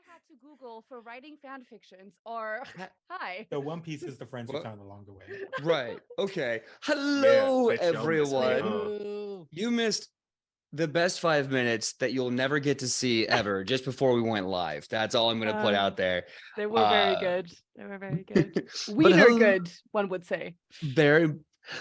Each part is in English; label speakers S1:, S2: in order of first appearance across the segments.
S1: had to Google for writing fan fictions or hi.
S2: The One Piece is the friends you
S3: What?
S2: found along the way.
S3: Right. Okay. Hello,
S4: bet y'all missed me,
S3: everyone. You missed the best 5 minutes that you'll never get to see ever just before we went live. That's all I'm going to put out there.
S1: They were very good. They were very good. Wiener
S3: hello-
S1: good, one would say.
S3: Very.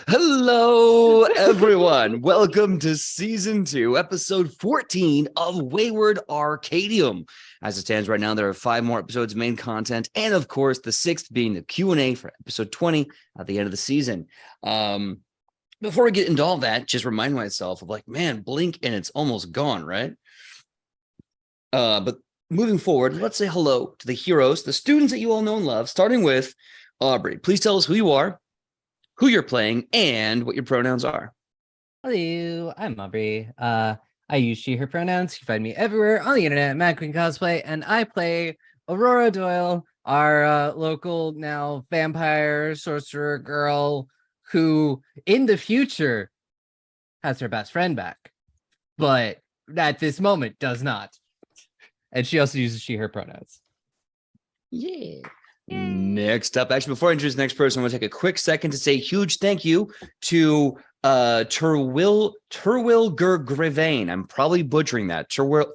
S3: Hello, everyone. Welcome to season 2, episode 14 of Wayward Arcadium. As it stands right now, there are 5 more episodes of main content, and of course, the 6th being the Q&A for episode 20 at the end of the season. Before we get into all that, just remind myself of like, man, blink and it's almost gone, right? But moving forward, let's say hello to the heroes, the students that you all know and love, starting with Aubrey. Please tell us who you are, who you're playing, and what your pronouns are.
S5: Hello, I'm Aubrey. I use she, her pronouns. You can find me everywhere on the internet, Mad Queen Cosplay, and I play Aurora Doyle, our local now vampire sorcerer girl who in the future has her best friend back, but at this moment does not. And she also uses she, her pronouns.
S3: Yeah. Next up, actually, before I introduce the next person, I'm going to take a quick second to say a huge thank you to Terwilger Grivane. I'm probably butchering that. Terwilger.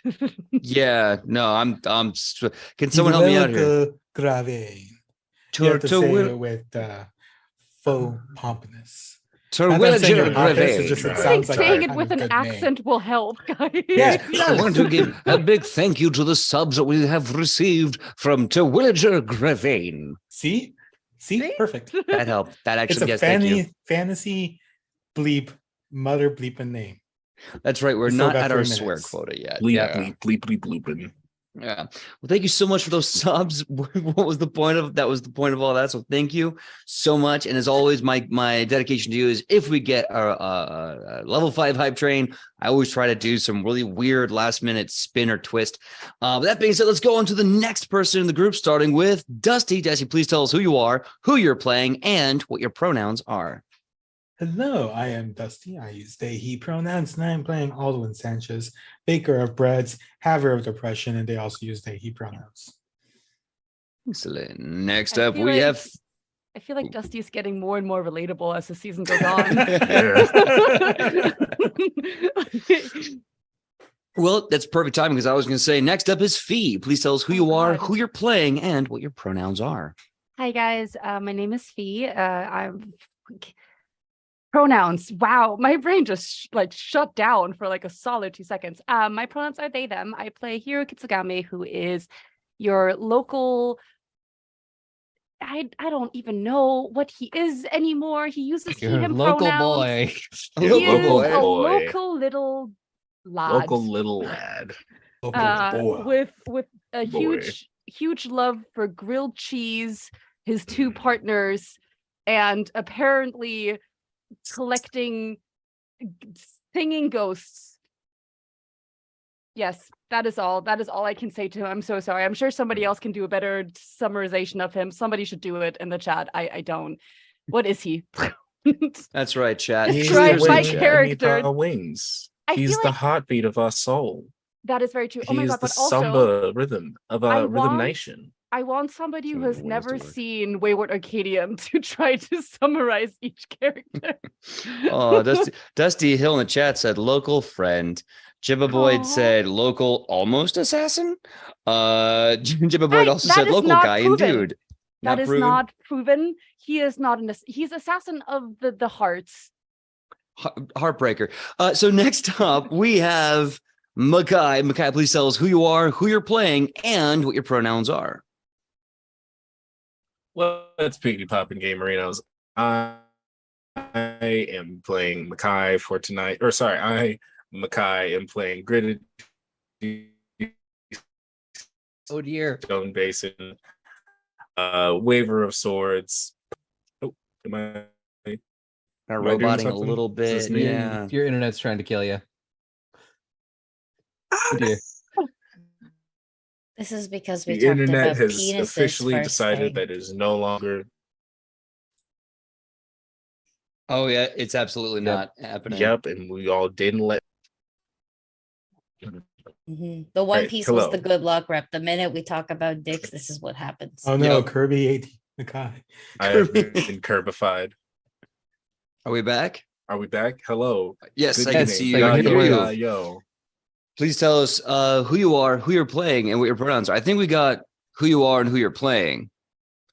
S3: Nice. Yeah, no, I'm. Can someone help me out here?
S2: Grave. You have to say it with faux pompness.
S3: Terwilger
S1: Grivane. I think saying it with an accent will help, guys.
S3: Yes. I want to give a big thank you to the subs that we have received from Terwilger Grivane.
S2: See? Perfect.
S3: That helped. That actually
S2: it's a fantasy bleep, mother bleeping name.
S3: That's right. We're not at our swear quota yet.
S4: Bleep, blooping.
S3: Yeah. Well, thank you so much for those subs. What was the point of that? Was the point of all that? So thank you so much. And as always, my dedication to you is if we get a level 5 hype train, I always try to do some really weird last minute spin or twist. With that being said, let's go on to the next person in the group, starting with Dusty. Dusty, please tell us who you are, who you're playing, and what your pronouns are.
S2: Hello, I am Dusty. I use they, he pronouns, and I am playing Aldwin Sanchez, baker of breads, haver of depression, and they also use they, he pronouns.
S3: Excellent. Next up, we have...
S1: I feel like Dusty is getting more and more relatable as the season goes on.
S3: Well, that's perfect timing because I was going to say, next up is Fee. Please tell us who you are, who you're playing, and what your pronouns are.
S1: Hi, guys. My name is Fee. I'm... Pronouns. Wow, my brain just shut down for like a solid 2 seconds. My pronouns are they, them. I play Hiro Kitsugame, who is your local... I don't even know what he is anymore. He uses he, him
S5: local
S1: pronouns.
S5: Boy.
S1: He is a local little lad.
S4: Local little lad.
S1: With a huge love for grilled cheese, his 2 partners, and apparently collecting singing ghosts. Yes, that is all I can say to him. I'm so sorry. I'm sure somebody else can do a better summarization of him. Somebody should do it in the chat. I don't. What is he?
S3: That's right, chat.
S1: Describe my character.
S4: Our wings. He's the heartbeat of our soul.
S1: That is very true. Oh my God,
S4: He's
S1: but
S4: the
S1: also
S4: samba rhythm of our rhythm nation.
S1: I want somebody who has never seen Wayward Arcadium to try to summarize each character.
S3: Oh, Dusty Hill in the chat said local friend. Jibba Boyd said local almost assassin. Jibba Boyd also said local guy
S1: proven.
S3: and dude.
S1: That is not proven. He is not he's assassin of the hearts.
S3: Heartbreaker. So next up we have Makai. Makai, please tell us who you are, who you're playing, and what your pronouns are.
S4: Well, it's Piggy Poppin' Game Marinos. I am playing Makai for tonight. Or sorry, Makai am playing Gridded.
S5: Oh dear.
S4: Stone Basin. Waver of Swords. Oh, am I
S3: roboting a little bit? Yeah.
S5: Your internet's trying to kill you. Oh dear.
S6: This is because
S4: the internet has officially decided that it is no longer.
S3: Oh yeah, it's absolutely not happening.
S4: Yep, and we all didn't let.
S6: The One
S4: Right,
S6: Piece
S4: hello.
S6: was the good luck rep. The minute we talk about dicks, this is what happens.
S2: Oh no,
S3: Yep.
S2: Kirby ate Makai.
S4: I have been curbified.
S3: Are we back?
S4: Are we back? Hello.
S3: Yes,
S4: Good
S3: I can
S4: evening.
S3: see
S5: so
S3: you.
S5: you're
S3: I
S5: here
S3: hear
S5: with
S3: you.
S5: us.
S4: Yo.
S3: Please tell us who you are, who you're playing, and what your pronouns are. I think we got who you are and who you're playing.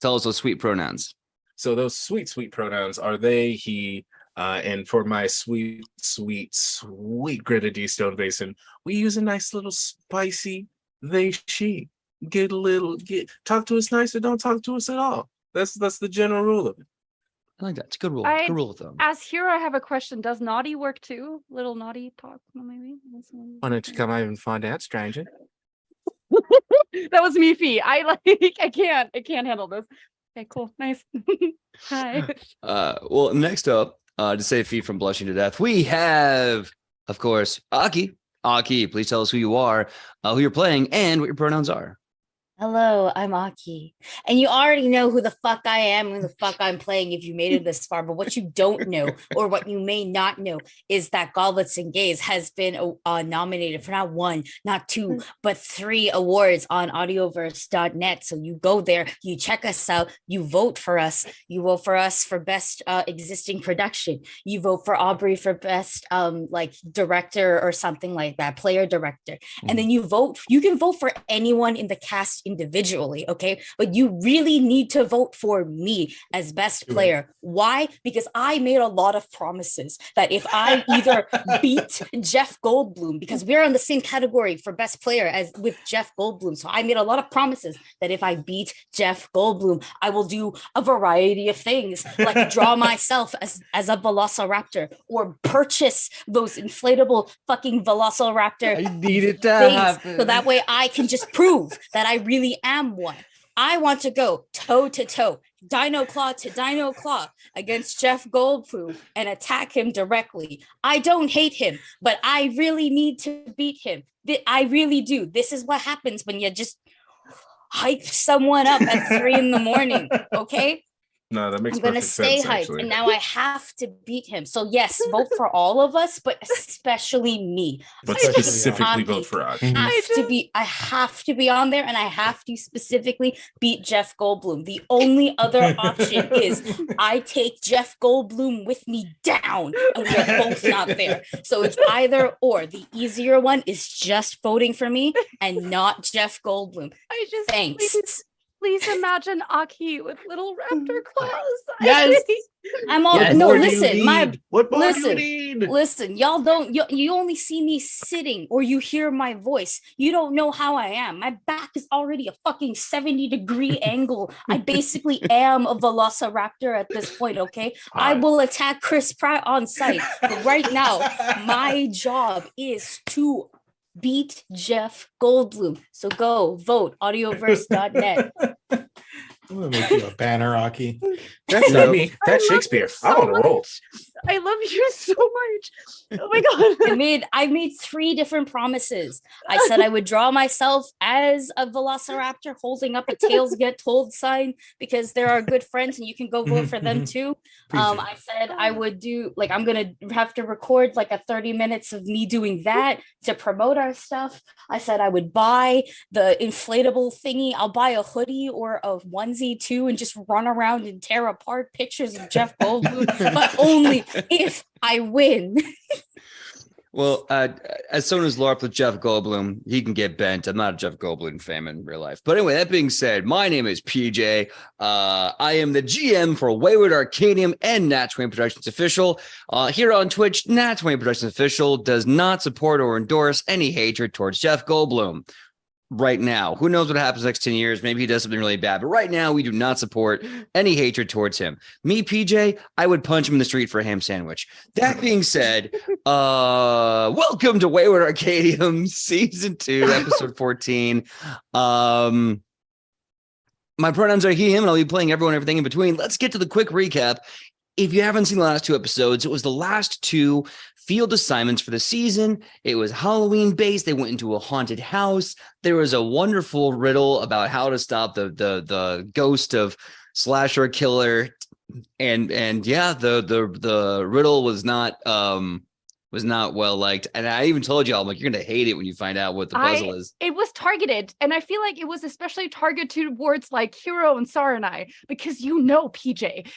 S3: Tell us those sweet pronouns.
S4: So those sweet, sweet pronouns are they, he, and for my sweet, sweet, sweet grenadine stone basin, we use a nice little spicy they, she. Talk to us nice or don't talk to us at all. That's the general rule of it.
S3: I like that. It's a good rule.
S1: I-
S3: Good rule of thumb.
S1: As hero, I have a question. Does naughty work too? Little naughty talk, maybe?
S4: Why don't you come out and find out, stranger?
S1: That was me, Fee. I can't handle this. Okay, cool. Nice. Hi.
S3: Well, next up, to save Fee from blushing to death, we have, of course, Aki. Aki, please tell us who you are, who you're playing, and what your pronouns are.
S6: Hello, I'm Aki. And you already know who the fuck I am, who the fuck I'm playing if you made it this far. But what you don't know, or what you may not know, is that Goblets and Gays has been nominated for not one, not two, but 3 awards on audioverse.net. So you go there, you check us out, you vote for us. You vote for us for best existing production. You vote for Aubrey for best like director or something like that, player director. And then you can vote for anyone in the cast individually, okay? But you really need to vote for me as best player. Why? Because I made a lot of promises that if I either beat Jeff Goldblum, because we're in the same category for best player as with Jeff Goldblum, so I made a lot of promises that if I beat Jeff Goldblum, I will do a variety of things, like draw myself as a velociraptor, or purchase those inflatable fucking velociraptor
S5: I need it to
S6: things,
S5: happen.
S6: so that way I can just prove that I really am one. I want to go toe to toe, dino claw to dino claw against Jeff Goldblum and attack him directly. I don't hate him, but I really need to beat him. I really do. This is what happens when you just hype someone up at 3 a.m, okay?
S4: No, that makes
S6: I'm gonna
S4: perfect
S6: stay
S4: sense,
S6: hyped,
S4: actually.
S6: and now I have to beat him. So yes, vote for all of us, but especially me.
S4: But
S2: Especially
S4: specifically
S6: Aki.
S4: vote for us.
S6: I have to be on there, and I have to specifically beat Jeff Goldblum. The only other option is I take Jeff Goldblum with me down, and we are both not there. So it's either or. The easier one is just voting for me and not Jeff Goldblum. Thanks.
S1: Please imagine Aki with little raptor claws.
S5: Yes.
S6: I'm all
S5: Yes.
S6: no.
S5: What more do you
S6: Listen,
S5: need?
S4: What more
S6: listen,
S4: do you need?
S6: listen. Y'all don't. You only see me sitting, or you hear my voice. You don't know how I am. My back is already a fucking 70-degree angle. I basically am a velociraptor at this point. Okay, I will attack Chris Pratt on sight. But right now, my job is to beat Jeff Goldblum. So go vote audioverse.net.
S2: I'm gonna make you a banner, Aki.
S4: That's
S3: No.
S4: not me. That's
S1: I love
S4: Shakespeare.
S1: you so
S4: I'm on a roll.
S1: I love you so much. Oh my god.
S6: I made 3 different promises. I said I would draw myself as a velociraptor holding up a tails get told sign, because there are good friends and you can go vote for them too. I said I would do, like, I'm gonna have to record like a 30 minutes of me doing that to promote our stuff. I said I would buy the inflatable thingy. I'll buy a hoodie or a onesie too and just run around and tear apart pictures of Jeff Goldblum, but only if I win.
S3: Well, as someone who's LARPed with Jeff Goldblum, he can get bent. I'm not a Jeff Goldblum fan in real life. But anyway, that being said, my name is PJ. I am the GM for Wayward Arcadium and Nat Twain Productions Official. Here on Twitch, Nat Twain Productions Official does not support or endorse any hatred towards Jeff Goldblum. Right now, who knows what happens next 10 years? Maybe he does something really bad, but right now we do not support any hatred towards him. Me, PJ, I would punch him in the street for a ham sandwich. That being said, welcome to Wayward Arcadium season 2, episode 14. My pronouns are he, him, and I'll be playing everyone, everything in between. Let's get to the quick recap. If you haven't seen the last 2 episodes, it was the last 2 field assignments for the season. It was Halloween based. They went into a haunted house. There was a wonderful riddle about how to stop the ghost of slasher killer. And yeah, the riddle was not was not well liked. And I even told y'all, I'm like, you're gonna hate it when you find out what the puzzle is.
S1: It was targeted, and I feel like it was especially targeted towards like Hero and Sarah and I, because PJ,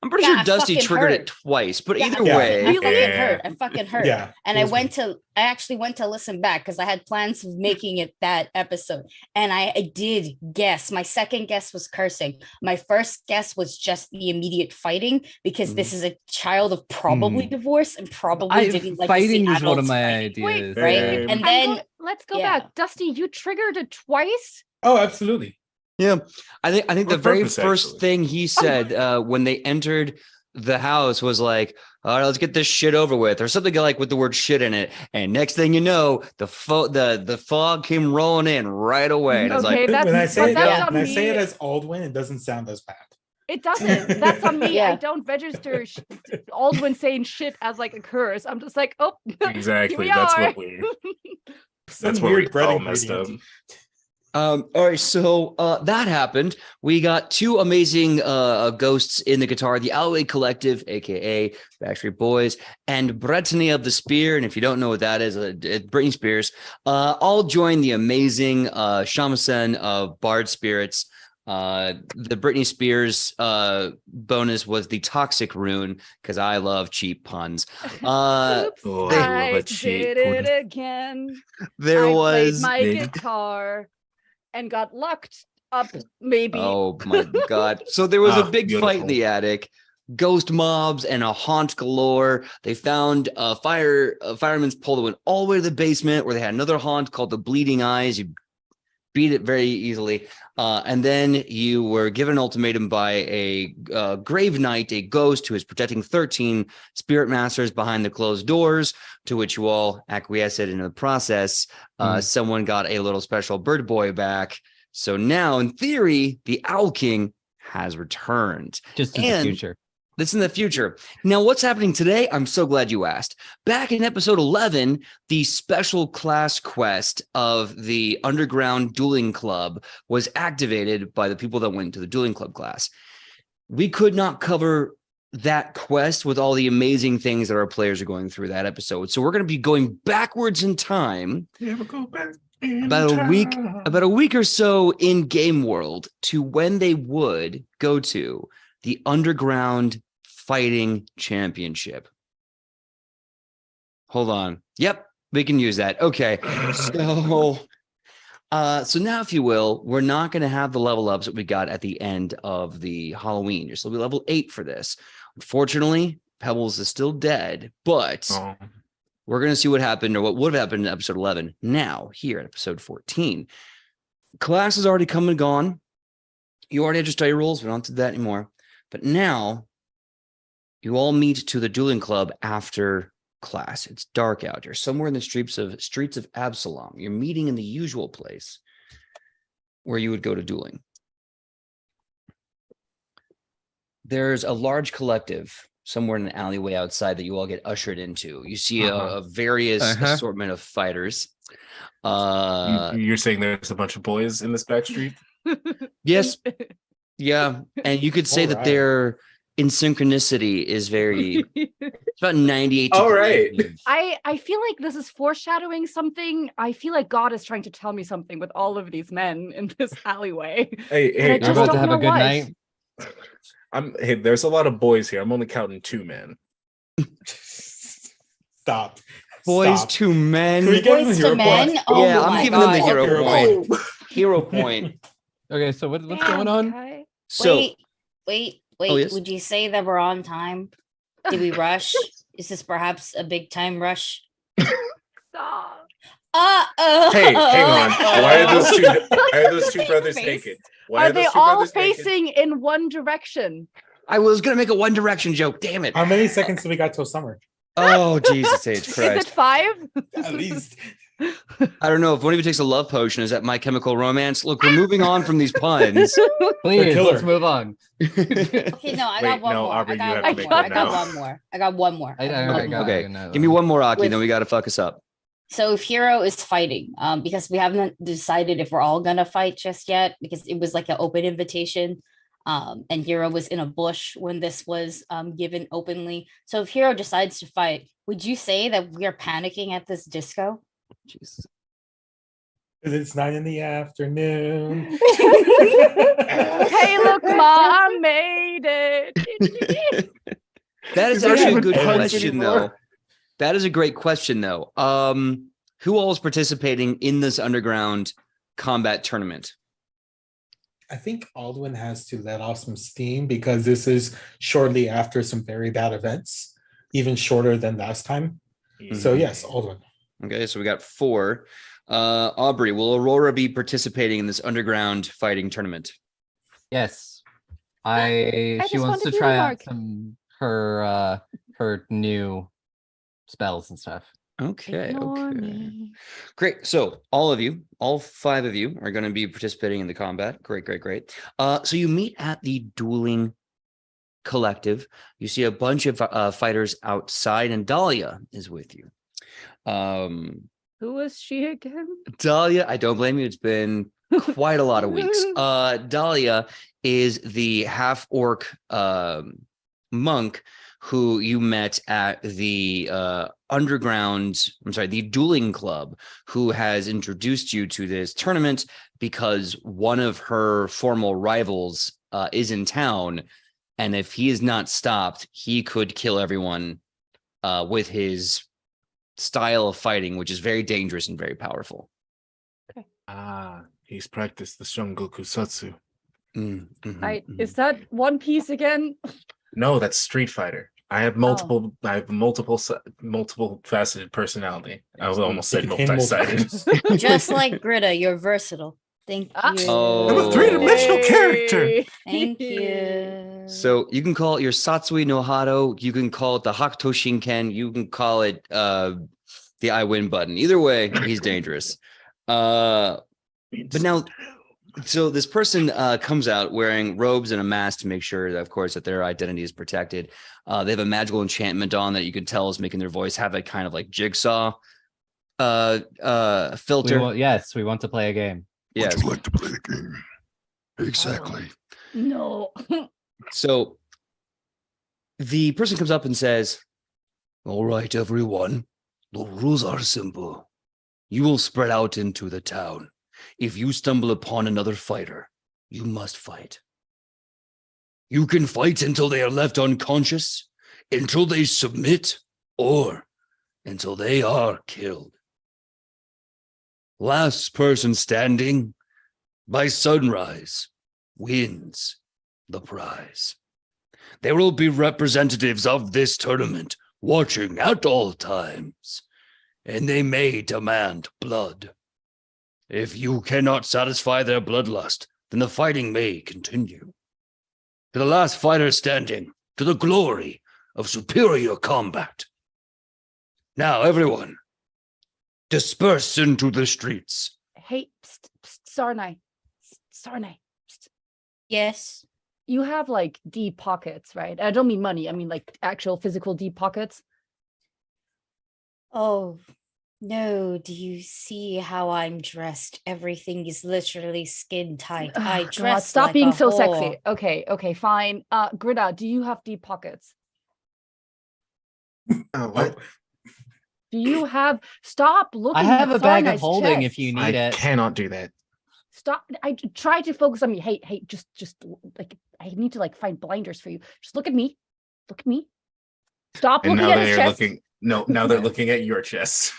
S3: I'm pretty
S6: Yeah,
S3: sure
S6: I
S3: Dusty
S6: fucking
S3: triggered
S6: heard.
S3: it twice, but
S6: Yeah,
S3: either
S2: Yeah.
S3: way,
S6: I fucking heard.
S2: Yeah.
S6: And
S2: it
S6: I
S2: was
S6: went
S2: me.
S6: to I actually went to listen back because I had plans of making it that episode. And I did guess. My second guess was cursing. My first guess was just the immediate fighting, because this is a child of probably divorce and probably didn't like to see
S5: Fighting was one of
S6: adults
S5: my
S6: fighting.
S5: ideas.
S6: right?
S4: Same.
S6: And then
S1: let's go
S6: yeah.
S1: back. Dusty, you triggered it twice.
S2: Oh, absolutely.
S3: yeah, I think the
S4: On
S3: very
S4: purpose,
S3: first
S4: actually.
S3: thing he said when they entered the house was like, all right, let's get this shit over with, or something like with the word shit in it. And next thing you know, the fog came rolling in right away. And it's
S1: Okay,
S3: like,
S1: that's
S2: When I say
S1: that's
S2: it,
S1: on
S2: when I
S1: me.
S2: say it as Aldwin, it doesn't sound as bad.
S1: It doesn't. That's on me. I
S6: Yeah.
S1: don't register Aldwin saying shit as like a curse. I'm just like, oh,
S4: Exactly.
S1: here we
S4: That's
S1: are.
S4: what we. That's
S2: Some
S4: what we
S2: weird bread
S4: all messed up.
S2: ingredient.
S3: all right, so that happened. We got two amazing ghosts in the guitar, the Alleyway Collective, aka Backstreet Boys, and Brittany of the Spear. And if you don't know what that is, Britney Spears, all joined the amazing shamisen of Bard Spirits. The Britney Spears bonus was the Toxic Rune, because I love cheap puns.
S1: Oops,
S4: Oh, I love
S1: I
S4: a cheat
S1: did it again.
S3: There
S1: I
S3: was
S1: played my
S4: Big-
S1: guitar and got locked up. Maybe.
S3: Oh my god. So there was a big fight in
S4: beautiful.
S3: the attic. Ghost mobs and a haunt galore. They found a fireman's pole that went all the way to the basement, where they had another haunt called the Bleeding Eyes. You beat it very easily. And then you were given an ultimatum by a grave knight, a ghost who is protecting 13 spirit masters behind the closed doors, to which you all acquiesced in the process. Someone got a little special bird boy back. So now, in theory, the Owl King has returned.
S5: Just in the
S3: And-
S5: future.
S3: That's in the future. Now, what's happening today? I'm so glad you asked. Back in episode 11, the special class quest of the Underground Dueling Club was activated by the people that went to the Dueling Club class. We could not cover that quest with all the amazing things that our players are going through that episode. So we're going to be going backwards in time
S4: Never go back.
S3: about a week or so in Game World to when they would go to the Underground Fighting Championship. Hold on. Yep, we can use that. Okay. So now, if you will, we're not going to have the level ups that we got at the end of the Halloween. You're still be level 8 for this. Unfortunately, Pebbles is still dead, but
S4: Oh.
S3: we're going to see what happened, or what would have happened in episode 11. Now, here at episode 14, class has already come and gone. You already had your study rules. We don't do that anymore. But now you all meet to the dueling club after class. It's dark out. You're somewhere in the streets of Absalom. You're meeting in the usual place where you would go to dueling. There's a large collective somewhere in an alleyway outside that you all get ushered into. You see a various assortment of fighters.
S4: You're saying there's a bunch of boys in this back street?
S3: Yes. Yeah. And you could say
S2: All
S3: that
S2: right.
S3: their in synchronicity is very, it's about 98.
S4: All right.
S3: degrees.
S1: I feel like this is foreshadowing something. I feel like God is trying to tell me something with all of these men in this alleyway.
S4: Hey,
S1: And I
S4: hey,
S5: You're
S1: just
S5: about to
S1: don't
S5: have a
S1: know
S5: good
S1: what.
S5: night.
S4: hey, there's a lot of boys here. I'm only counting 2 men.
S2: Stop.
S3: Boys
S2: Stop.
S3: to men.
S2: Can we give him a
S6: Boys
S2: hero
S6: to men.
S2: point?
S6: Oh
S3: Yeah, I'm
S6: my
S3: giving them the
S6: God.
S3: hero
S2: Hero
S3: point.
S2: point.
S3: Hero point.
S5: Okay, so what's
S1: Damn,
S5: going on?
S1: Kai.
S3: So
S6: Wait.
S3: yes?
S6: Would you say that we're on time? Did we rush? Is this perhaps a big time rush?
S1: Stop.
S4: Hey, hang on. Why are those two brothers
S6: Face.
S4: naked? Why
S1: Are they
S4: those two
S1: all
S4: brothers naked?
S1: facing in one direction?
S3: I was going to make a One Direction joke. Damn it.
S2: How many seconds do we got till summer?
S3: Oh, Jesus H.
S1: Is it
S3: Christ.
S1: 5?
S2: At least.
S3: I don't know if one of you takes a love potion. Is that My Chemical Romance? Look, we're moving on from these puns.
S5: Please,
S2: killer.
S5: let's move on.
S6: Okay, no, I got
S4: Wait,
S6: one
S4: no,
S6: more.
S4: Aubrey,
S6: I
S4: you
S6: got
S4: have
S6: one
S4: to make
S6: more.
S4: one
S6: I got
S4: now.
S6: one more. I got one more.
S5: I got
S3: Okay.
S5: it.
S3: Give me one more, Aki,
S6: With-
S3: then we got to fuck us up.
S6: So if Hero is fighting, because we haven't decided if we're all gonna fight just yet, because it was like an open invitation. And Hero was in a bush when this was given openly. So if Hero decides to fight, would you say that we are panicking at this disco?
S3: Jesus.
S2: It's 9 in the afternoon.
S1: Hey, look, Ma, I made it.
S3: That is
S2: Is there
S3: actually a
S2: even
S3: good
S2: puns
S3: question, though.
S2: anymore?
S3: That is a great question, though. Who all is participating in this underground combat tournament?
S2: I think Aldwin has to let off some steam because this is shortly after some very bad events, even shorter than last time. So yes, Aldwin.
S3: Okay, so we got 4. Aubrey, will Aurora be participating in this underground fighting tournament?
S5: Yes.
S1: I
S5: She
S1: just
S5: wants
S1: want
S5: to
S1: a
S5: try
S1: beauty
S5: out
S1: mark.
S5: some her new spells and stuff.
S3: Okay,
S1: Ignore
S3: okay.
S1: me.
S3: Great. So all of you, all 5 of you are going to be participating in the combat. Great, great, great. So you meet at the Dueling Collective. You see a bunch of fighters outside, and Dahlia is with you.
S1: Who was she again?
S3: Dahlia, I don't blame you. It's been quite a lot of weeks. Dahlia is the half-orc monk who you met at the the Dueling Club, who has introduced you to this tournament because one of her formal rivals is in town, and if he is not stopped, he could kill everyone with his style of fighting, which is very dangerous and very powerful.
S4: He's practiced the Shungoku Satsu.
S1: Is that One Piece again?
S4: No, that's Street Fighter. I have multiple. I have multiple faceted personality. I almost said
S2: It became
S4: multi-sided.
S6: Just like Gritta, you're versatile. Thank
S1: Ah.
S6: you.
S3: Oh.
S4: I'm a three-dimensional character.
S6: Thank you.
S3: So you can call it your Satsui no Hado, you can call it the Hakuto Shinken, you can call it the I win button. Either way, he's dangerous. But now, so this person comes out wearing robes and a mask to make sure that, of course, that their identity is protected. They have a magical enchantment on that you can tell is making their voice have a kind of like jigsaw filter.
S5: Yes, we want to play a game.
S3: Yes.
S7: Would you like to play the game? Exactly.
S1: No.
S3: So the person comes up and says, "All right, everyone, the rules are simple. You will spread out into the town. If you stumble upon another fighter, you must fight. You can fight until they are left unconscious, until they submit, or until they are killed. Last person standing by sunrise wins the prize. There will be representatives of this tournament watching at all times, and they may demand blood. If you cannot satisfy their bloodlust, then the fighting may continue. To the last fighter standing, to the glory of superior combat. Now, everyone, disperse into the streets."
S1: Hey, Sarnai. Sarnai.
S6: Yes.
S1: You have like deep pockets, right? I don't mean money. I mean like actual physical deep pockets.
S6: Oh, no. Do you see how I'm dressed? Everything is literally skin tight. I
S1: God,
S6: dress
S1: stop
S6: like
S1: being
S6: a
S1: so
S6: whore.
S1: sexy. Okay, fine. Grida, do you have deep pockets?
S4: Oh, what?
S1: Do you have? Stop looking.
S5: I have
S1: at
S5: a bag of
S1: Sarnai's
S5: holding
S1: chest.
S5: if you
S4: I
S5: need it.
S4: cannot do that.
S1: Stop. I try to focus on me. Hey, just like I need to like find blinders for you. Just look at me. Look at me. Stop
S4: And
S1: looking
S4: now
S1: at his
S4: they're
S1: chest.
S4: looking. No, now they're looking at your chest.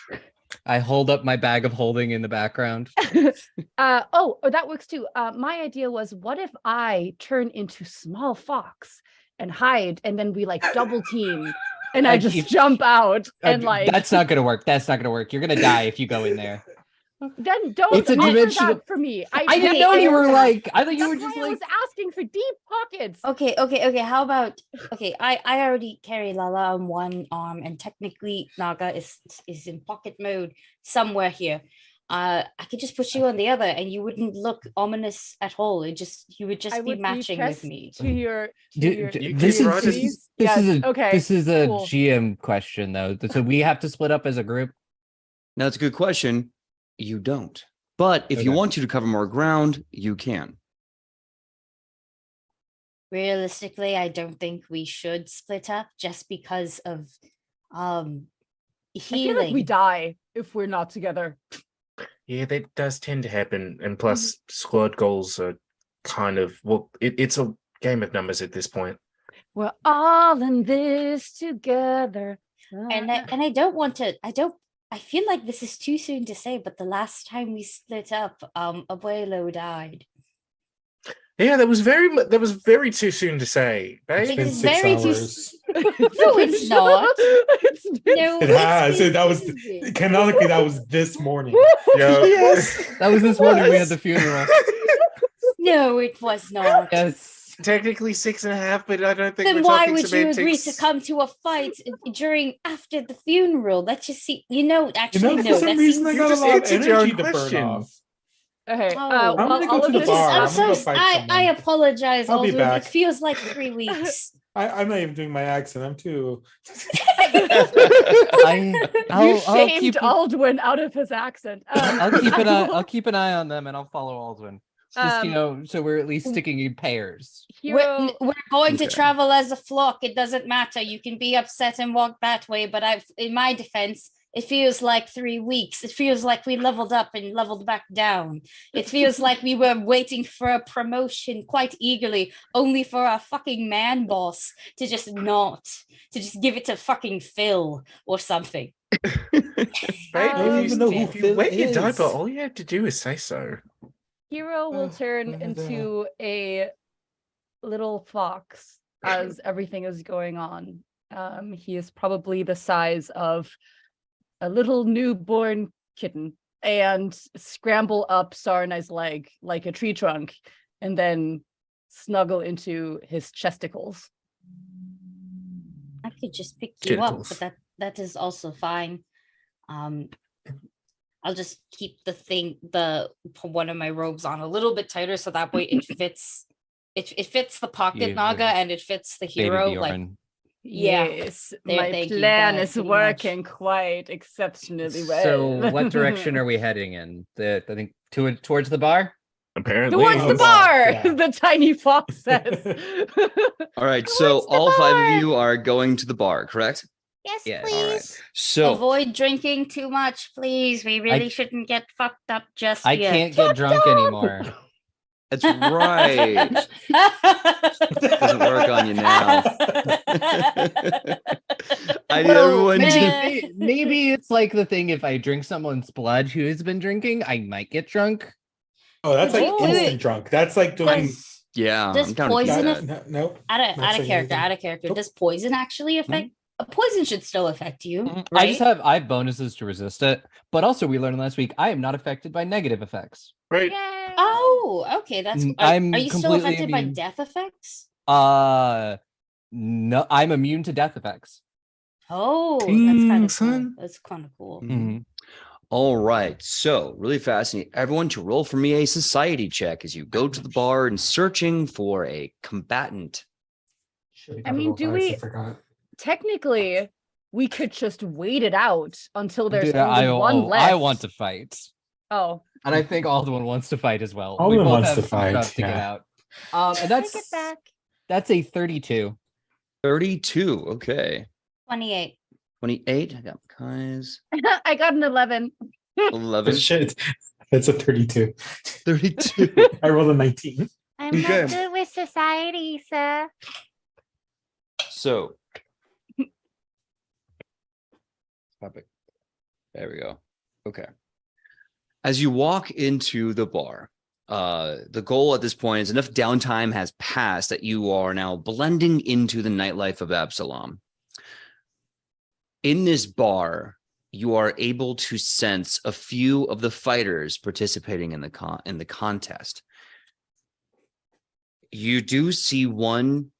S5: I hold up my bag of holding in the background.
S1: Oh, that works too. My idea was, what if I turn into small fox and hide, and then we like double team, and I just jump out and like.
S5: That's not gonna work. That's not gonna work. You're gonna die if you go in there.
S1: Then don't
S5: It's a
S1: offer
S5: dimensional-
S1: that for me.
S5: I didn't know you were like. I thought you were
S1: That's
S5: just
S1: why I was
S5: like.
S1: asking for deep pockets.
S6: Okay. How about I already carry Lala on one arm, and technically Naga is in pocket mode somewhere here. I could just put you on the other, and you wouldn't look ominous at all. You would just
S1: I
S6: be
S1: would
S6: matching with me.
S1: To your,
S5: Dude,
S4: You
S5: this
S4: can
S5: is
S4: run
S5: this
S4: it.
S5: is
S1: Yes,
S5: this is a
S1: okay,
S5: this is a
S1: cool.
S5: GM question though. So we have to split up as a group.
S3: Now, it's a good question. You don't. But if you
S5: Okay.
S3: want to cover more ground, you can.
S6: Realistically, I don't think we should split up just because of
S1: I feel like we
S6: healing.
S1: die if we're not together.
S4: Yeah, that does tend to happen. And plus, squad goals are kind of, well, it's a game of numbers at this point.
S1: We're all in this together.
S6: And I don't want to, I feel like this is too soon to say, but the last time we split up, Abuelo died.
S4: Yeah, that was very too soon to say,
S2: It's
S4: babe.
S2: been
S6: It's
S2: 6
S6: very too
S2: hours.
S6: No, it's not.
S1: It's been
S6: No,
S2: It
S6: it's
S2: has.
S6: been
S2: That was
S6: busy.
S2: canonically that was this morning.
S4: Yo.
S2: Yes.
S5: That was this morning we had the funeral.
S6: No, it was not.
S5: Yes.
S4: Technically 6.5, but I don't think
S6: Then
S4: we're
S6: why
S4: talking
S6: would you agree to
S4: semantics.
S6: come to a fight after the funeral? Let's just see.
S2: You
S6: Actually,
S2: know,
S6: no.
S2: for some
S6: That
S2: reason
S6: seems.
S2: I
S4: You
S2: got a
S4: just
S2: lot of
S4: answered your own
S2: energy to burn
S4: question.
S2: off.
S1: Okay.
S6: Oh.
S2: I'm
S1: While
S2: gonna go
S1: all
S2: to
S1: of
S2: the
S1: this
S2: bar.
S6: I'm
S2: I'm gonna go
S6: so.
S2: fight
S6: I
S2: someone.
S6: apologize,
S2: I'll be
S6: Alden. It
S2: back.
S6: feels like 3 weeks.
S2: I'm not even doing my accent. I'm too.
S5: I'll
S1: shamed
S5: keep
S1: Aldwin out of his accent.
S5: I'll keep an eye on them and I'll follow Aldwin. Just so we're at least
S1: Um,
S5: sticking in pairs.
S1: Hero,
S6: We're going to
S3: Okay.
S6: travel as a flock. It doesn't matter. You can be upset and walk that way, but in my defense, it feels like 3 weeks. It feels like we leveled up and leveled back down. It feels like we were waiting for a promotion quite eagerly, only for our fucking man boss to just give it to fucking Phil or something.
S4: Babe,
S2: I don't even know who
S4: if you
S2: Phil
S4: wet your
S2: is.
S4: diaper, all you have to do is say so.
S1: Hero will turn into a little fox as everything is going on. He is probably the size of a little newborn kitten and scramble up Sarnai's leg like a tree trunk and then snuggle into his chesticles.
S6: I could just pick you up,
S4: Genitals.
S6: but that is also fine. I'll just keep one of my robes on a little bit tighter so that way it fits. It fits the pocket
S5: You-
S6: naga and it fits the
S5: Baby
S6: hero. Like
S5: Bjorn.
S6: Yeah.
S1: Yes,
S6: There-
S1: my
S6: thank you,
S1: plan
S6: that
S1: is
S6: pretty much.
S1: working quite exceptionally well.
S5: So what direction are we heading in? I think towards the bar?
S4: Apparently.
S1: Towards the
S2: Oh,
S1: bar,
S2: yeah.
S1: the tiny fox says.
S3: All right, so
S1: Towards the
S3: all 5
S1: bar.
S3: of you are going to the bar, correct?
S6: yes,
S5: Yeah,
S6: please.
S3: all right. So
S6: Avoid drinking too much, please. We really shouldn't get fucked up just
S5: I
S6: yet.
S5: can't get drunk anymore.
S3: that's right. Doesn't work on you now. I need everyone to.
S5: Maybe it's like the thing if I drink someone's blood who has been drinking, I might get drunk.
S2: Oh, that's like
S6: Oh.
S2: instant drunk. That's like doing.
S6: Does,
S3: Yeah,
S6: Does
S3: I'm down to do
S6: poison
S3: that.
S6: affect-
S2: No,
S6: out
S2: Not
S6: of
S2: saying
S6: character,
S2: anything.
S6: out of character.
S2: Nope.
S6: Does poison actually affect? Poison should still affect you, right?
S5: I have bonuses to resist it, but also we learned last week I am not affected by negative effects.
S4: Right.
S6: Oh, okay. That's.
S5: I'm
S6: Are you still
S5: completely
S6: affected by
S5: immune.
S6: death effects?
S5: No, I'm immune to death effects.
S6: Oh, that's
S4: Ding,
S6: kind of
S4: son.
S6: cool. That's kind of cool.
S5: Mhm.
S3: All right, so really fascinating. Everyone to roll for me a society check as you go to the bar and searching for a combatant.
S1: I mean, do we-
S2: Forgot.
S1: Technically, we could just wait it out until there's
S5: Dude,
S1: only one left.
S5: I want to fight.
S1: Oh,
S5: And I think Alduin wants to fight as well.
S2: Alduin
S5: both
S2: wants
S5: have
S2: to
S5: some
S2: fight,
S5: stuff to get
S2: yeah.
S5: out. And
S1: take it back.
S5: that's a 32.
S3: 32, okay.
S6: 28.
S3: 28, I got Kai's.
S1: I got an 11.
S3: 11,
S2: Shit, that's a 32.
S3: 32.
S2: I rolled a 19.
S1: I'm
S3: Okay.
S1: not good with society, sir.
S3: So, topic. There we go. Okay. As you walk into the bar, the goal at this point is enough downtime has passed that you are now blending into the nightlife of Absalom. In this bar, you are able to sense a few of the fighters participating in the contest. You do see one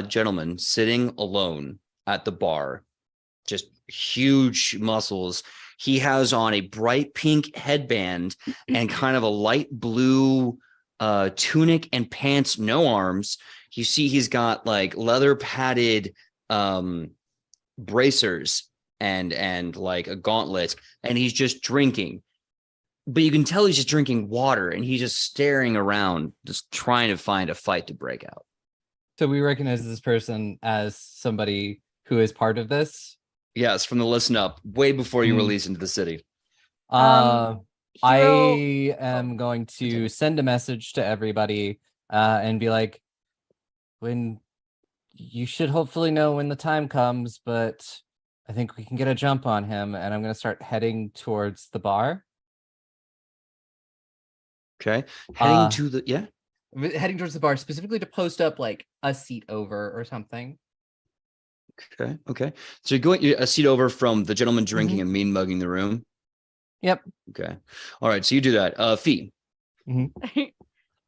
S3: gentleman sitting alone at the bar, just huge muscles. He has on a bright pink headband and kind of a light blue tunic and pants, no arms. You see he's got like leather padded bracers and like a gauntlet, and he's just drinking. But you can tell he's just drinking water, and he's just staring around, just trying to find a fight to break out.
S5: So we recognize this person as somebody who is part of this.
S3: Yes, from the listen up, way before you
S5: Mm.
S3: release into the city.
S5: I
S1: Hero-
S5: am going to
S3: continue.
S5: send a message to everybody and be like, when you should hopefully know when the time comes, but I think we can get a jump on him, and I'm going to start heading towards the bar.
S3: Okay, heading
S5: Uh,
S3: to the
S5: Heading towards the bar, specifically to post up like a seat over or something.
S3: Okay. So you're a seat over from the gentleman drinking and mean mugging the room.
S5: Yep.
S3: Okay. All right. So you do that. Fee.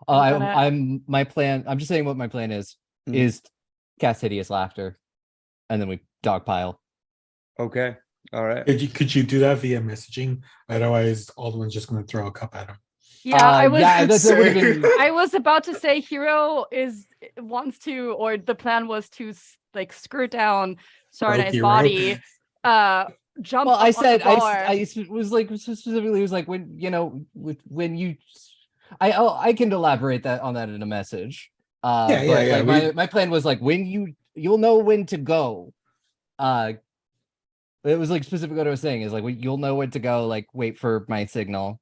S5: I'm my plan. I'm just saying what my plan is cast hideous laughter, and then we dogpile.
S3: Okay. All right.
S2: Could you do that via messaging? Otherwise, Alden's just going to throw a cup at him.
S1: Yeah, I was.
S5: Yeah, that would have been.
S1: I was about to say, Hero wants to, or the plan was to like skirt down Sarnai's
S2: Hero.
S1: body, jump.
S5: Well,
S1: up
S5: I
S1: on
S5: said
S1: the bar.
S5: I was like specifically was like when you. I can elaborate on that in a message. My plan was like when you'll know when to go. It was like specific what I was saying is like you'll know when to go. Like wait for my signal.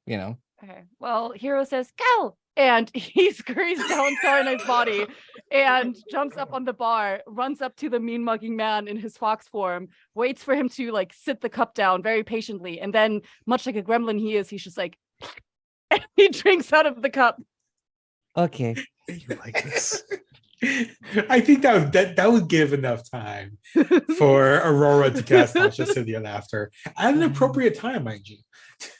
S1: Okay. Well, Hero says go, and he scurries down Sarnai's body and jumps up on the bar, runs up to the mean mugging man in his fox form, waits for him to like sit the cup down very patiently, and then, much like a gremlin he is, he's just like, and he drinks out of the cup.
S5: Okay.
S4: You like this?
S2: I think that would give enough time for Aurora to cast Conscious City Laughter at an appropriate time, mind you.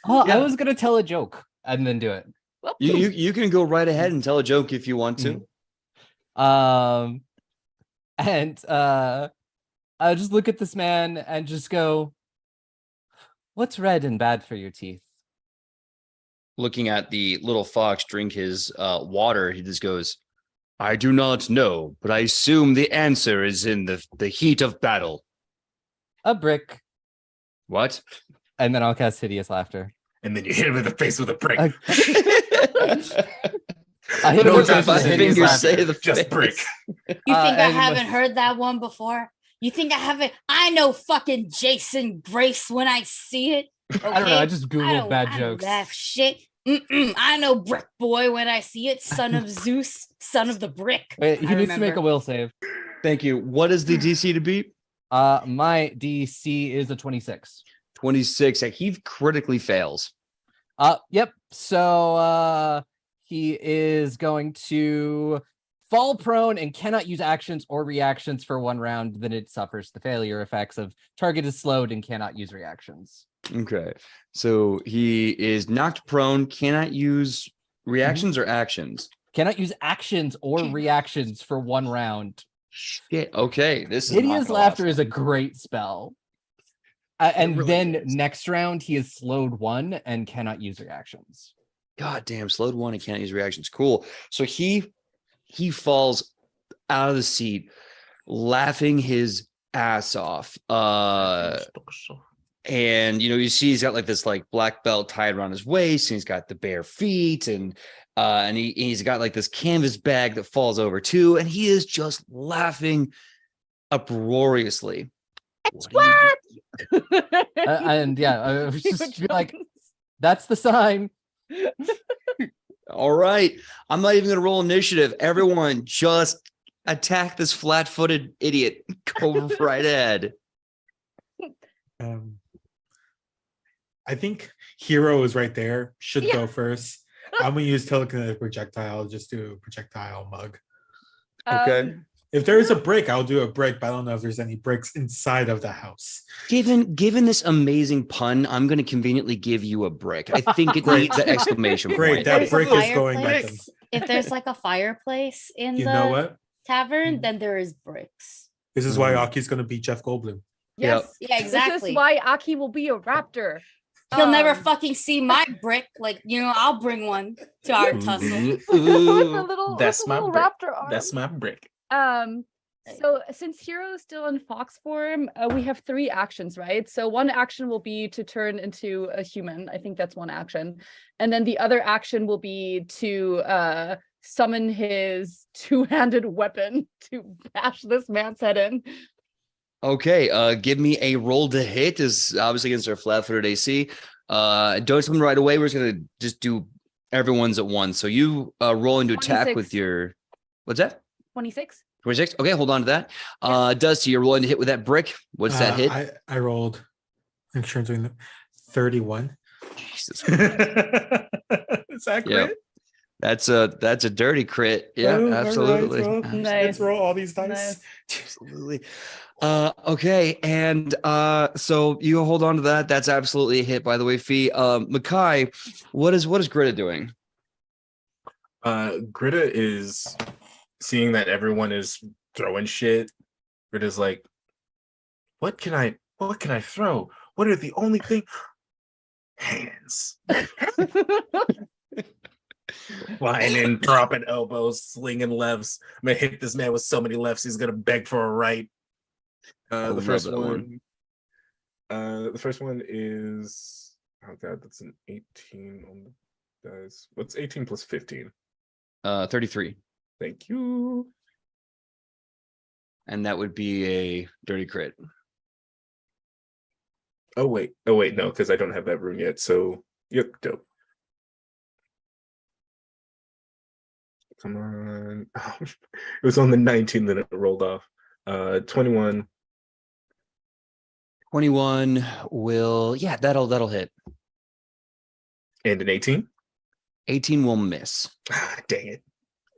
S5: Oh,
S3: Yeah.
S5: I was gonna tell a joke and then do it.
S1: Well,
S3: You can go right ahead and tell a joke if you want to.
S5: And I just look at this man and just go, "What's red and bad for your teeth?"
S3: Looking at the little fox drink his water, he just goes, "I do not know, but I assume the answer is in the heat of battle."
S5: A brick.
S3: What?
S5: And then I'll cast hideous laughter.
S4: And then you hit him in the face with a brick.
S5: I hit
S4: No
S5: him with
S4: time
S5: a
S4: for
S3: my
S4: hideous
S3: fingers
S4: laughter,
S3: say the
S4: just
S3: face.
S4: brick.
S6: You think I
S5: and
S6: haven't heard that one before? You think I haven't? I know fucking Jason Grace when I see it. Okay?
S5: I don't know. I just
S6: I
S5: googled
S6: don't-
S5: bad
S6: I don't
S5: jokes.
S6: laugh shit. I know Brick Boy when I see it. Son of Zeus, son of the brick.
S5: Wait, he
S6: I
S5: needs to make a
S6: remember.
S5: will save.
S3: Thank you. What is the DC to beat?
S5: My DC is a 26.
S3: 26. He critically fails.
S5: Yep. So he is going to fall prone and cannot use actions or reactions for 1 round. Then it suffers the failure effects of target is slowed and cannot use reactions.
S3: Okay. So he is knocked prone, cannot use reactions or actions.
S5: Cannot use actions or reactions for 1 round.
S3: Shit. Okay. This is not
S5: Hideous
S3: gonna
S5: laughter
S3: last
S5: is a great spell. And
S3: really
S5: then
S3: is.
S5: next round he is slowed 1 and cannot use reactions.
S3: God damn, slowed 1 and can't use reactions. Cool. So he falls out of the seat, laughing his ass off. And you see he's got like this like black belt tied around his waist, and he's got the bare feet, and he's got like this canvas bag that falls over too, and he is just laughing uproariously.
S1: What?
S5: And yeah, I was just like, that's the sign.
S3: All right. I'm not even going to roll initiative. Everyone just attack this flat-footed idiot. Go right ahead.
S2: I think Hero is right there. Should
S1: Yeah.
S2: go first. I'm gonna use telekinetic projectile. Just do a projectile mug.
S3: Okay.
S2: If there is a brick, I'll do a brick, but I don't know if there's any bricks inside of the house.
S3: Given this amazing pun, I'm going to conveniently give you a brick. I think it
S2: Great.
S3: needs the exclamation
S2: Great,
S3: point.
S2: that
S6: There's a
S2: brick is going back.
S6: fireplace. If there's like a fireplace in
S2: You
S6: the
S2: know what?
S6: tavern, then there is bricks.
S2: This is why Aki's gonna beat Jeff Goldblum.
S1: Yes.
S6: Yeah,
S1: This
S6: exactly.
S1: is why Aki will be a raptor.
S6: He'll never
S1: Um,
S6: fucking see my brick. Like, I'll bring one to our tussle.
S1: with the little,
S4: That's
S1: with the
S4: my
S1: little
S4: brick.
S1: raptor arm.
S4: That's my brick.
S1: So since Hero is still in fox form, we have 3 actions, right? So 1 action will be to turn into a human. I think that's 1 action. And then the other action will be to summon his two-handed weapon to bash this man's head in.
S3: Okay, give me a roll to hit. Is obviously against our flat-footed AC. Don't summon right away. We're just gonna just do everyone's at once. So you roll into attack
S1: 26.
S3: with your what's that?
S1: 26.
S3: 26. Okay, hold on to that. Dusty, you're rolling to hit with that brick. What's that hit?
S2: I rolled. I'm sure I'm doing the 31.
S3: Jesus.
S2: Is that
S3: Yeah.
S2: crit?
S3: That's a dirty crit. Yeah,
S2: Oh, all right,
S3: absolutely.
S2: well,
S3: Absolutely.
S1: Nice.
S2: Let's roll all these dice.
S1: Nice.
S3: Absolutely. Okay, and so you hold on to that. That's absolutely a hit, by the way, Fee. Makai, what is Greta doing?
S4: Greta is seeing that everyone is throwing shit. Greta's like, what can I throw? What are the only thing? Hands. Flying in, dropping elbows, slinging lefts. I'm gonna hit this man with so many lefts, he's gonna beg for a right. The first one. The first one is, oh god, that's an 18 on the dice. What's 18 plus 15?
S3: 33.
S4: Thank you.
S3: And that would be a dirty crit.
S4: Oh wait, no, because I don't have that rune yet. So yep, dope. Come on. It was on the 19 that it rolled off. 21.
S3: 21 will, yeah, that'll hit.
S4: And an 18.
S3: 18 will miss.
S4: Dang it.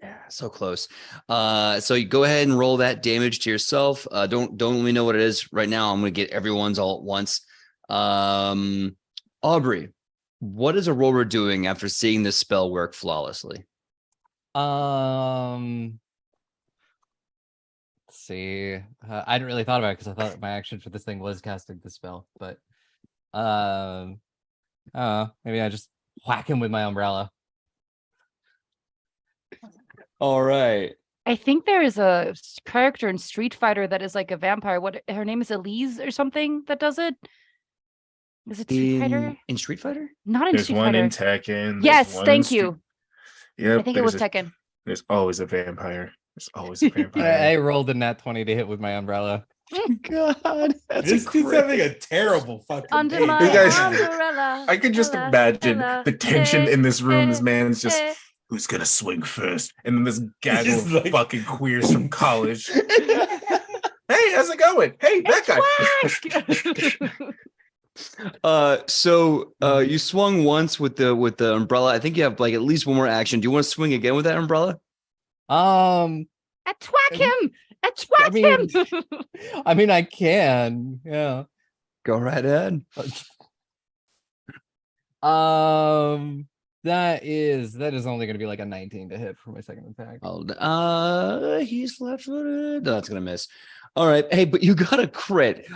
S3: Yeah, so close. So you go ahead and roll that damage to yourself. Don't let me know what it is right now. I'm gonna get everyone's all at once. Aubrey, what is Aurora doing after seeing this spell work flawlessly?
S5: Let's see. I hadn't really thought about it because I thought my action for this thing was casting the spell, but maybe I just whack him with my umbrella.
S3: All right.
S1: I think there is a character in Street Fighter that is like a vampire. What her name is Elise or something that does it? Is it Street Fighter?
S3: In Street Fighter?
S1: Not in
S4: There's
S1: Street
S4: one
S1: Fighter.
S4: in Tekken.
S1: Yes, thank you.
S4: Yeah,
S1: I think it was Tekken.
S4: There's always a vampire. There's always a vampire.
S5: I rolled a nat 20 to hit with my umbrella.
S3: God, that's
S2: This dude's having a terrible fucking
S1: Under
S2: day.
S1: my
S4: You guys-
S1: umbrella.
S4: I can just imagine the tension in this room. This man's just, who's gonna swing first? And then this gaggle
S2: Just
S4: of
S2: like-
S4: fucking queers from college. Hey, how's it going? Hey, that guy.
S3: So you swung once with the umbrella. I think you have like at least one more action. Do you want to swing again with that umbrella?
S1: Atwack him! Atwack him!
S5: I mean, I can. Yeah.
S3: Go right ahead.
S5: That is only going to be like a 19 to hit for my second attack.
S3: He's left-footed. No, that's gonna miss. All right. Hey, but you got a crit.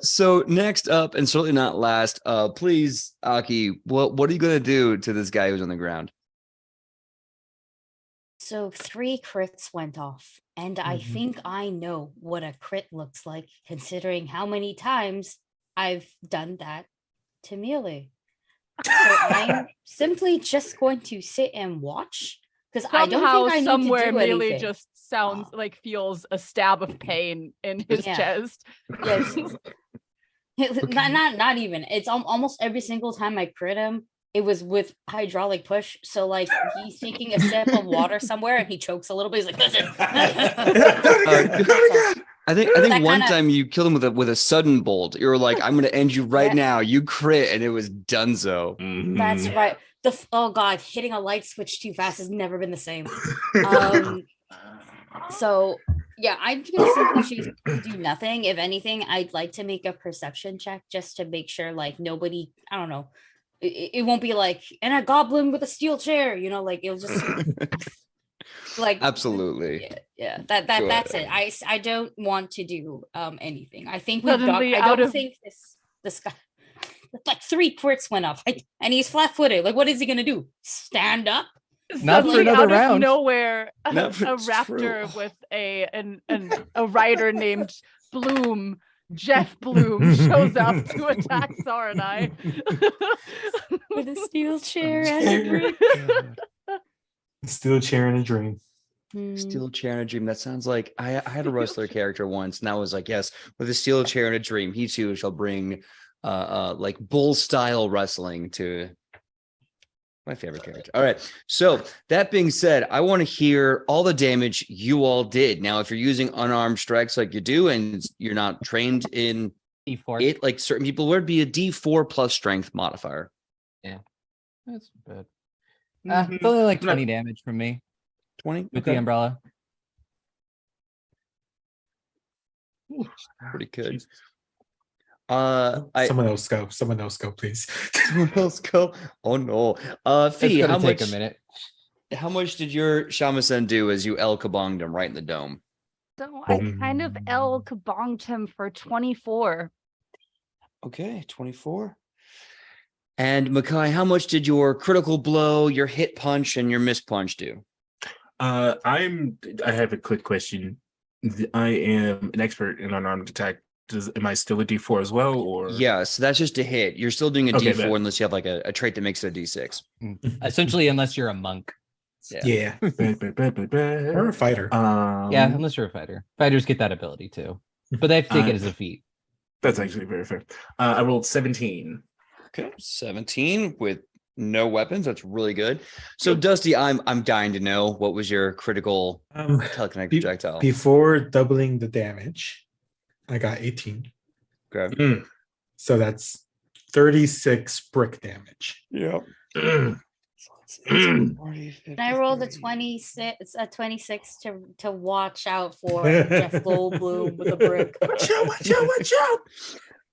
S3: So next up, and certainly not last, please, Aki, what are you gonna do to this guy who's on the ground?
S6: So 3 crits went off, and I think I know what a crit looks like, considering how many times I've done that to Melee. So I'm simply just going to sit and watch, because I don't
S1: Somehow,
S6: think I need
S1: somewhere,
S6: to do
S1: Melee
S6: anything.
S1: just sounds like feels a stab of pain in his
S6: Yeah.
S1: chest.
S6: Yes. Not even. It's almost every single time I crit him, it was with hydraulic push. So like he's taking a sip of water somewhere and he chokes a little bit. He's like, listen.
S3: I think
S6: That
S3: one
S6: kinda-
S3: time you killed him with a sudden bolt. You were like, "I'm gonna end you right
S6: Yeah.
S3: now." You crit, and it was donezo.
S6: That's right. Oh god, hitting a light switch too fast has never been the same. So yeah, I'm gonna simply choose to do nothing. If anything, I'd like to make a perception check just to make sure like nobody, I don't know, it won't be like, and a goblin with a steel chair, you know, like it'll just like
S3: Absolutely.
S6: yeah, that's it. I don't want to do anything. I think we've got,
S1: Suddenly
S6: I
S1: out
S6: don't
S1: of-
S6: think this guy, like 3 crits went off, and he's flat-footed. Like, what is he gonna do? Stand up?
S5: Not for
S1: Suddenly,
S5: another
S1: out
S5: round.
S1: of nowhere, a
S3: No, it's
S1: raptor
S3: true.
S1: with a rider named Bloom, Jeff Bloom, shows up to attack Sar and I.
S6: With a steel chair and a brick.
S2: Still cheering a dream.
S3: Steel chair and a dream. That sounds like I had a wrestler character once, and I was like, yes, with a steel chair and a dream, he too shall bring like bull style wrestling to my favorite character. All right. So that being said, I want to hear all the damage you all did. Now, if you're using unarmed strikes like you do, and you're not trained in
S5: E4.
S3: it, like certain people, would be a D4 plus strength modifier.
S5: That's bad. It's only like 20 damage from me
S3: 20
S5: with the umbrella.
S3: Pretty good.
S2: Someone else go. Someone else go, please.
S3: Someone else go. Oh no.
S5: It's
S3: Fee,
S5: gonna
S3: how
S5: take
S3: much?
S5: a minute.
S3: How much did your Shamisen do as you El Kabonged him right in the dome?
S1: So I kind of El Kabonged him for 24.
S3: Okay, 24. And Makai, how much did your critical blow, your hit punch, and your miss punch do?
S4: I have a quick question. I am an expert in unarmed attack. Am I still a D4 as well, or
S3: Yeah, so that's just a hit. You're still doing a
S4: Okay,
S3: D4
S4: bet.
S3: unless you have like a trait that makes it a D6.
S5: Essentially, unless you're a monk.
S2: Yeah. Or a fighter.
S5: Yeah, unless you're a fighter. Fighters get that ability too, but they have to take it as a feat.
S4: That's actually very fair. I rolled 17.
S3: Okay, 17 with no weapons. That's really good. So Dusty, I'm dying to know, what was your critical telekinetic projectile?
S2: Before doubling the damage, I got 18.
S3: Okay.
S2: So that's 36 brick damage.
S3: Yeah.
S6: And I rolled a 26 to watch out for Jeff Goldblum with a brick.
S2: Watch out.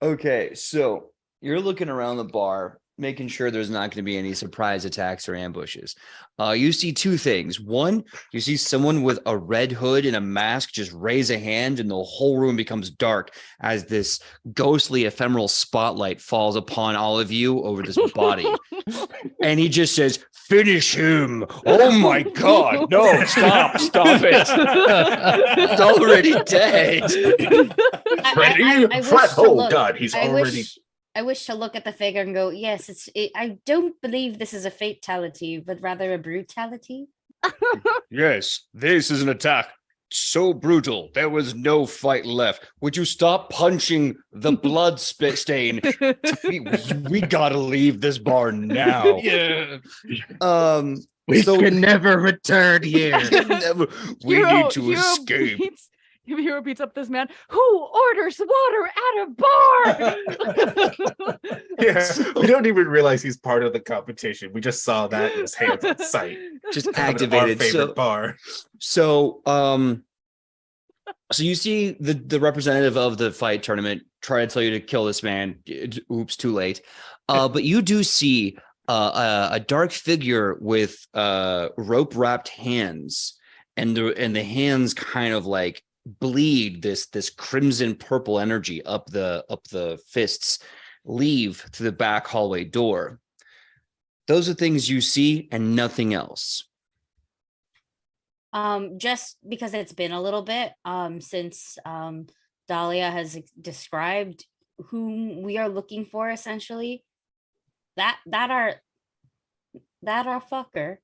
S3: Okay, so you're looking around the bar, making sure there's not going to be any surprise attacks or ambushes. You see two things. One, you see someone with a red hood and a mask just raise a hand, and the whole room becomes dark as this ghostly ephemeral spotlight falls upon all of you over this body. And he just says, "Finish him." Oh my God. No, stop it. It's already dead.
S4: God, he's already.
S6: I wish to look at the figure and go, yes, I don't believe this is a fatality, but rather a brutality.
S3: Yes, this is an attack so brutal. There was no fight left. Would you stop punching the blood stain? We gotta leave this bar now.
S4: Yeah.
S3: We
S5: can never return here.
S3: We need to escape.
S1: Hero beats up this man. Who orders water at a bar?
S4: Yeah, we don't even realize he's part of the competition. We just saw that in his hands on sight.
S3: Just
S4: Our
S3: activated.
S4: favorite bar.
S3: So you see the representative of the fight tournament try to tell you to kill this man. Oops, too late. But you do see a dark figure with rope wrapped hands, and the hands kind of like bleed this crimson purple energy up the fists, leave to the back hallway door. Those are things you see and nothing else.
S6: Just because it's been a little bit since Dahlia has described whom we are looking for, essentially. That our fucker.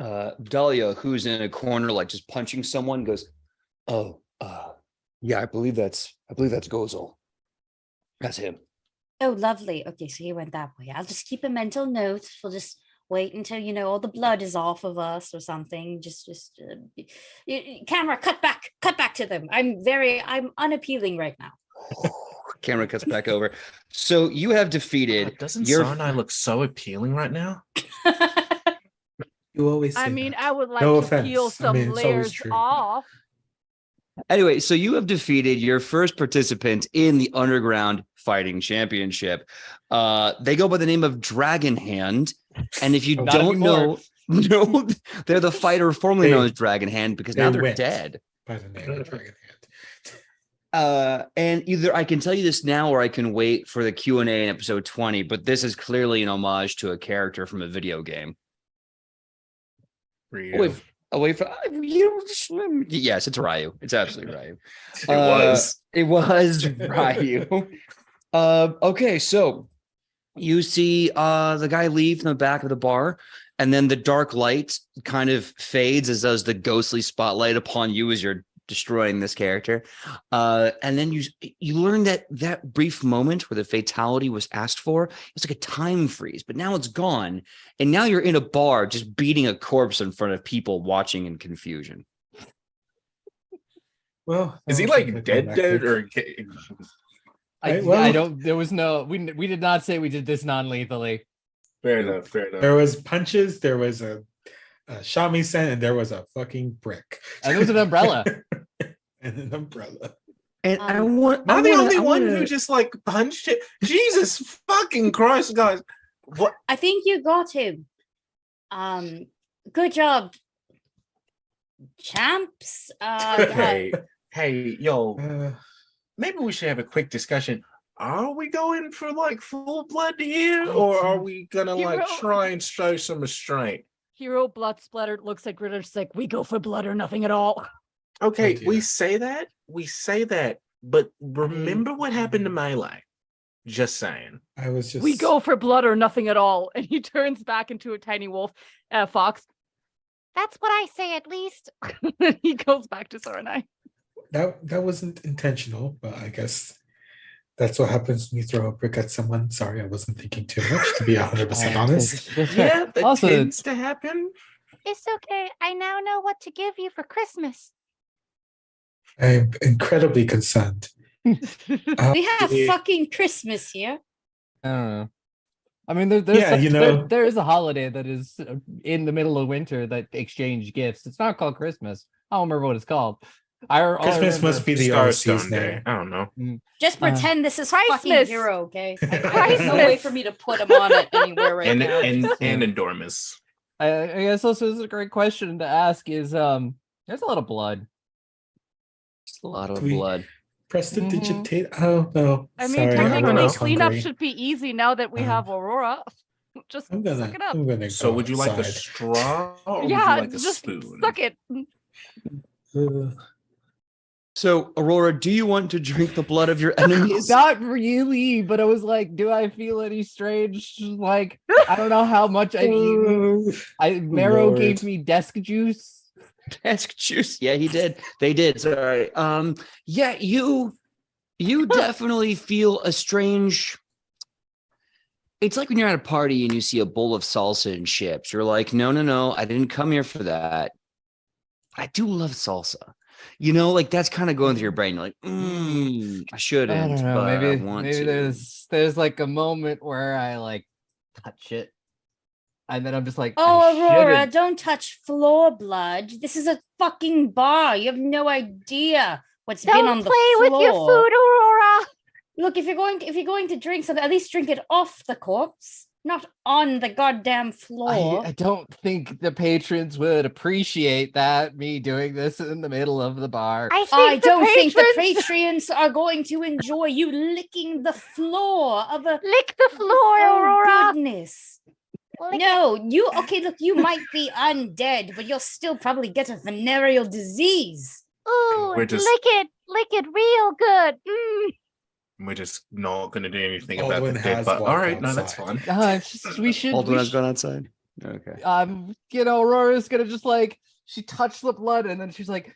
S3: Dahlia, who's in a corner like just punching someone, goes, "Oh, yeah, I believe that's Gozel. That's him."
S6: Oh, lovely. Okay, so he went that way. I'll just keep a mental note. We'll just wait until all the blood is off of us or something. Camera, cut back to them. I'm unappealing right now.
S3: Camera cuts back over. So you have defeated.
S4: Doesn't Sarnai look so appealing right now?
S2: You always say
S1: I mean,
S2: that.
S1: I would like
S2: No
S1: to
S2: offense.
S1: peel
S2: I
S1: some
S2: mean, it's always
S1: layers
S2: true.
S1: off.
S3: Anyway, so you have defeated your first participant in the Underground Fighting Championship. They go by the name of Dragon Hand, and if you
S5: Not
S3: don't
S5: anymore.
S3: know, they're the fighter formerly known
S2: They-
S3: as Dragon Hand because now they're
S2: went
S3: dead.
S2: By the name of Dragon Hand.
S3: And either I can tell you this now, or I can wait for the Q&A in episode 20. But this is clearly an homage to a character from a video game. Away from yes, it's Ryu. It's absolutely Ryu. It was Ryu. Okay, so you see the guy leave from the back of the bar, and then the dark light kind of fades as does the ghostly spotlight upon you as you're destroying this character. And then you learn that brief moment where the fatality was asked for, it's like a time freeze, but now it's gone. And now you're in a bar just beating a corpse in front of people watching in confusion.
S2: Well,
S4: Is he
S2: I
S4: like
S2: think
S4: dead
S2: climactic.
S4: or
S5: I don't. There was no. We did not say we did this non-lethally.
S4: fair enough, fair enough.
S2: There was punches, there was a shamisen, and there was a fucking brick.
S5: And there was an umbrella.
S2: And an umbrella.
S3: And
S6: Um,
S3: I want.
S4: Am I the only one
S3: wanna-
S4: who just like punched it? Jesus fucking Christ, guys. What?
S6: I think you got him. Good job, champs.
S4: Hey, yo,
S2: Uh,
S4: maybe we should have a quick discussion. Are we going for like full blood here, or are we gonna like
S1: Hero.
S4: try and show some restraint?
S1: Hero blood splattered looks at Gritter. She's like, we go for blood or nothing at all.
S4: Okay,
S2: dear.
S4: we say that, but remember what happened to Melee. Just saying.
S2: I was just
S1: We go for blood or nothing at all. And he turns back into a tiny wolf fox. That's what I say, at least. He goes back to Soranai.
S2: that wasn't intentional, but I guess that's what happens when you throw a brick at someone. Sorry, I wasn't thinking too much, to be 100% honest.
S4: Yeah, that
S5: Also-
S4: tends to happen.
S1: It's okay. I now know what to give you for Christmas.
S2: I'm incredibly concerned.
S6: We have
S2: Yeah.
S6: fucking Christmas here.
S5: I don't know. I mean, there's
S2: Yeah, you know-
S5: there is a holiday that is in the middle of winter that exchange gifts. It's not called Christmas. I don't remember what it's called. All I
S2: Christmas
S5: remember-
S2: must be the
S4: Starstone
S2: overseas
S4: Day.
S2: name.
S4: I don't know.
S6: Just pretend this is fucking
S1: Christmas.
S6: hero, okay?
S1: Christmas.
S6: There's no way for me to put him on it anywhere right
S4: And
S6: now.
S4: and Endormus.
S5: I guess also is a great question to ask is there's a lot of blood.
S3: Just a lot of
S2: We-
S3: blood.
S2: Prestidigitate. Oh no.
S1: I mean,
S2: Sorry, I'm
S1: technically,
S2: not
S1: cleanup
S2: hungry.
S1: should be easy now that we have Aurora. Just
S2: I'm
S1: suck it up.
S2: gonna
S4: So
S2: go
S4: would you like a
S2: outside.
S4: straw or would
S1: Yeah,
S4: you like a
S1: just
S4: spoon?
S1: suck it.
S3: So, Aurora, do you want to drink the blood of your enemies?
S5: Not really, but I was like, do I feel any strange? Like, I don't know how much I eat. Marrow
S2: Lord.
S5: gave me desk juice.
S3: Desk juice. Yeah, he did. They did. Sorry. Yeah, you definitely feel a strange. It's like when you're at a party and you see a bowl of salsa and chips. You're like, no, I didn't come here for that. I do love salsa. You know, like that's kind of going through your brain. You're like, I shouldn't,
S5: I don't know.
S3: but I
S5: Maybe
S3: want
S5: maybe
S3: to.
S5: there's like a moment where I like touch it, and then I'm just like,
S6: Oh,
S5: I
S6: Aurora,
S5: shouldn't.
S6: don't touch floor blood. This is a fucking bar. You have no idea what's been on the floor.
S1: Aurora.
S6: Look, if you're going to drink something, at least drink it off the corpse, not on the goddamn floor.
S5: I don't think the patrons would appreciate that me doing this in the middle of the bar.
S6: I don't think the patrons are going to enjoy you licking the floor of a
S1: Lick the floor,
S6: oh,
S1: Aurora.
S6: goodness. No, you okay, look, you might be undead, but you'll still probably get a venereal disease.
S1: Ooh,
S4: We're just-
S1: lick it real good.
S4: We're just not going to do anything
S2: Baldwin
S4: about the dead.
S2: has
S4: But all
S2: walked
S4: right, no, that's
S2: outside.
S4: fine.
S5: It's just, we should.
S3: Alden
S5: we
S3: has
S5: should-
S3: gone outside. Okay.
S5: Aurora's gonna just like she touched the blood and then she's like,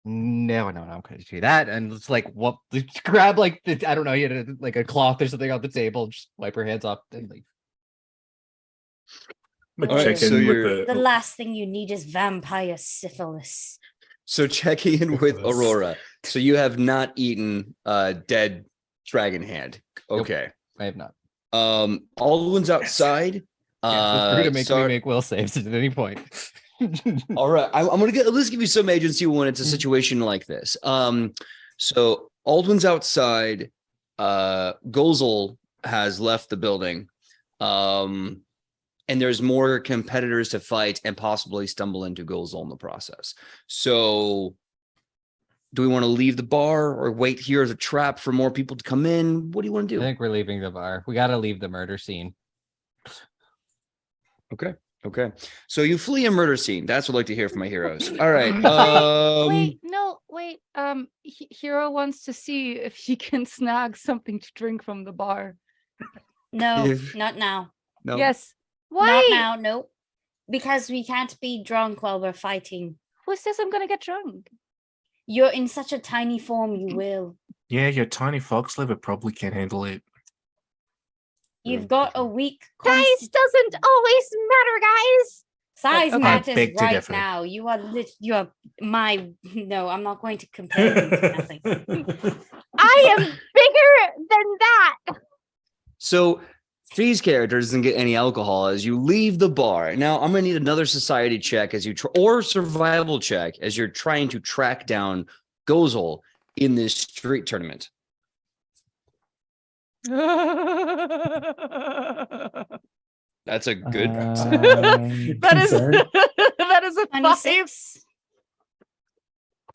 S5: no, I'm gonna do that, and it's like what? Grab like the I don't know, you had like a cloth or something on the table, just wipe her hands off and leave.
S4: I'm
S3: All
S4: gonna
S3: right,
S4: check
S3: so
S4: in
S3: you're-
S4: with
S6: The last thing you need is vampire syphilis.
S3: So checking in with
S2: Syphilis.
S3: Aurora. So you have not eaten dead dragon hand.
S5: Nope.
S3: Okay.
S5: I have not.
S3: Alden's outside.
S5: Feel free to make me
S3: Sar-
S5: make will saves at any point.
S3: All right, I'm gonna let's give you some agency when it's a situation like this. So Aldwin's outside. Gozel has left the building, and there's more competitors to fight and possibly stumble into Gozel in the process. So, do we want to leave the bar or wait here as a trap for more people to come in? What do you want to
S5: I
S3: do?
S5: think we're leaving the bar. We gotta leave the murder scene.
S3: Okay, so you flee a murder scene. That's what I'd like to hear from my heroes. All right.
S1: Wait. Hero wants to see if he can snag something to drink from the bar.
S6: No,
S3: If-
S6: not now.
S3: No.
S1: Yes.
S6: Not
S1: Why?
S6: now. Nope. Because we can't be drunk while we're fighting.
S1: Who says I'm gonna get drunk?
S6: You're in such a tiny form, you will.
S4: Yeah, your tiny fox liver probably can't handle it.
S6: You've got a weak
S1: Size doesn't always matter, guys.
S6: size
S1: Okay.
S6: matters
S4: beg to
S6: right
S4: differ.
S6: now. You are my no, I'm not going to compare you to nothing.
S1: I am bigger than that.
S3: So Fee's character doesn't get any alcohol as you leave the bar. Now I'm gonna need another society check as you or survival check as you're trying to track down Gozel in this street tournament. That's a good.
S1: That is
S2: Concern.
S1: that is a 5.
S6: 26.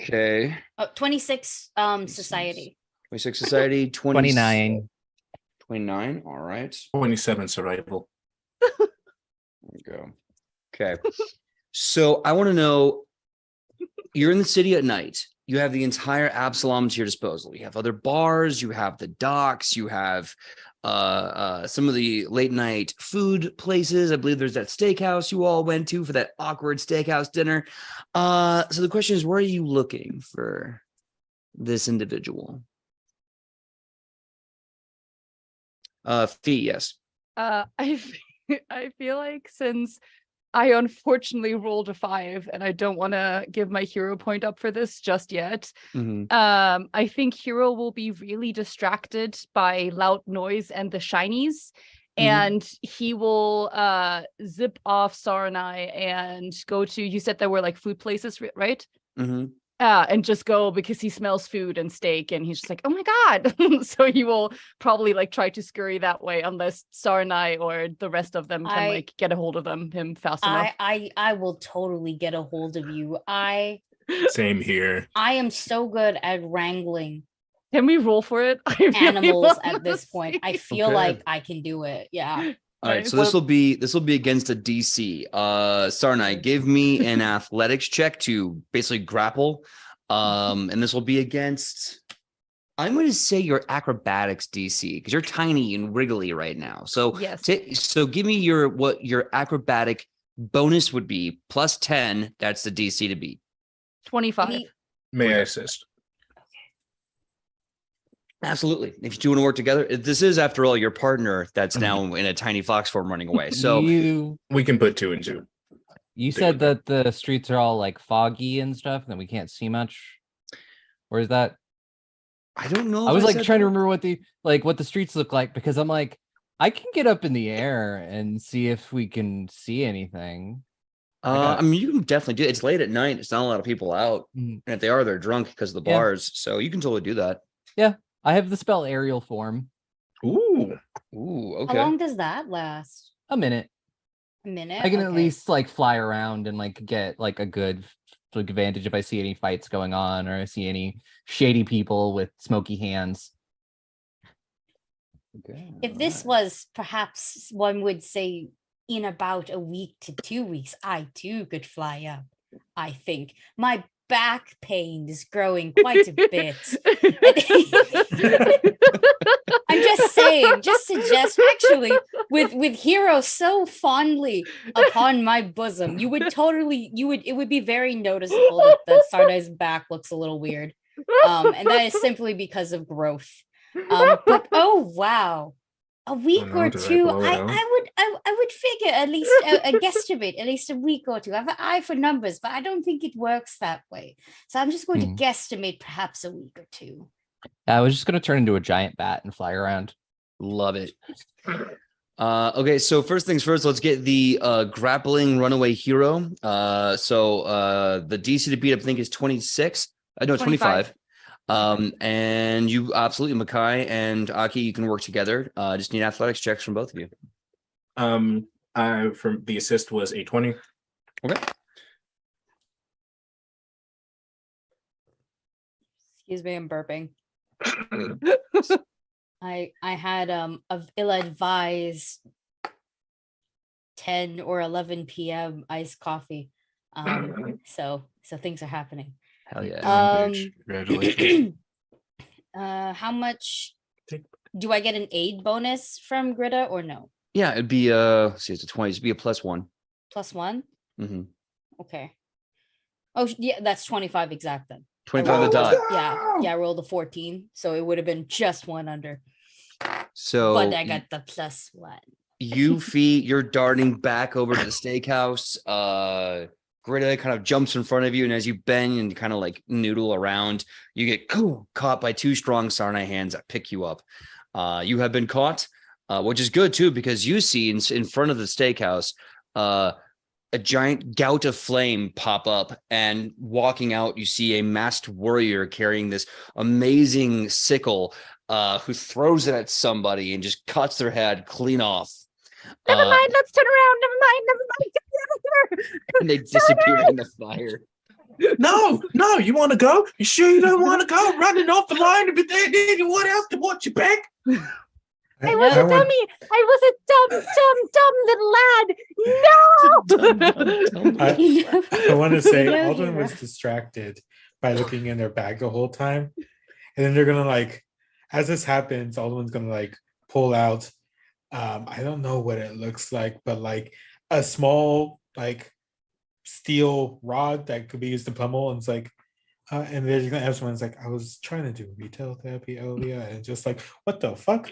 S3: Okay.
S6: 26 society.
S3: 26 society,
S5: 29.
S3: 29. All right.
S4: 27 survival.
S3: There we go. Okay. So I want to know, you're in the city at night. You have the entire Absalom to your disposal. You have other bars, you have the docks, you have some of the late night food places. I believe there's that steakhouse you all went to for that awkward steakhouse dinner. So the question is, where are you looking for this individual? Fee, yes.
S1: I feel like since I unfortunately rolled a 5 and I don't want to give my hero point up for this just yet.
S3: Mhm.
S1: I think hero will be really distracted by loud noise and the shinies. And he will zip off Saranai and go to, you said there were like food places, right?
S3: Mm-hmm.
S1: And just go because he smells food and steak and he's just like, oh my God. So he will probably like try to scurry that way unless Saranai or the rest of them can like get a hold of him fast enough.
S6: I will totally get a hold of you.
S4: Same here.
S6: I am so good at wrangling
S1: Can we roll for it? I really
S6: animals
S1: wanna
S6: at this point. I
S1: see.
S6: feel
S3: Okay.
S6: like I can do it. Yeah.
S3: All right,
S1: Nice.
S3: so this will be against a DC. Sarnai, give me an athletics check to basically grapple. And this will be against, I'm going to say your acrobatics DC because you're tiny and wriggly right now. So
S1: Yes.
S3: so give me what your acrobatic bonus would be plus 10. That's the DC to beat.
S1: 25.
S4: May I assist?
S3: Absolutely. If you two want to work together, this is, after all, your partner that's now in a tiny fox form running away. So
S5: you
S4: We can put 2 and 2.
S5: said that the streets are all like foggy and stuff, and that we can't see much. Or is that?
S3: I don't know.
S5: I
S3: if
S5: was like
S3: said
S5: trying to
S3: that.
S5: remember what the streets look like because I'm like, I can get up in the air and see if we can see anything.
S3: I mean, you can definitely do it. It's late at night. It's not a lot of people out.
S5: Mhm.
S3: And if they are, they're drunk because of the
S5: Yeah.
S3: bars. So you can totally do that.
S5: I have the spell aerial form.
S4: Ooh.
S3: Ooh,
S6: How
S3: okay.
S6: long does that last?
S5: A minute.
S6: A minute?
S5: I can at
S6: Okay.
S5: least like fly around and like get like a good like advantage if I see any fights going on or I see any shady people with smoky hands.
S3: Okay,
S6: If this was perhaps one would say in about a week to 2 weeks, I too could fly up. I think my back pain is growing quite a bit. I'm just saying, just suggest actually with Hero so fondly upon my bosom, it would be very noticeable that Sardai's back looks a little weird. And that is simply because of growth. But oh wow. A week
S4: no,
S6: or
S4: did I
S6: two,
S4: blow it out?
S6: I would figure at least a guesstimate, at least a week or two. I have an eye for numbers, but I don't think it works that way. So I'm just going to guesstimate perhaps a week or two.
S5: I was just gonna turn into a giant bat and fly around.
S3: Love it. Okay, so first things first, let's get the grappling runaway hero. The DC to beat, I think, is 26. No, 25. And you absolutely, Makai and Aki, you can work together. Just need athletics checks from both of you.
S4: From the assist was a 20.
S3: Okay.
S6: Excuse me, I'm burping. I had of ill-advised 10 or 11 p.m. iced coffee. So things are happening.
S3: Hell yeah.
S4: Congratulations.
S6: How much do I get an aid bonus from Greta or no?
S3: Yeah, it'd be see, it's a 20, it'd be a +1.
S6: +1.
S3: Mhm.
S6: Okay. Oh yeah, that's 25 exact then.
S3: 25 the
S6: rolled-
S3: dot.
S6: Yeah, I rolled a 14, so it would have been just one under.
S3: So
S6: But I got the +1.
S3: you're darting back over to the steakhouse. Greta kind of jumps in front of you, and as you bend and kind of like noodle around, you get caught by two strong Sarnai hands that pick you up. You have been caught, which is good too, because you see in front of the steakhouse a giant gout of flame pop up, and walking out, you see a masked warrior carrying this amazing sickle, who throws it at somebody and just cuts their head clean off.
S1: Never mind. Let's turn around. Never mind. Never mind. Get me out of here.
S3: And they disappear in the fire.
S4: No, you want to go? You sure you don't want to go? Running off the line and be there, anyone else to watch your back?
S1: I was a dummy. I was a dumb little lad. No.
S2: I want to say
S6: No,
S2: Alden was
S6: hero.
S2: distracted by looking in their bag the whole time. And then they're gonna like, as this happens, Alden's gonna like pull out I don't know what it looks like, but like a small like steel rod that could be used to pummel, and it's like and they're gonna have someone's like, I was trying to do retail therapy earlier, and just like, what the fuck?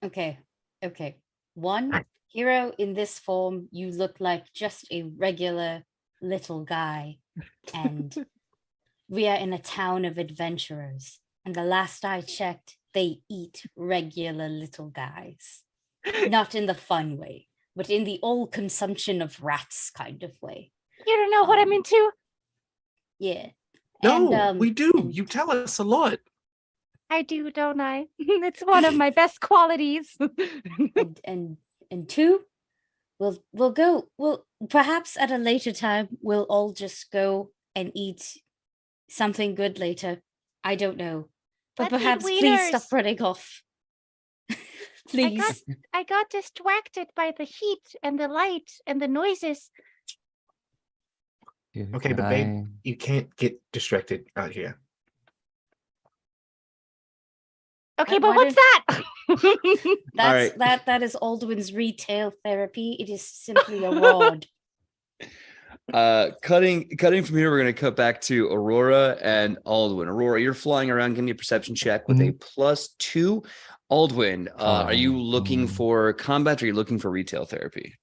S6: Okay. One, hero, in this form, you look like just a regular little guy. And we are in a town of adventurers. And the last I checked, they eat regular little guys. Not in the fun way, but in the old consumption of rats kind of way.
S1: You don't know what I'm into.
S6: Yeah.
S4: No,
S6: And,
S4: we do.
S6: and-
S4: You tell us a lot.
S1: I do, don't I? It's one of my best qualities.
S6: and two, we'll perhaps at a later time we'll all just go and eat something good later. I don't know, but
S1: Let's eat
S6: perhaps please stop
S1: wieners.
S6: running off. Please.
S1: I got distracted by the heat and the light and the noises.
S4: Okay, but babe, you can't get distracted out here.
S1: Okay,
S6: Why
S1: but what's that?
S6: That's
S3: right.
S6: that is Aldwin's retail therapy. It is simply a rod.
S3: Cutting from here, we're going to cut back to Aurora and Aldwin. Aurora, you're flying around. Give me a perception check with a +2. Aldwin, are you looking for combat, or are you looking for retail therapy?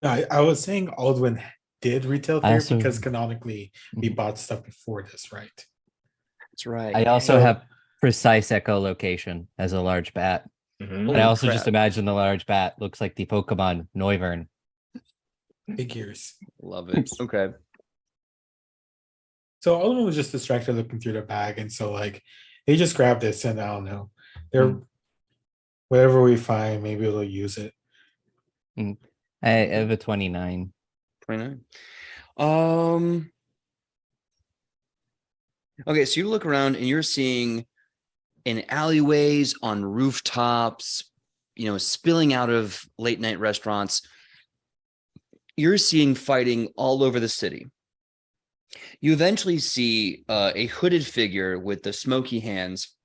S2: I was saying Aldwin did retail
S5: I
S2: therapy
S5: also-
S2: because canonically we bought stuff before this, right?
S3: That's right.
S5: I also
S2: So-
S5: have precise echolocation as a large bat.
S4: Mhm.
S5: And I also
S3: crap.
S5: just imagine the large bat looks like the Pokemon Noivern.
S2: Figures.
S3: Love it. Okay.
S2: So Alden was just distracted looking through the bag, and so like they just grabbed this, and I don't know. They're whatever we find, maybe we'll use it.
S5: I have a 29.
S3: 29. Okay, so you look around and you're seeing in alleyways, on rooftops, spilling out of late night restaurants, you're seeing fighting all over the city. You eventually see a hooded figure with the smoky hands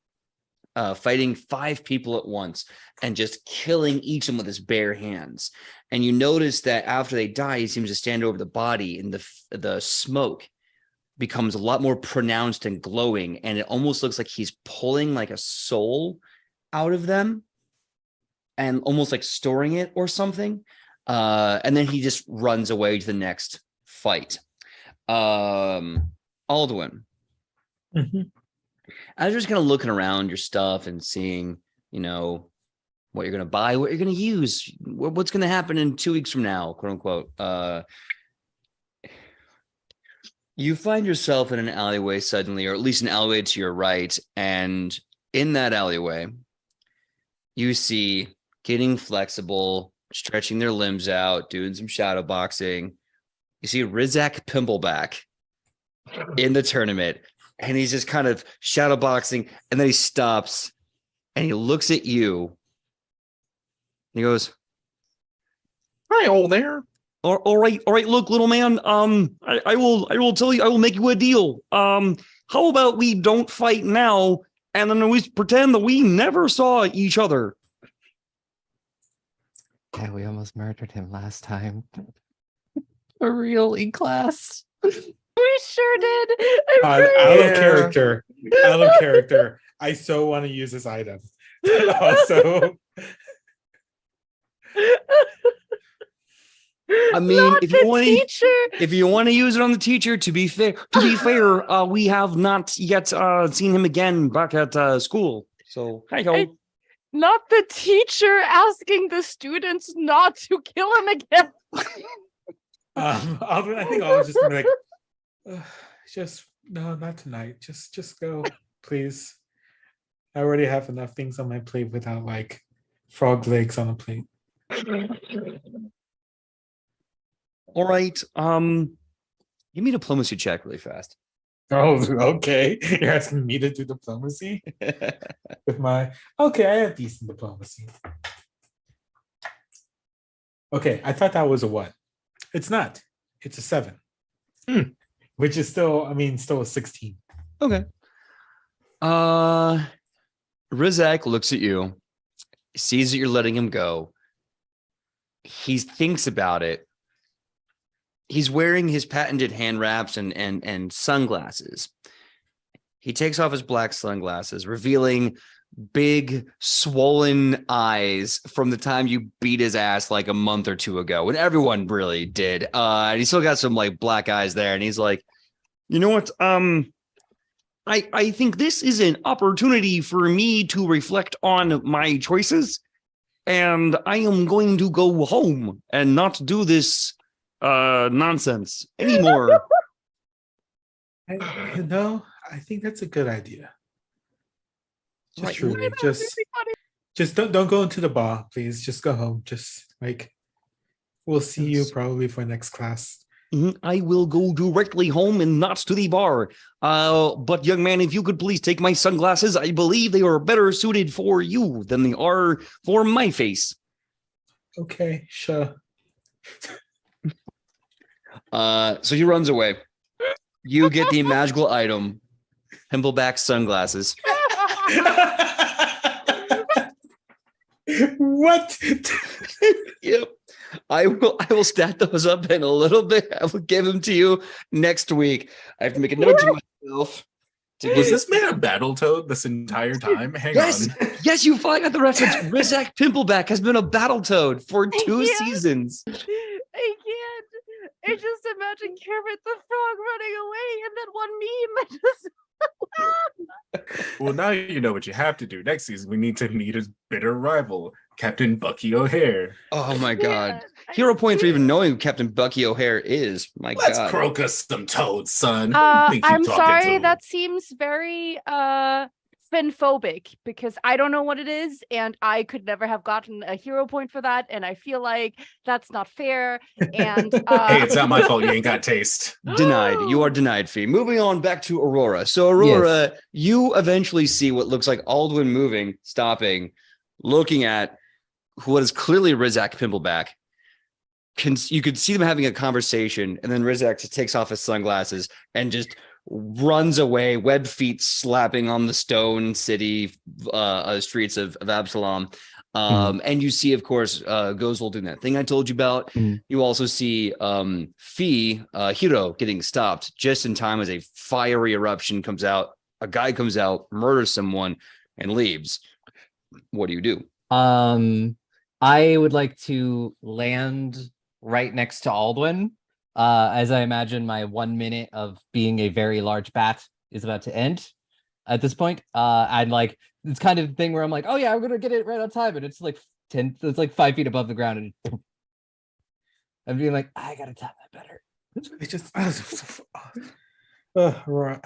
S3: fighting 5 people at once and just killing each of them with his bare hands. And you notice that after they die, he seems to stand over the body, and the smoke becomes a lot more pronounced and glowing, and it almost looks like he's pulling like a soul out of them and almost like storing it or something. And then he just runs away to the next fight. Aldwin, as you're just kind of looking around your stuff and seeing, what you're going to buy, what you're going to use, what's going to happen in 2 weeks from now, quote unquote. You find yourself in an alleyway suddenly, or at least an alleyway to your right. And in that alleyway, you see getting flexible, stretching their limbs out, doing some shadow boxing. You see Rizak Pimbleback in the tournament, and he's just kind of shadow boxing, and then he stops and he looks at you. And he goes,
S4: Hi, all there.
S3: all right, look, little man, I will tell you, I will make you a deal. How about we don't fight now, and then we pretend that we never saw each other?
S5: Yeah, we almost murdered him last time. For real, in class.
S1: We sure did.
S2: Out of
S3: Yeah.
S2: character. Out of character. I so want to use this item. But also,
S3: I mean,
S1: Not
S3: if you
S1: the
S3: want
S1: teacher.
S3: if you want to use it on the teacher, to be fair, we have not yet seen him again back at school. So hey ho.
S1: Not the teacher asking the students not to kill him again.
S2: I think I'll just be like, just no, not tonight. Just go, please. I already have enough things on my plate without like frog legs on a plate.
S3: All right. Give me a diplomacy check really fast.
S2: Oh, okay. You're asking me to do diplomacy with my okay. I have decent diplomacy. Okay, I thought that was a 1. It's not. It's a 7. Which is still, still a 16.
S3: Okay. Rizak looks at you, sees that you're letting him go. He thinks about it. He's wearing his patented hand wraps and sunglasses. He takes off his black sunglasses, revealing big, swollen eyes from the time you beat his ass like a month or 2 ago, when everyone really did. And he's still got some like black eyes there, and he's like, you know what? I think this is an opportunity for me to reflect on my choices, and I am going to go home and not do this nonsense anymore.
S2: I think that's a good idea. Just
S3: Right.
S2: truly, just don't go into the bar, please. Just go home. Just like we'll see you probably for next class.
S3: I will go directly home and not to the bar. But young man, if you could please take my sunglasses, I believe they are better suited for you than they are for my face.
S2: Okay, sure.
S3: So he runs away. You get the magical item, Pimpleback sunglasses.
S2: What?
S3: Yep. I will stat those up in a little bit. I will give them to you next week. I have to make a note to myself.
S4: Was this man a Battletoad this entire time? Hang
S3: Yes,
S4: on.
S3: yes, you finally got the reference. Rizak Pimpleback has been a Battletoad for 2
S1: Yeah.
S3: seasons.
S1: I can't. I just imagine Kermit the Frog running away and then one meme.
S4: Well, now you know what you have to do. Next season, we need to meet his bitter rival, Captain Bucky O'Hare.
S3: Oh my god.
S1: Man, I
S3: Hero point for
S1: can't.
S3: even knowing who Captain Bucky O'Hare is. My
S4: Let's
S3: god.
S4: croak us some toads, son. Who do you think you
S1: I'm
S4: talking
S1: sorry,
S4: to?
S1: that seems very finphobic because I don't know what it is and I could never have gotten a hero point for that, and I feel like that's not fair. And
S4: Hey, it's not my fault you ain't got taste.
S3: Denied. You are denied, Fee. Moving on back to Aurora. So Aurora, you eventually see what looks like Aldwin moving, stopping, looking at what is clearly Rizak Pimpleback. You could see them having a conversation, and then Rizak just takes off his sunglasses and just runs away, web feet slapping on the stone city streets of Absalom. And you see, of course, Gozel doing that thing I told you about. You also see Fee, Hiro, getting stopped just in time as a fiery eruption comes out. A guy comes out, murders someone, and leaves. What do you do?
S5: I would like to land right next to Aldwin, as I imagine my 1 minute of being a very large bat is about to end at this point. And like it's kind of the thing where I'm like, oh yeah, I'm gonna get it right on time, and it's like 5 feet above the ground, and I'm being like, I gotta time that better.
S2: It just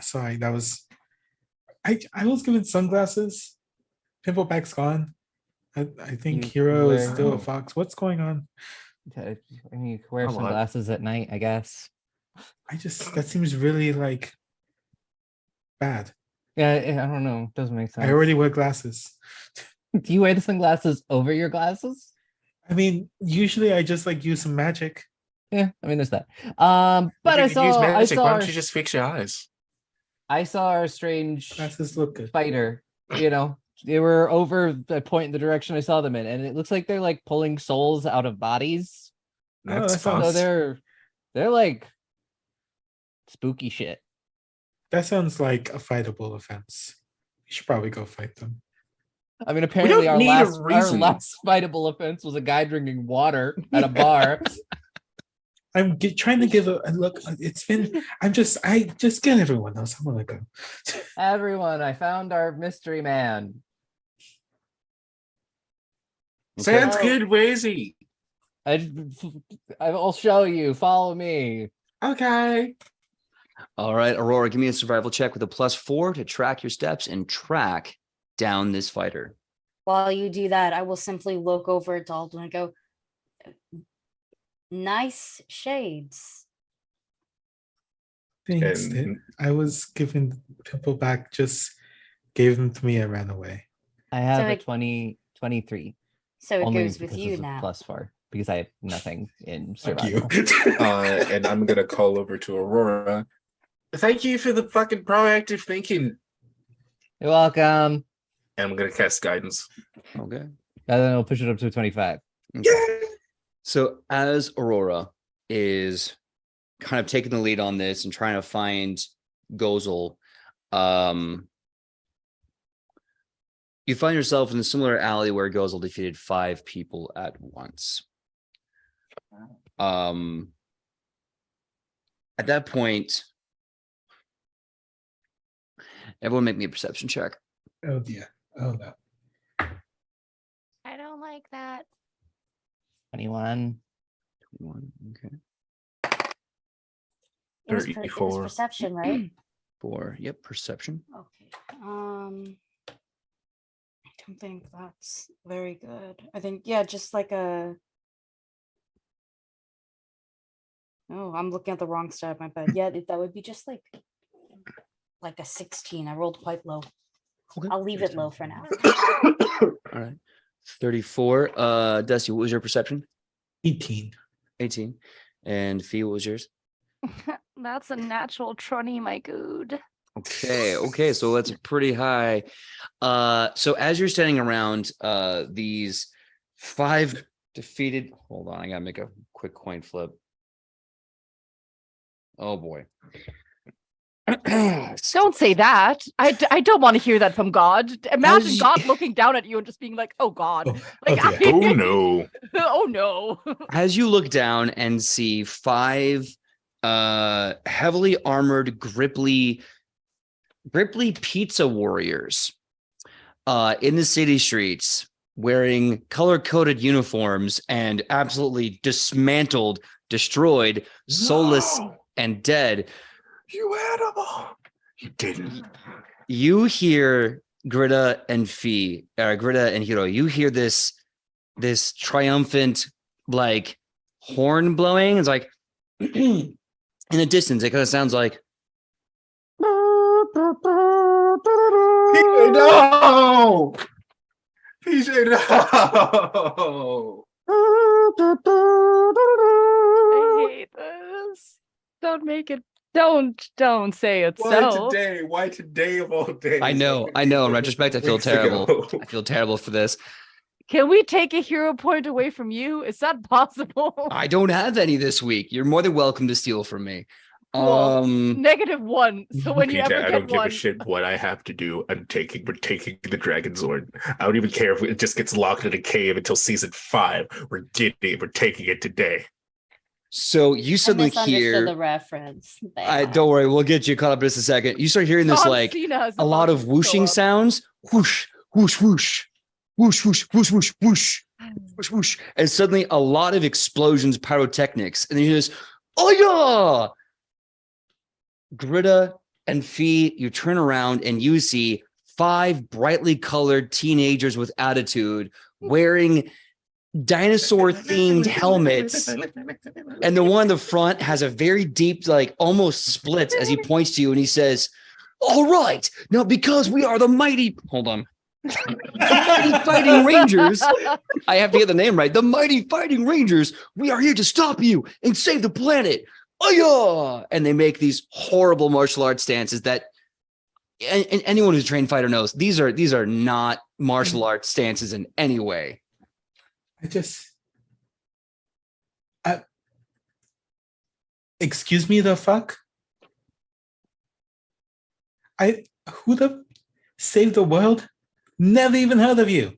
S2: sorry, that was I was given sunglasses. Pimpleback's gone. I think
S5: You
S2: Hero is
S5: wear-
S2: still a fox. What's going on?
S5: I mean, wear
S4: Come on.
S5: sunglasses at night, I guess.
S2: That seems really like bad.
S5: Yeah, I don't know. Doesn't make sense.
S2: I already wear glasses.
S5: Do you wear the sunglasses over your glasses?
S2: I mean, usually I just like use some magic.
S5: Yeah, I mean, there's that. But
S4: If
S5: I
S4: you could use
S5: saw
S4: magic, why
S5: our,
S4: don't you just fix your eyes?
S5: I saw our strange
S2: Glasses look good.
S5: fighter, you know, They were over the point in the direction I saw them in, and it looks like they're like pulling souls out of bodies.
S4: That's
S2: that
S4: fun.
S5: So
S2: sounds-
S5: they're like spooky shit.
S2: That sounds like a fightable offense. You should probably go fight them.
S5: I mean, apparently
S4: don't need a reason.
S5: our last fightable offense was a guy drinking water at a bar.
S2: Trying to give a look. It's been. I just get everyone else. I want to go.
S5: Everyone, I found our mystery man.
S4: Sounds
S6: Okay.
S4: good, Wazy.
S5: I'll show you. Follow me.
S4: Okay.
S3: All right, Aurora, give me a survival check with a +4 to track your steps and track down this fighter.
S6: While you do that, I will simply look over at Dalton and go, nice shades.
S2: Thanks.
S4: And-
S2: I was given people back. Just gave them to me. I ran away.
S5: I have
S6: So
S5: a
S6: it-
S5: 23.
S6: So it
S5: Only
S6: goes with
S5: because
S6: you
S5: it's a
S6: now.
S5: +4 because I have nothing in
S2: Fuck
S5: survival.
S2: you.
S4: And I'm gonna call over to Aurora. Thank you for the fucking proactive thinking.
S5: You're welcome.
S4: And I'm gonna cast guidance.
S3: Okay.
S5: And then I'll push it up to 25.
S3: So as Aurora is kind of taking the lead on this and trying to find Gozel, you find yourself in a similar alley where Gozel defeated 5 people at once. At that point, everyone make me a perception check.
S2: Oh dear. Oh no.
S1: I don't like that.
S5: 21.
S3: 21, okay.
S6: It was, it was
S4: 34.
S6: perception, right?
S3: 4, yep, perception.
S6: Okay. I don't think that's very good. I think, yeah, just like a. Oh, I'm looking at the wrong stat. My bad. Yeah, that would be just like a 16. I rolled quite low.
S3: Okay.
S6: I'll leave it low for now.
S3: All right. 34. Dusty, what was your perception?
S2: 18.
S3: 18. And Fee, what was yours?
S1: That's a natural 20, my good.
S3: Okay, so that's pretty high. So as you're standing around these 5 defeated, hold on, I gotta make a quick coin flip. Oh boy.
S1: Don't say that. I don't want to hear that from God. Imagine
S3: As-
S1: God looking down at you and just being like, "Oh God,
S2: Oh,
S1: like,
S2: oh dear.
S4: Oh no.
S1: oh no."
S3: As you look down and see 5 heavily armored gripply pizza warriors in the city streets wearing color-coded uniforms and absolutely dismantled, destroyed, soulless,
S4: No,
S3: and dead.
S4: you animal. You didn't.
S3: You hear Greta and Hiro. You hear this triumphant like horn blowing. It's like in the distance, it kind of sounds like
S4: PJ, no! PJ, no!
S1: I hate this. Don't make it. Don't say it
S4: Why
S1: so.
S4: today? Why today of all days?
S3: I know. In retrospect, I feel
S4: Weeks ago.
S3: terrible. I feel terrible for this.
S1: Can we take a hero point away from you? Is that possible?
S3: I don't have any this week. You're more than welcome to steal from me.
S1: Cool. -1. So when you
S4: PJ,
S1: ever
S4: I
S1: get
S4: don't give
S1: one,
S4: a shit what I have to do. We're taking the Dragon Sword. I don't even care if it just gets locked in a cave until season 5. We're taking it today.
S3: So you
S6: I
S3: suddenly
S6: misunderstood
S3: hear.
S6: the reference.
S3: Don't worry, we'll get you caught up in just a second. You start hearing this
S1: John
S3: like
S1: Cena is
S3: a lot
S1: about
S3: of
S1: to show
S3: whooshing
S1: up.
S3: sounds. Whoosh, whoosh, whoosh, whoosh, whoosh, whoosh, whoosh, whoosh, whoosh, whoosh, and suddenly a lot of explosions, pyrotechnics, and then you hear this, oh yeah! Greta and Fee, you turn around and you see 5 brightly colored teenagers with attitude wearing dinosaur themed helmets. And the one in the front has a very deep, like almost splits as he points to you and he says, all right, now because we are the mighty, hold on, mighty fighting rangers, I have to get the name right. The mighty fighting rangers, we are here to stop you and save the planet. Oh yeah! And they make these horrible martial arts stances that and anyone who's a trained fighter knows these are not martial arts stances in any way.
S2: Excuse me, the fuck? Who the saved the world? Never even heard of you.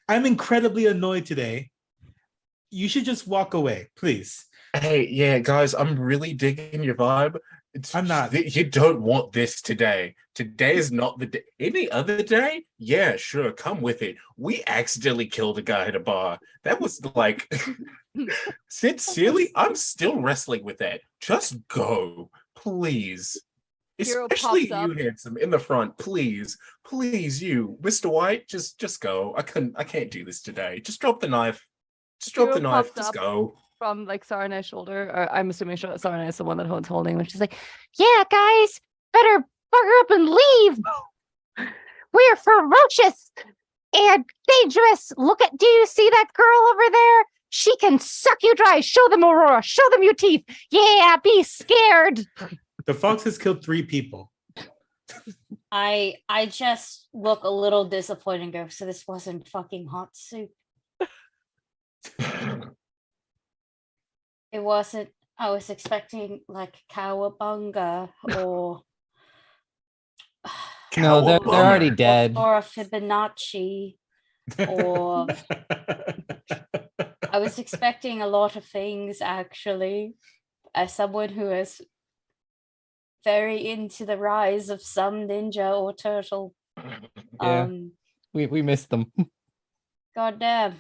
S2: I'm incredibly annoyed today. You should just walk away, please.
S4: Hey, yeah, guys, I'm really digging your vibe.
S2: I'm not.
S4: You don't want this today. Today is not the day. Any other day? Yeah, sure, come with it. We accidentally killed a guy at a bar. That was like, sincerely, I'm still wrestling with that. Just go, please.
S1: Hero
S4: Especially
S1: pops
S4: you,
S1: up.
S4: handsome, in the front, please, you, Mr. White. Just go. I can't do this today. Just drop the knife. Just drop
S1: Hero
S4: the knife.
S1: pops
S4: Just
S1: up.
S4: go.
S1: From like Sarana's shoulder, or I'm assuming Sarana is the one that Hone's holding, when she's like, "Yeah, guys, better bugger up and leave. We're ferocious and dangerous. Do you see that girl over there? She can suck you dry. Show them, Aurora. Show them your teeth. Yeah, be scared."
S2: The fox has killed 3 people.
S6: I just look a little disappointed and go, so this wasn't fucking hot soup. It wasn't. I was expecting like cowabunga or
S5: No, they're already dead.
S6: or a Fibonacci, or I was expecting a lot of things actually. As someone who is very into the rise of some ninja or turtle.
S5: Yeah. We missed them.
S6: Goddamn.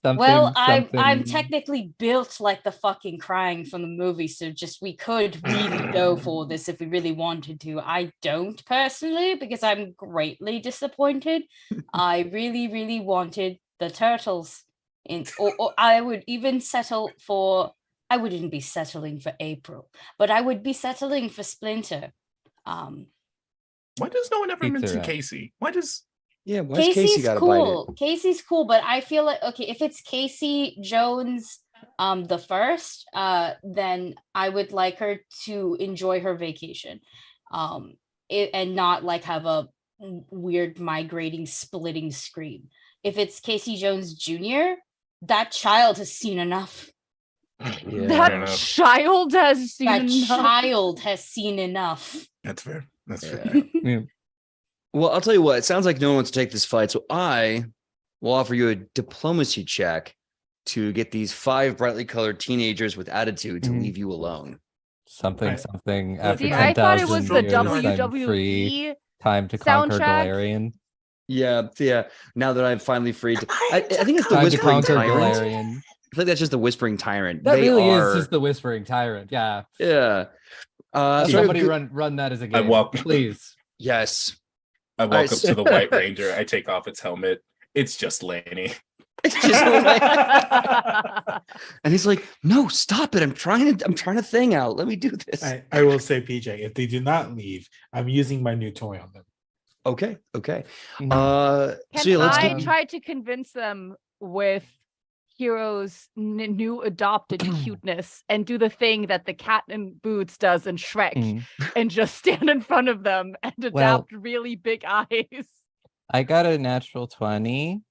S5: Something,
S6: Well, I'm
S5: something-
S6: technically built like the fucking Krang from the movie, so just we could really go for this if we really wanted to. I don't personally, because I'm greatly disappointed. I really, really wanted the turtles in, or I would even settle for. I wouldn't be settling for April, but I would be settling for Splinter.
S4: Why does no one ever
S5: Pizza
S4: mention
S5: Rat.
S4: Casey? Why does
S3: Why's
S6: Casey's
S3: Casey got to bite it?
S6: cool. Casey's cool, but I feel like okay, if it's Casey Jones, the first, then I would like her to enjoy her vacation, and not like have a weird migrating, splitting scream. If it's Casey Jones Jr., that child has seen enough.
S3: Yeah.
S1: That
S4: enough.
S1: child has seen
S6: That
S1: enough.
S6: child has seen enough.
S4: That's fair. That's
S3: Yeah.
S4: fair.
S5: Yeah.
S3: Well, I'll tell you what, it sounds like no one wants to take this fight, so I will offer you a diplomacy check to get these 5 brightly colored teenagers with attitude to
S5: Mhm.
S3: leave you alone.
S5: Something,
S2: I-
S5: something. After
S1: See, I thought it was
S5: 10,000
S1: the
S5: years, I'm free.
S1: WWE.
S5: Time to conquer
S1: soundtrack.
S5: Galarian.
S3: Yeah. Now that I'm finally free to, I think it's the
S5: Time to
S3: Whispering
S5: conquer
S3: Tyrant.
S5: Galarian.
S3: I think that's just the Whispering Tyrant.
S5: That
S3: They
S5: really
S3: are,
S5: is just the Whispering Tyrant. Yeah.
S3: yeah.
S5: Somebody
S3: So-
S5: run that as a
S4: I
S5: game,
S4: walk-
S5: please.
S3: Yes.
S4: I walk
S3: Alright,
S4: up to the White Ranger. I take off its helmet. It's just Lanny.
S3: It's just and he's like, "No, stop it! I'm trying to thing out. Let me do this."
S2: I will say, PJ, if they do not leave, I'm using my new toy on them.
S3: Okay.
S5: Mhm.
S3: So yeah, let's
S1: I
S3: get.
S1: tried to convince them with Hero's new adopted cuteness and do the thing that the cat in boots does in Shrek
S5: Mhm.
S1: and just stand in front of them and adopt really big eyes.
S5: I got a natural 20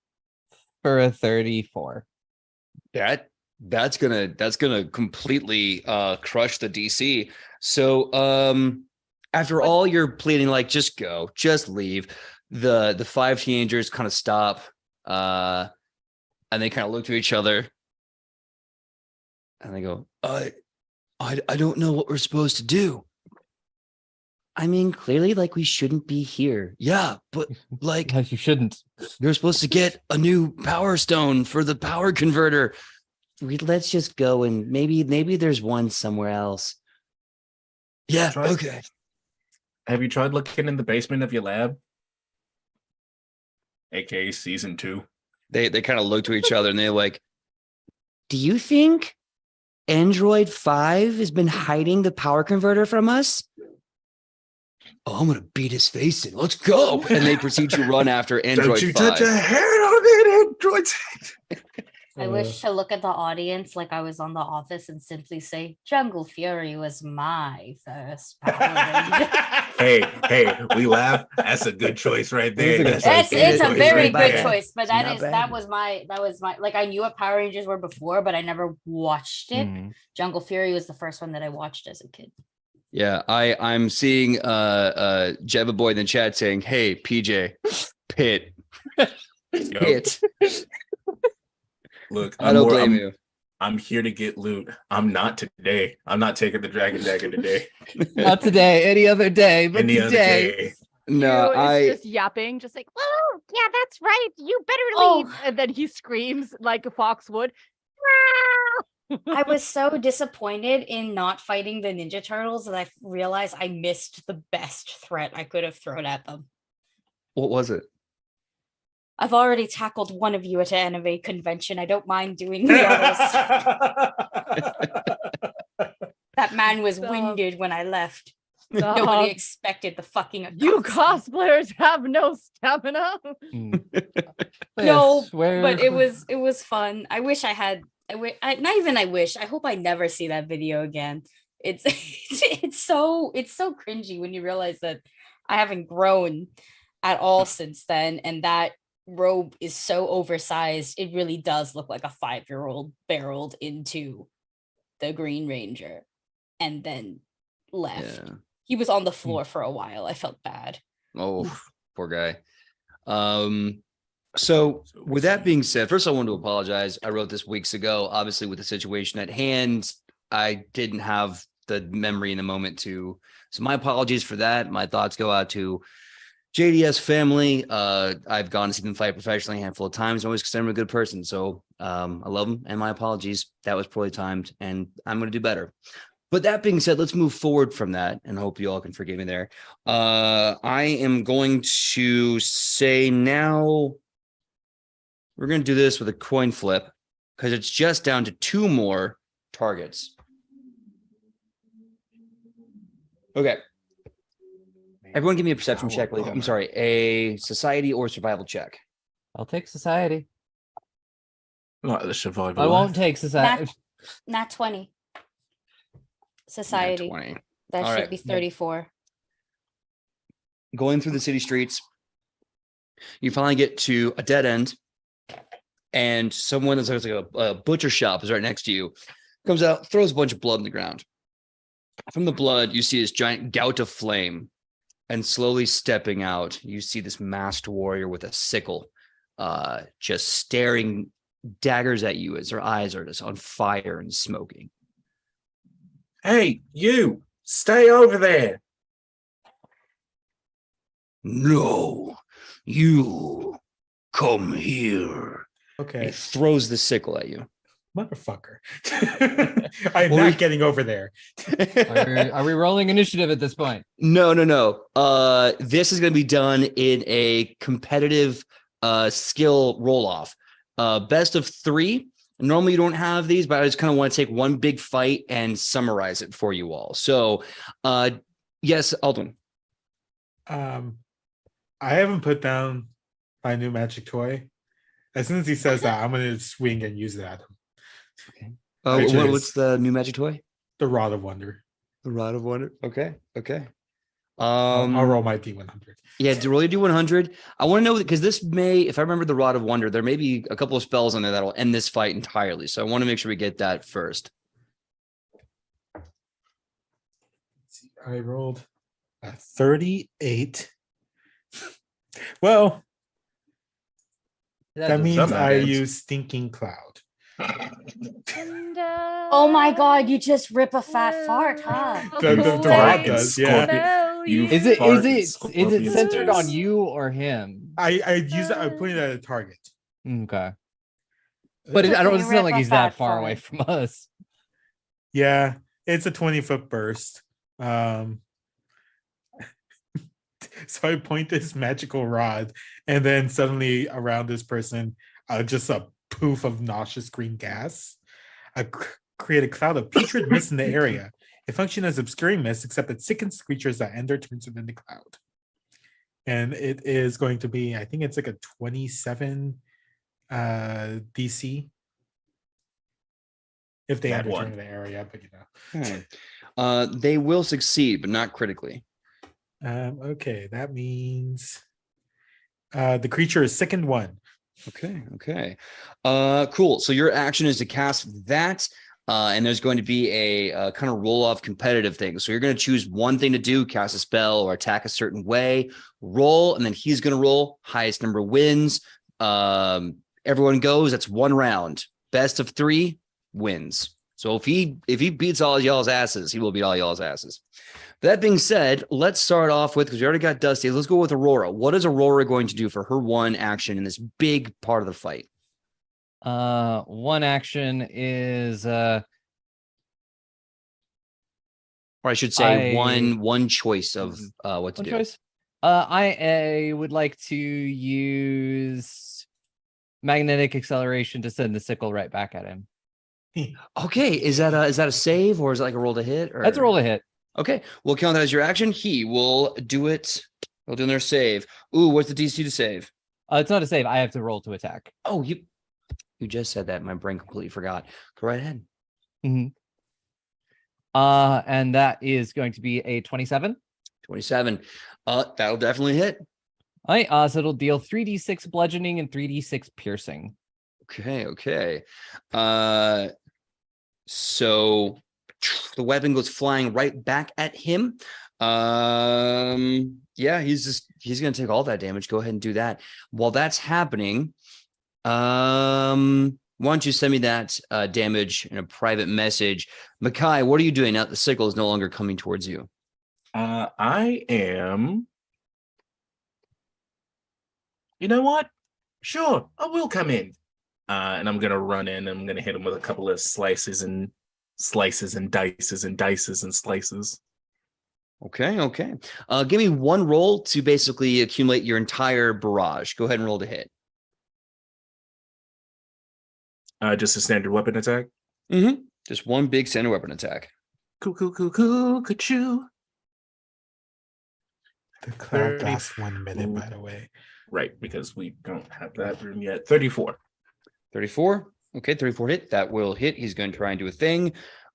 S5: for a 34.
S3: That's gonna completely crush the DC. So after
S1: What-
S3: all your pleading, like just go, just leave, the 5 teenagers kind of stop, and they kind of look to each other, and they go, I don't know what we're supposed to do. I mean, clearly, like, we shouldn't be here. Yeah, but like,
S5: You shouldn't.
S3: you're supposed to get a new power stone for the power converter. Let's just go, and maybe there's one somewhere else. Yeah,
S4: Try-
S3: okay.
S4: Have you tried looking in the basement of your lab? AKA season 2.
S3: They kind of look to each other and they're like, "Do you think Android 5 has been hiding the power converter from us?" "Oh, I'm gonna beat his face in. Let's go!" And they proceed to run after Android 5.
S4: hair on it, Android.
S6: I wish to look at the audience like I was on The Office and simply say, Jungle Fury was my first Power Ranger.
S4: Hey, we laugh. That's a good choice right
S5: It is
S4: there.
S5: a good
S4: That's
S5: choice.
S6: It's a
S4: choice
S6: very
S4: right
S6: good
S4: there.
S6: choice, but
S3: It's not bad.
S6: that was my like I knew what Power Rangers were before, but I never watched it.
S5: Mhm.
S6: Jungle Fury was the first one that I watched as a kid.
S3: Yeah, I'm seeing Jebba Boy in the chat saying, "Hey, PJ, Pit, Pit."
S4: Look,
S3: I don't blame you.
S4: I'm here to get loot. I'm not today. I'm not taking the dragon dagger today.
S5: Not today, any other day, but
S4: Any other
S5: today.
S4: day.
S3: No,
S1: Hero is just yapping, just like, oh, yeah, that's right. You better leave.
S6: Oh.
S1: And then he screams like a fox would.
S6: I was so disappointed in not fighting the Ninja Turtles that I realized I missed the best threat I could have thrown at them.
S3: what was it?
S6: I've already tackled one of you at an anime convention. I don't mind doing the others. That man was
S1: Stop.
S6: winded when I left.
S1: Stop.
S6: Nobody expected the fucking
S1: You
S6: costume.
S1: cosplayers have no stamina.
S5: Mm.
S6: No,
S5: Yes, where-
S6: but it was fun. I wish I had. Not even I wish. I hope I never see that video again. It's it's so cringy when you realize that I haven't grown at all since then, and that robe is so oversized. It really does look like a 5-year-old barreled into the Green Ranger and then left.
S3: Yeah.
S6: He was on the floor for a while. I felt bad.
S3: Oh, poor guy. So with that being said, first I want to apologize. I wrote this weeks ago. Obviously, with the situation at hand, I didn't have the memory in the moment to. So my apologies for that. My thoughts go out to JDS family. I've gone to see them fight professionally a handful of times. I always consider him a good person. So I love him, and my apologies. That was poorly timed, and I'm going to do better. But that being said, let's move forward from that, and hope you all can forgive me there. I am going to say now we're going to do this with a coin flip because it's just down to 2 more targets. Okay. Everyone give me a perception check. Please. I'm sorry, a society or survival check.
S5: I'll take society.
S4: Not the survival.
S5: I won't take society.
S6: Nat 20.
S3: Nat
S6: Society.
S3: 20.
S6: That
S3: All
S6: should
S3: right.
S6: be 34.
S3: Going through the city streets, you finally get to a dead end, and someone that's like a butcher shop is right next to you. Comes out, throws a bunch of blood on the ground. From the blood, you see this giant gout of flame, and slowly stepping out, you see this masked warrior with a sickle, just staring daggers at you as their eyes are just on fire and smoking.
S4: Hey, you stay over there.
S3: No, you come here. He
S2: Okay,
S3: throws the sickle at you.
S2: motherfucker. I'm
S3: Well,
S2: not getting over there.
S5: Are we rolling initiative at this point?
S3: No. This is going to be done in a competitive skill roll-off. Best of 3. Normally you don't have these, but I just kind of want to take one big fight and summarize it for you all. So, yes, Alden.
S2: I haven't put down my new magic toy. As soon as he says that, I'm gonna swing and use it at him. Which
S3: What's
S2: is-
S3: the new magic toy?
S2: The Rod of Wonder.
S3: The Rod of Wonder. Okay.
S2: I'll roll my D100.
S3: Yeah, to roll your D100. I want to know because this may, if I remember the Rod of Wonder, there may be a couple of spells on there that'll end this fight entirely. So I want to make sure we get that first.
S2: Let's see, I rolled a 38. Well, that
S5: does
S2: means
S4: something,
S2: I
S4: Vince.
S2: use Stinking Cloud.
S1: And,
S6: Oh my god, you just rip a fat fart, huh?
S2: The rod does, yeah.
S1: Tell
S4: You
S1: you.
S5: Is it
S4: Fart
S5: centered
S4: scorpions.
S5: on you or him?
S2: I use it. I put it at a target.
S5: Okay, but I
S6: Can
S5: don't
S6: you
S5: sound
S6: rip
S5: like
S6: a
S5: he's that
S6: fat
S5: far away
S6: fart?
S5: from us.
S2: Yeah, it's a 20-foot burst. So I point this magical rod, and then suddenly around this person, just a poof of nauseous green gas. Create a cloud of putrid mist in the area. It functions as obscuring mist, except it sickens creatures that enter turns within the cloud. And it is going to be, I think it's like a 27 DC. if they
S4: That
S2: enter
S4: one.
S2: the area, but you know.
S3: They will succeed, but not critically.
S2: Okay, that means the creature is sickened 1.
S3: Okay. Cool. So your action is to cast that, and there's going to be a kind of roll off competitive thing. So you're going to choose one thing to do, cast a spell or attack a certain way, roll, and then he's going to roll. Highest number wins. Everyone goes. That's 1 round. Best of 3 wins. So if he beats all y'all's asses, he will beat all y'all's asses. That being said, let's start off with, because we already got Dusty, let's go with Aurora. What is Aurora going to do for her one action in this big part of the fight?
S5: One action is
S3: Or I should say
S5: I-
S3: one choice of what to
S5: one
S3: do.
S5: choice. I would like to use magnetic acceleration to send the sickle right back at him.
S3: Okay, is that a save or is it like a roll to hit? Or...
S5: That's a roll to hit.
S3: Okay, we'll count that as your action. He will do it. He'll do their save. Ooh, what's the DC to save?
S5: It's not a save. I have to roll to attack.
S3: Oh, you just said that. My brain completely forgot. Go right ahead.
S5: Mm-hmm. And that is going to be a 27.
S3: 27. That'll definitely hit.
S5: All right. So it'll deal 3d6 bludgeoning and 3d6 piercing.
S3: Okay. So the weapon goes flying right back at him. Yeah, he's gonna take all that damage. Go ahead and do that. While that's happening, why don't you send me that damage in a private message? Makai, what are you doing now that the sickle is no longer coming towards you?
S4: I am. You know what? Sure, I will come in. And I'm gonna run in. I'm gonna hit him with a couple of slices and dices and slices.
S3: Okay. Give me one roll to basically accumulate your entire barrage. Go ahead and roll to hit.
S4: Just a standard weapon attack.
S3: Mm-hmm. Just one big standard weapon attack.
S4: Cool, ka-choo.
S2: The cloud lasts 1 minute, by the way.
S4: Right, because we don't have that room yet. 34.
S3: 34. Okay, 34 hit. That will hit. He's going to try and do a thing.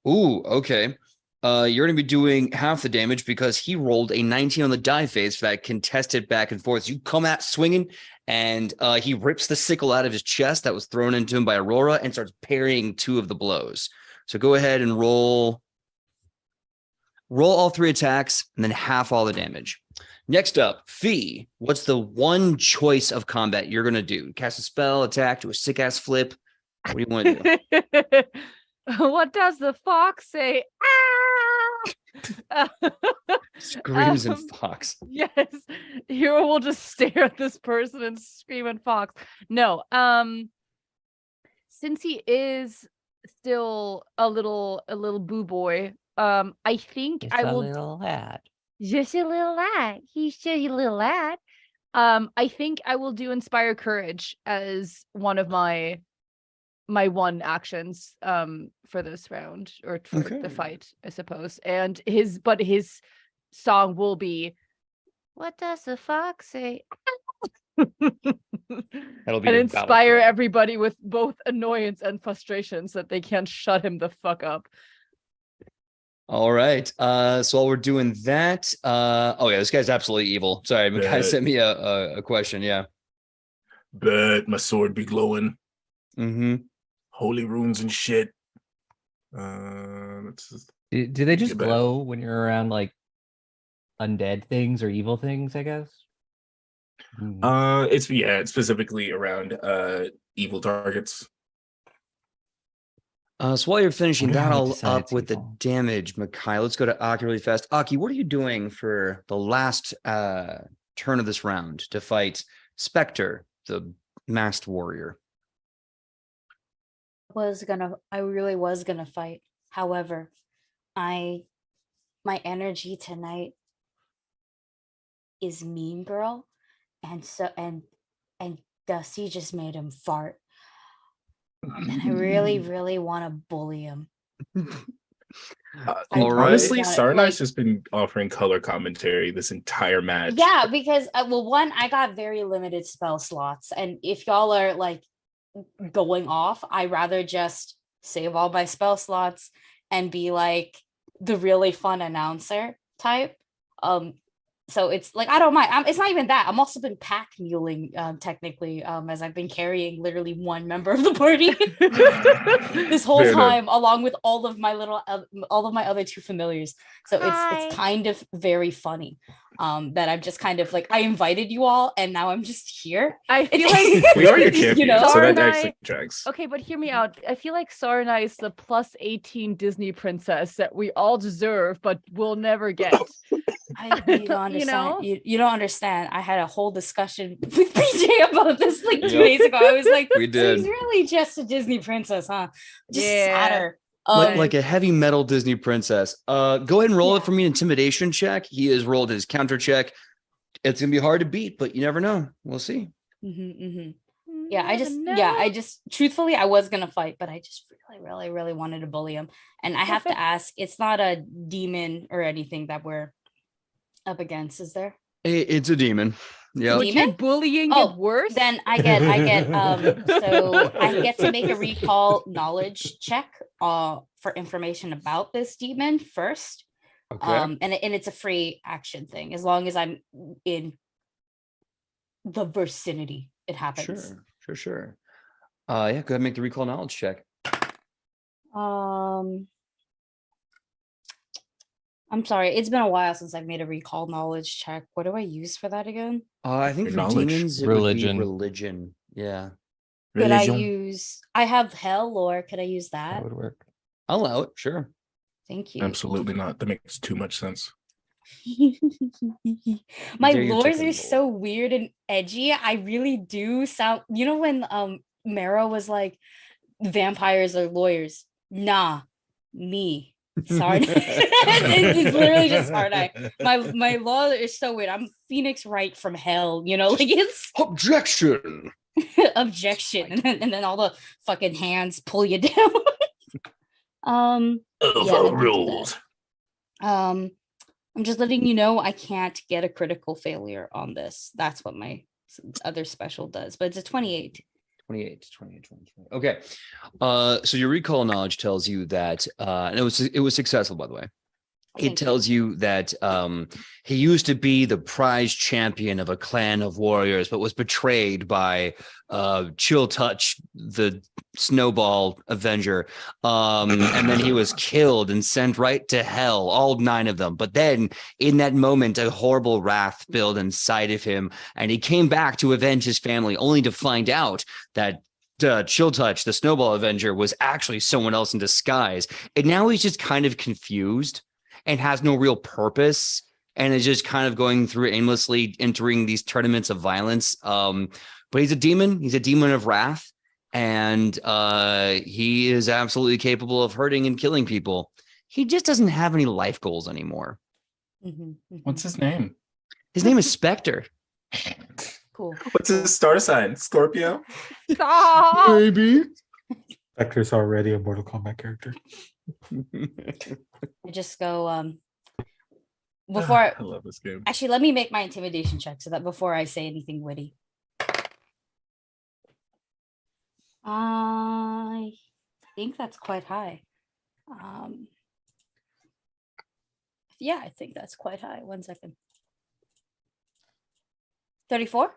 S3: Ooh, okay. You're going to be doing half the damage because he rolled a 19 on the die phase for that contested back and forth. So you come out swinging, and he rips the sickle out of his chest that was thrown into him by Aurora and starts parrying 2 of the blows. So go ahead and roll all 3 attacks and then half all the damage. Next up, Fee, what's the one choice of combat you're going to do? Cast a spell, attack, do a sick-ass flip? What do you want to do?
S1: What does the fox say? Ah!
S3: Screams and fox.
S1: Yes. Hero will just stare at this person and scream and fox. No. Since he is still a little boo boy, I think
S5: It's
S1: I
S5: a
S1: will
S5: little lad.
S1: just a little lad. He's just a little lad. I think I will do Inspire Courage as one of my one actions for this round or for the fight, I suppose. And his song will be, what does the fox say?
S3: That'll be
S1: and
S3: your
S1: inspire
S3: battle cry.
S1: everybody with both annoyance and frustration so that they can't shut him the fuck up.
S3: All right. So while we're doing that, this guy's absolutely evil. Sorry, Makai sent me a question. Yeah.
S4: Bet my sword be glowing.
S3: Mm-hmm.
S4: Holy runes and shit.
S5: Do they just
S4: Get back.
S5: glow when you're around like undead things or evil things, I guess?
S4: It's specifically around evil targets.
S3: So while you're finishing
S5: Wonder
S3: that
S5: how it
S3: all
S5: decides
S3: up with the
S5: evil.
S3: damage, Makai, let's go to Aki really fast. Aki, what are you doing for the last turn of this round to fight Spectre, the masked warrior?
S6: I really was gonna fight. However, my energy tonight is Mean Girl, and Dusty just made him fart, and I really, really want to bully him.
S3: All right.
S4: Honestly,
S6: Yeah,
S4: Sarnai's
S6: like-
S4: just been offering color commentary this entire match.
S6: Yeah, because one, I got very limited spell slots, and if y'all are like going off, I rather just save all my spell slots, and be like the really fun announcer type. So it's like I don't mind. It's not even that. I'm also been pack muling technically, as I've been carrying literally one member of the party this whole
S4: Fair enough.
S6: time, along with all of my other two familiars. So it's kind of very funny. That I'm just kind of like I invited you all, and now I'm just here.
S1: I feel
S6: It's-
S1: like
S4: We are your champion, so
S1: Sarah
S4: that
S1: and
S4: actually
S1: I-
S4: tracks.
S1: Okay, but hear me out. I feel like Sarna is the plus 18 Disney princess that we all deserve, but will never get.
S6: You don't
S1: You
S6: understand.
S1: know?
S6: You don't understand. I had a whole discussion with PJ about this like 2
S3: Yep.
S6: days ago. I was like,
S3: We
S6: "So
S3: did.
S6: he's really just a Disney princess, huh? Just
S1: Yeah.
S6: sadder."
S3: Like a heavy metal Disney princess. Go ahead and roll it
S6: Yeah.
S3: for me, intimidation check. He has rolled his counter check. It's gonna be hard to beat, but you never know. We'll see.
S6: Yeah, I just truthfully, I was gonna fight, but I just really wanted to bully him. And I have to
S1: Perfect.
S6: ask, it's not a demon or anything that we're up against, is there?
S3: It's a demon. Yeah.
S1: Would your
S6: Demon?
S1: bullying
S6: Oh,
S1: get worse?
S6: Then I get so I get to make a recall knowledge check for information about this demon first.
S3: Okay.
S6: And it's a free action thing as long as I'm in the vicinity it happens.
S3: Sure. Yeah, go ahead and make the recall knowledge check.
S6: I'm sorry, it's been a while since I've made a recall knowledge check. What do I use for that again?
S3: I think
S4: Your
S3: for
S4: knowledge.
S3: demons, it
S5: Religion.
S3: would be religion. Yeah.
S6: Could I
S4: Religion.
S6: use I have hell or could I use that?
S5: That would work.
S3: I'll allow it. Sure.
S6: Thank you.
S4: Absolutely not. That makes too much sense.
S6: My
S3: There you
S6: lores
S3: took
S6: are
S3: a roll.
S6: so weird and edgy. I really do sound, you know, when Mara was like, vampires are lawyers. Nah, me. Sorry. It's literally just hard eye. My law is so weird. I'm Phoenix Wright from hell, you know, like it's
S3: Objection.
S6: objection. And then all the fucking hands pull you down. Yeah, I can do that. I'm just letting you know I can't get a critical failure on this. That's what my other special does, but it's a 28.
S3: 28. Okay. So your recall knowledge tells you that, and it was successful, by the way. It
S6: Thank you.
S3: tells you that he used to be the prize champion of a clan of warriors, but was betrayed by Chill Touch, the Snowball Avenger. And then he was killed and sent right to hell, all 9 of them. But then in that moment, a horrible wrath built inside of him, and he came back to avenge his family, only to find out that Chill Touch, the Snowball Avenger, was actually someone else in disguise. And now he's just kind of confused and has no real purpose, and is just kind of going through aimlessly entering these tournaments of violence. But he's a demon. He's a demon of wrath, and he is absolutely capable of hurting and killing people. He just doesn't have any life goals anymore.
S4: What's his name?
S3: His name is Spectre.
S6: Cool.
S4: What's his star sign? Scorpio?
S1: Stop!
S3: Maybe.
S2: Spectre's already a Mortal Kombat character.
S6: I just go before
S4: I love this game.
S6: actually let me make my intimidation check so that before I say anything witty. I think that's quite high. Yeah, I think that's quite high. 1 second. 34?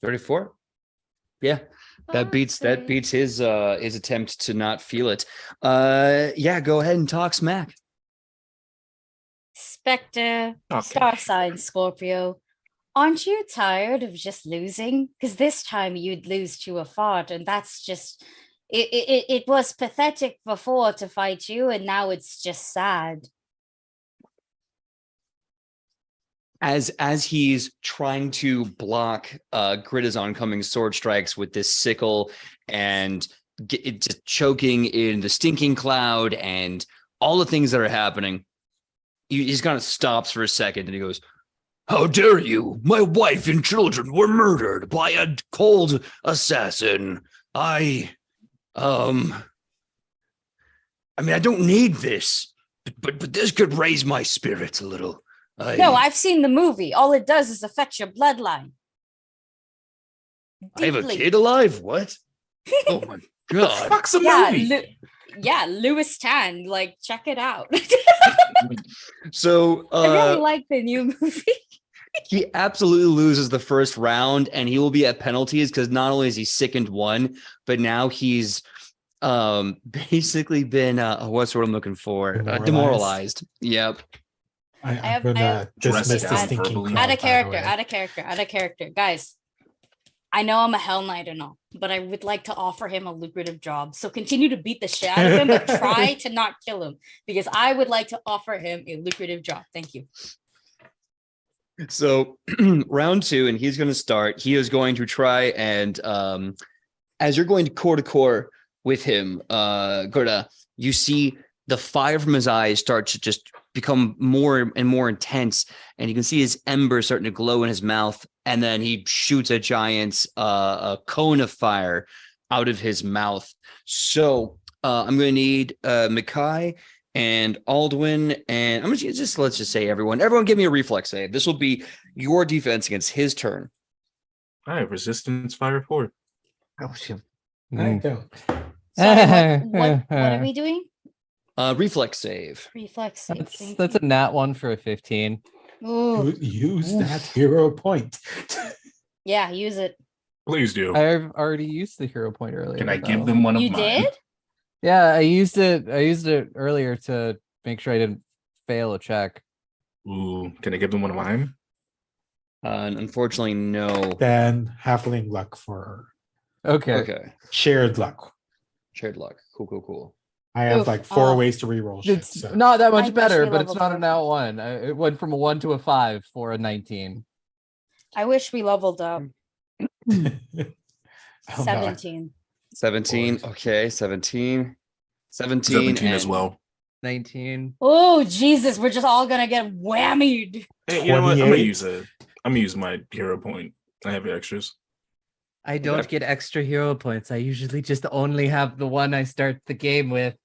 S3: 34. Yeah, that beats his attempt to not feel it. Yeah, go ahead and talk smack.
S6: Spectre,
S4: Okay.
S6: star sign Scorpio. Aren't you tired of just losing? Because this time you'd lose to a fart, and that's just it was pathetic before to fight you, and now it's just sad.
S3: As he's trying to block Grid's oncoming sword strikes with this sickle and just choking in the stinking cloud and all the things that are happening, he just kind of stops for a second and he goes, "How dare you? My wife and children were murdered by a cold assassin. I mean, I don't need this, but this could raise my spirits a little.
S6: No, I've seen the movie. All it does is affect your bloodline.
S3: I have a
S6: Deeply.
S3: kid alive? What? Oh my god.
S4: Fuck's a
S6: Yeah,
S4: movie.
S6: Yeah, Louis Tan. Like, check it out.
S3: So
S6: I really like the new movie.
S3: he absolutely loses the first round, and he will be at penalties because not only is he sickened one, but now he's basically been what's the word I'm looking for? Demoralized. Yep.
S2: I'm
S6: have-
S2: gonna
S6: I have-
S2: dismiss
S4: Dressed
S2: the
S4: down
S2: stinking
S4: verbally.
S2: crowd.
S6: Out of
S2: by the
S6: character,
S2: way.
S6: out of character. Guys, I know I'm a Hell Knight and all, but I would like to offer him a lucrative job. So continue to beat the shit out of him, but try to not kill him because I would like to offer him a lucrative job. Thank you.
S3: So round 2, and he's going to start. He is going to try and as you're going to core with him, Gerda, you see the fire from his eyes start to just become more and more intense, and you can see his embers starting to glow in his mouth, and then he shoots a giant a cone of fire out of his mouth. So I'm going to need Mikai and Aldwin, and I'm going to just let's just say everyone give me a reflex save. This will be your defense against his turn.
S4: I have resistance fire 4.
S2: I
S5: Mm.
S2: don't.
S6: Sorry, what are we doing?
S3: Reflex save.
S6: Reflex save.
S5: That's
S6: Thank
S5: that's
S6: you.
S5: a nat 1 for a 15.
S6: Ooh,
S2: Use that hero point.
S6: yeah, use it.
S4: Please do.
S5: I've already used the hero point earlier.
S4: Can I
S5: though.
S4: give them one of
S6: You
S4: mine?
S6: did?
S5: Yeah, I used it earlier to make sure I didn't fail a check.
S4: Ooh, can I give them one of mine?
S3: And unfortunately, no.
S2: Then halfling luck for
S5: Okay.
S3: Okay.
S2: shared luck.
S3: Shared luck. Cool.
S2: I have
S6: Oof,
S2: like 4
S6: oh.
S2: ways to reroll shit.
S5: It's
S2: So.
S5: not that
S6: I
S5: much
S6: wish
S5: better,
S6: we
S5: but it's
S6: leveled
S5: not a
S6: up.
S5: nat 1. It went from a 1 to a 5 for a 19.
S6: I wish we leveled up.
S2: Oh, no.
S6: 17.
S3: 17.
S2: Lord.
S3: Okay, 17. 17,
S4: 17 as
S3: and
S4: well.
S5: 19.
S6: Oh Jesus, we're just all gonna get whammied.
S4: Hey, you know what? I'm gonna
S2: 28.
S4: use my hero point. I have extras.
S5: I don't get extra hero points. I usually just only have the one I start the game with.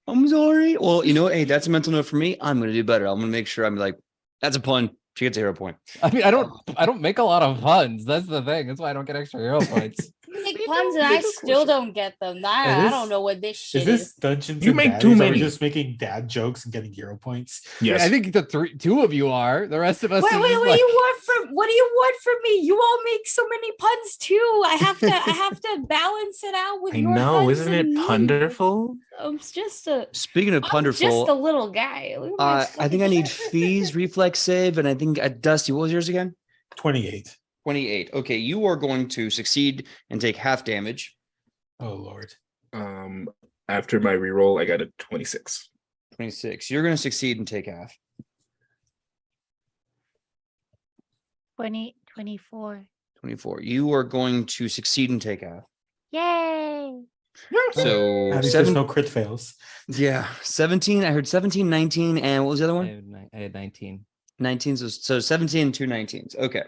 S3: I'm sorry. Well, you know what? Hey, that's a mental note for me. I'm going to do better. I'm going to make sure I'm like, that's a pun. She gets a hero point.
S5: I mean, I don't make a lot of puns. That's the thing. That's why I don't get extra hero points.
S6: You make puns and I still don't get them. I don't know what this shit
S2: Is
S6: is.
S2: this Dungeons
S4: You
S2: and
S4: make too
S2: Daddies? Are we
S4: many.
S2: just making dad jokes and getting hero points?
S4: Yes.
S5: I think the two of you are. The rest of us.
S6: Wait,
S5: are
S6: what
S5: just
S6: do
S5: like-
S6: you want from? What do you want from me? You all make so many puns too. I have to balance it out with
S4: I
S6: your
S4: know,
S6: puns
S4: isn't
S6: and
S4: it
S6: me.
S4: punderful?
S6: I'm just a
S3: Speaking of
S6: I'm just a
S3: punderful,
S6: little guy. Look at my
S3: I think I
S6: fucking
S3: need
S6: shirt.
S3: Fee's reflex save, and I think Dusty, what was yours again?
S2: 28.
S3: 28. Okay, you are going to succeed and take half damage.
S2: Oh, Lord.
S4: After my reroll, I got a 26.
S3: 26. You're going to succeed and take half.
S1: 20, 24.
S3: 24. You are going to succeed and take half.
S1: Yay!
S3: So
S2: At least there's no crit fails.
S3: yeah, 17. I heard 17, 19, and what was the other one?
S5: I had 19.
S3: 19. So 17 and 2 19s. Okay.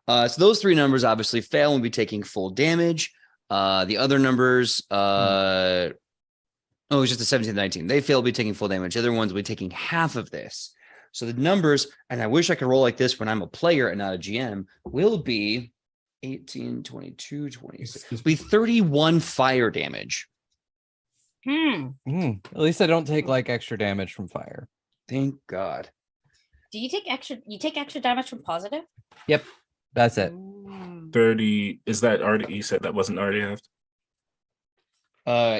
S3: So those three numbers obviously fail and will be taking full damage. The other numbers, it's just a 17 and 19. They fail, will be taking full damage. The other ones will be taking half of this. So the numbers, and I wish I could roll like this when I'm a player and not a GM, will be 18, 22, 26.
S2: Excuse
S3: Will be 31 fire damage.
S5: At least I don't take like extra damage from fire.
S3: Thank God.
S6: Do you take extra? You take extra damage from positive?
S5: Yep, that's it.
S6: Ooh.
S4: 30. Is that already? You said that wasn't already half?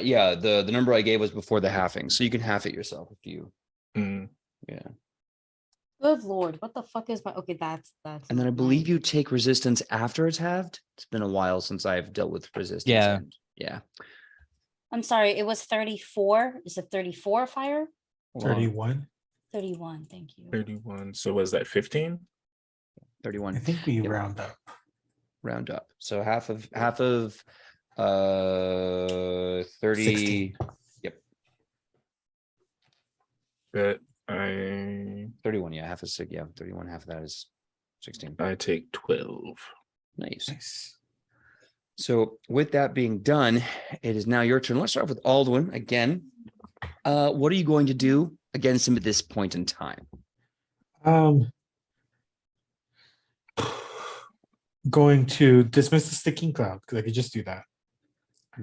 S3: Yeah, the number I gave was before the halving, so you can half it yourself if you.
S4: Mm.
S3: Yeah.
S6: Good lord, what the fuck is my? Okay, that's.
S3: And then I
S6: not
S3: believe
S6: mine.
S3: you take resistance after it's halved. It's been a while since I've dealt with resistance.
S5: Yeah.
S3: and- yeah.
S6: I'm sorry, it was 34. Is it 34 fire?
S3: Hold on.
S2: 31.
S6: 31. Thank you.
S4: 31. So was that 15?
S3: 31.
S2: I think we
S3: Yep.
S2: round up.
S3: Round up. So half of 30.
S2: 16.
S4: But I
S3: 31. Yeah, half of 6. Yeah, 31. Half of that is 16.
S4: take 12.
S3: Nice.
S2: Nice.
S3: So with that being done, it is now your turn. Let's start with Aldwin again. What are you going to do against him at this point in time?
S2: Going to dismiss the sticking cloud because I could just do that.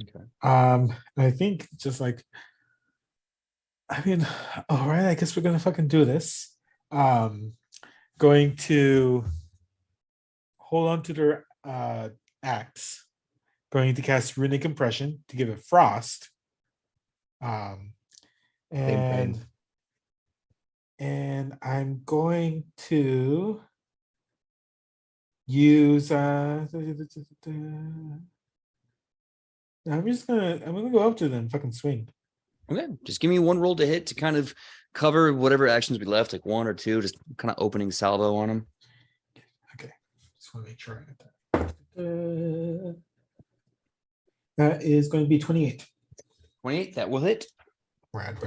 S3: Okay.
S2: I think just like, I mean, all right, I guess we're gonna fucking do this. Going to hold on to their axe. Going to cast runic compression to give it frost. And I'm going to use I'm gonna go up to them, fucking swing.
S3: Okay, just give me one roll to hit to kind of cover whatever actions we left, like 1 or 2, just kind of opening salvo on them.
S2: Okay, just want to make sure I get that. That is going to be 28.
S3: 28, that will hit.
S2: Rad.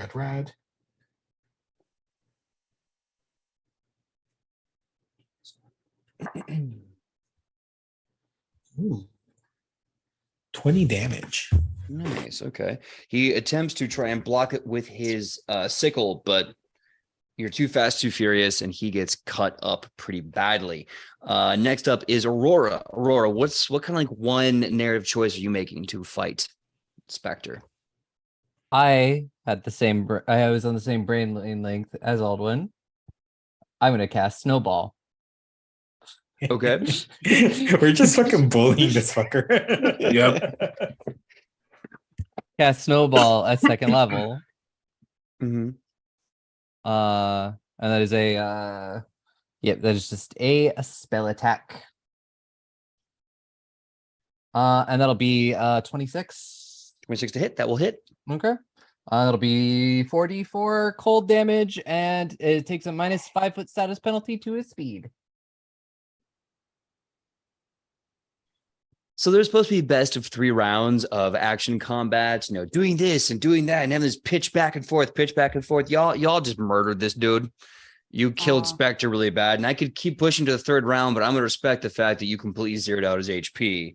S2: Ooh. 20 damage.
S3: Nice. Okay. He attempts to try and block it with his sickle, but you're too fast, too furious, and he gets cut up pretty badly. Next up is Aurora. Aurora, what kind of like one narrative choice are you making to fight Spectre?
S5: I had the same. I was on the same brain length as Aldwin. I'm gonna cast Snowball.
S3: Okay.
S2: We're just fucking bullying this fucker.
S4: Yep.
S5: Cast Snowball at 2nd level.
S3: Mm-hmm.
S5: And that is that is just a spell attack. And that'll be 26.
S3: 26 to hit. That will hit.
S5: Okay. That'll be 44 cold damage, and it takes a minus 5-foot status penalty to his speed.
S3: So there's supposed to be best of 3 rounds of action combat, doing this and doing that and having this pitch back and forth. Y'all just murdered this dude. You killed Spectre really bad. And I could keep pushing to the 3rd round, but I'm going to respect the fact that you completely zeroed out his HP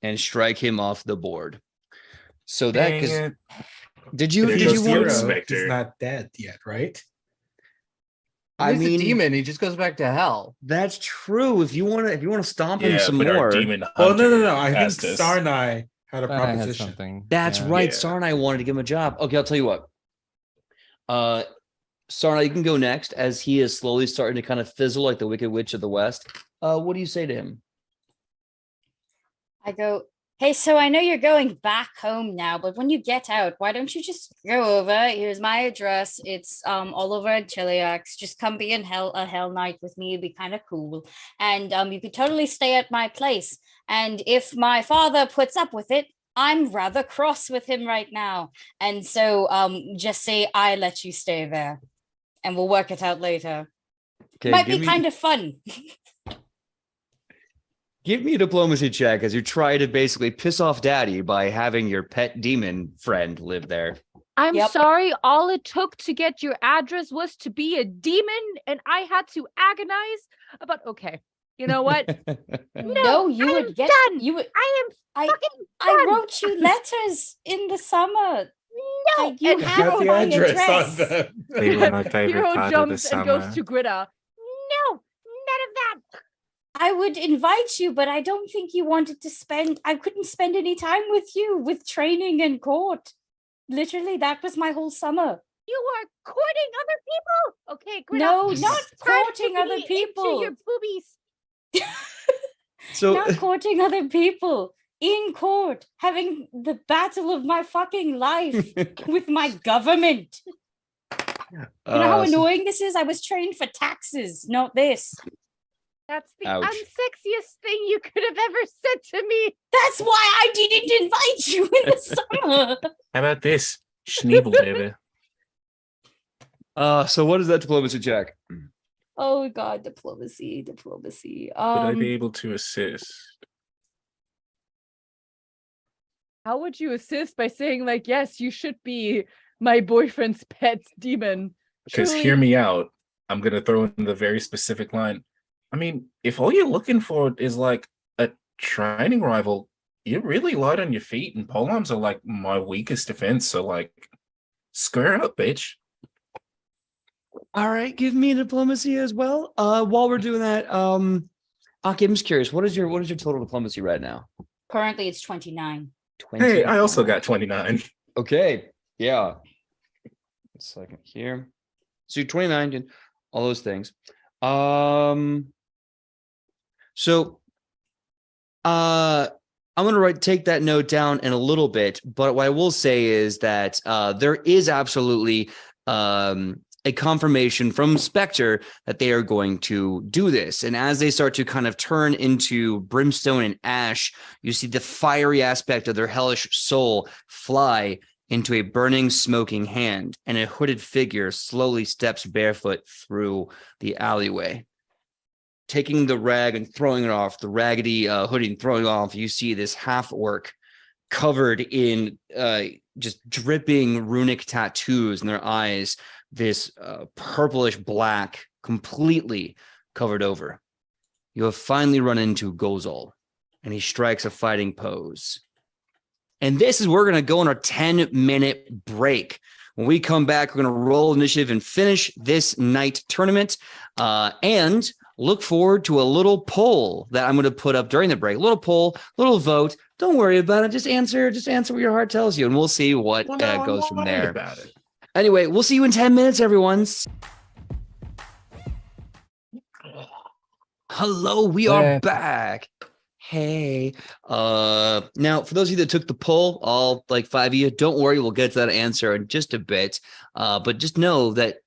S3: and strike him off the board. So that, because did you
S4: want
S2: Spectre? He's not dead yet, right?
S5: He's a demon. He just goes back to hell.
S3: That's true. If you want to stomp him some
S4: but our
S3: more.
S4: demon
S2: Oh no!
S4: hunter
S2: I think
S4: asked us.
S2: Sarnai had a
S5: I had
S2: proposition.
S5: something.
S3: That's
S5: Yeah.
S3: right.
S4: Yeah.
S3: Sarnai wanted to give him a job. Okay, I'll tell you what. Sarnai, you can go next as he is slowly starting to kind of fizzle like the Wicked Witch of the West. What do you say to him?
S6: I go, hey, so I know you're going back home now, but when you get out, why don't you just go over? Here's my address. It's all over at Chiliax. Just come be in a hell night with me. It'd be kind of cool. And you could totally stay at my place. And if my father puts up with it, I'm rather cross with him right now. And so just say I let you stay there. And we'll work it out later.
S3: Okay,
S6: Might be kind of fun.
S3: Give me a diplomacy check as you try to basically piss off Daddy by having your pet demon friend live there.
S1: I'm
S6: Yep.
S1: sorry, all it took to get your address was to be a demon, and I had to agonize about. Okay, you know what?
S6: No, you
S1: I
S6: would
S1: am
S6: get
S1: done.
S6: you would
S1: I am
S6: I
S1: fucking
S6: I
S1: done.
S6: wrote you letters in the summer.
S1: No,
S6: Like, you
S1: and
S6: have
S2: Got the
S6: my
S2: address on
S6: address.
S2: them.
S4: They were my favorite
S1: Hero
S4: part of the
S1: jumps and goes
S4: summer.
S1: to Greta. No, none of that.
S6: I would invite you, but I don't think you wanted to spend. I couldn't spend any time with you with training and court. Literally, that was my whole summer.
S1: You are courting other people. Okay, Greta.
S6: No,
S1: it's
S6: not
S1: time
S6: courting
S1: to
S6: other
S1: be
S6: people.
S1: Into your boobies.
S3: So
S6: Not courting other people. In court, having the battle of my fucking life with my government. You know how annoying this is? I was trained for taxes, not this.
S1: That's the
S3: Ouch.
S1: unsexiest thing you could have ever said to me.
S6: That's why I didn't invite you in the summer.
S4: How about this? Schneebel, baby.
S3: So what is that diplomacy check?
S6: Oh God, diplomacy.
S4: Would I be able to assist?
S1: How would you assist by saying like, yes, you should be my boyfriend's pet demon?
S4: Because
S1: Truly-
S4: hear me out. I'm gonna throw in the very specific line. I mean, if all you're looking for is like a training rival, you're really light on your feet, and polearms are like my weakest defense. So like, square up, bitch.
S3: All right, give me diplomacy as well. While we're doing that, Aki, I'm just curious, what is your total diplomacy right now?
S6: Currently, it's 29.
S4: Hey, I also got 29.
S3: Okay. Yeah. A second here. So 29 and all those things. So I'm gonna take that note down in a little bit, but what I will say is that there is absolutely a confirmation from Spectre that they are going to do this. And as they start to kind of turn into brimstone and ash, you see the fiery aspect of their hellish soul fly into a burning, smoking hand, and a hooded figure slowly steps barefoot through the alleyway. Taking the rag and throwing it off, the raggedy hoodie and throwing it off, you see this half-orc covered in just dripping runic tattoos in their eyes, this purplish black, completely covered over. You have finally run into Gozol, and he strikes a fighting pose. And this is where we're going to go on our 10-minute break. When we come back, we're going to roll initiative and finish this night tournament. And look forward to a little poll that I'm going to put up during the break. Little poll, little vote. Don't worry about it. Just answer what your heart tells you, and we'll see what goes from there.
S4: About it.
S3: Anyway, we'll see you in 10 minutes, everyone. Hello, we are back. Hey. Now, for those of you that took the poll, all like 5 of you, don't worry. We'll get to that answer in just a bit. But just know that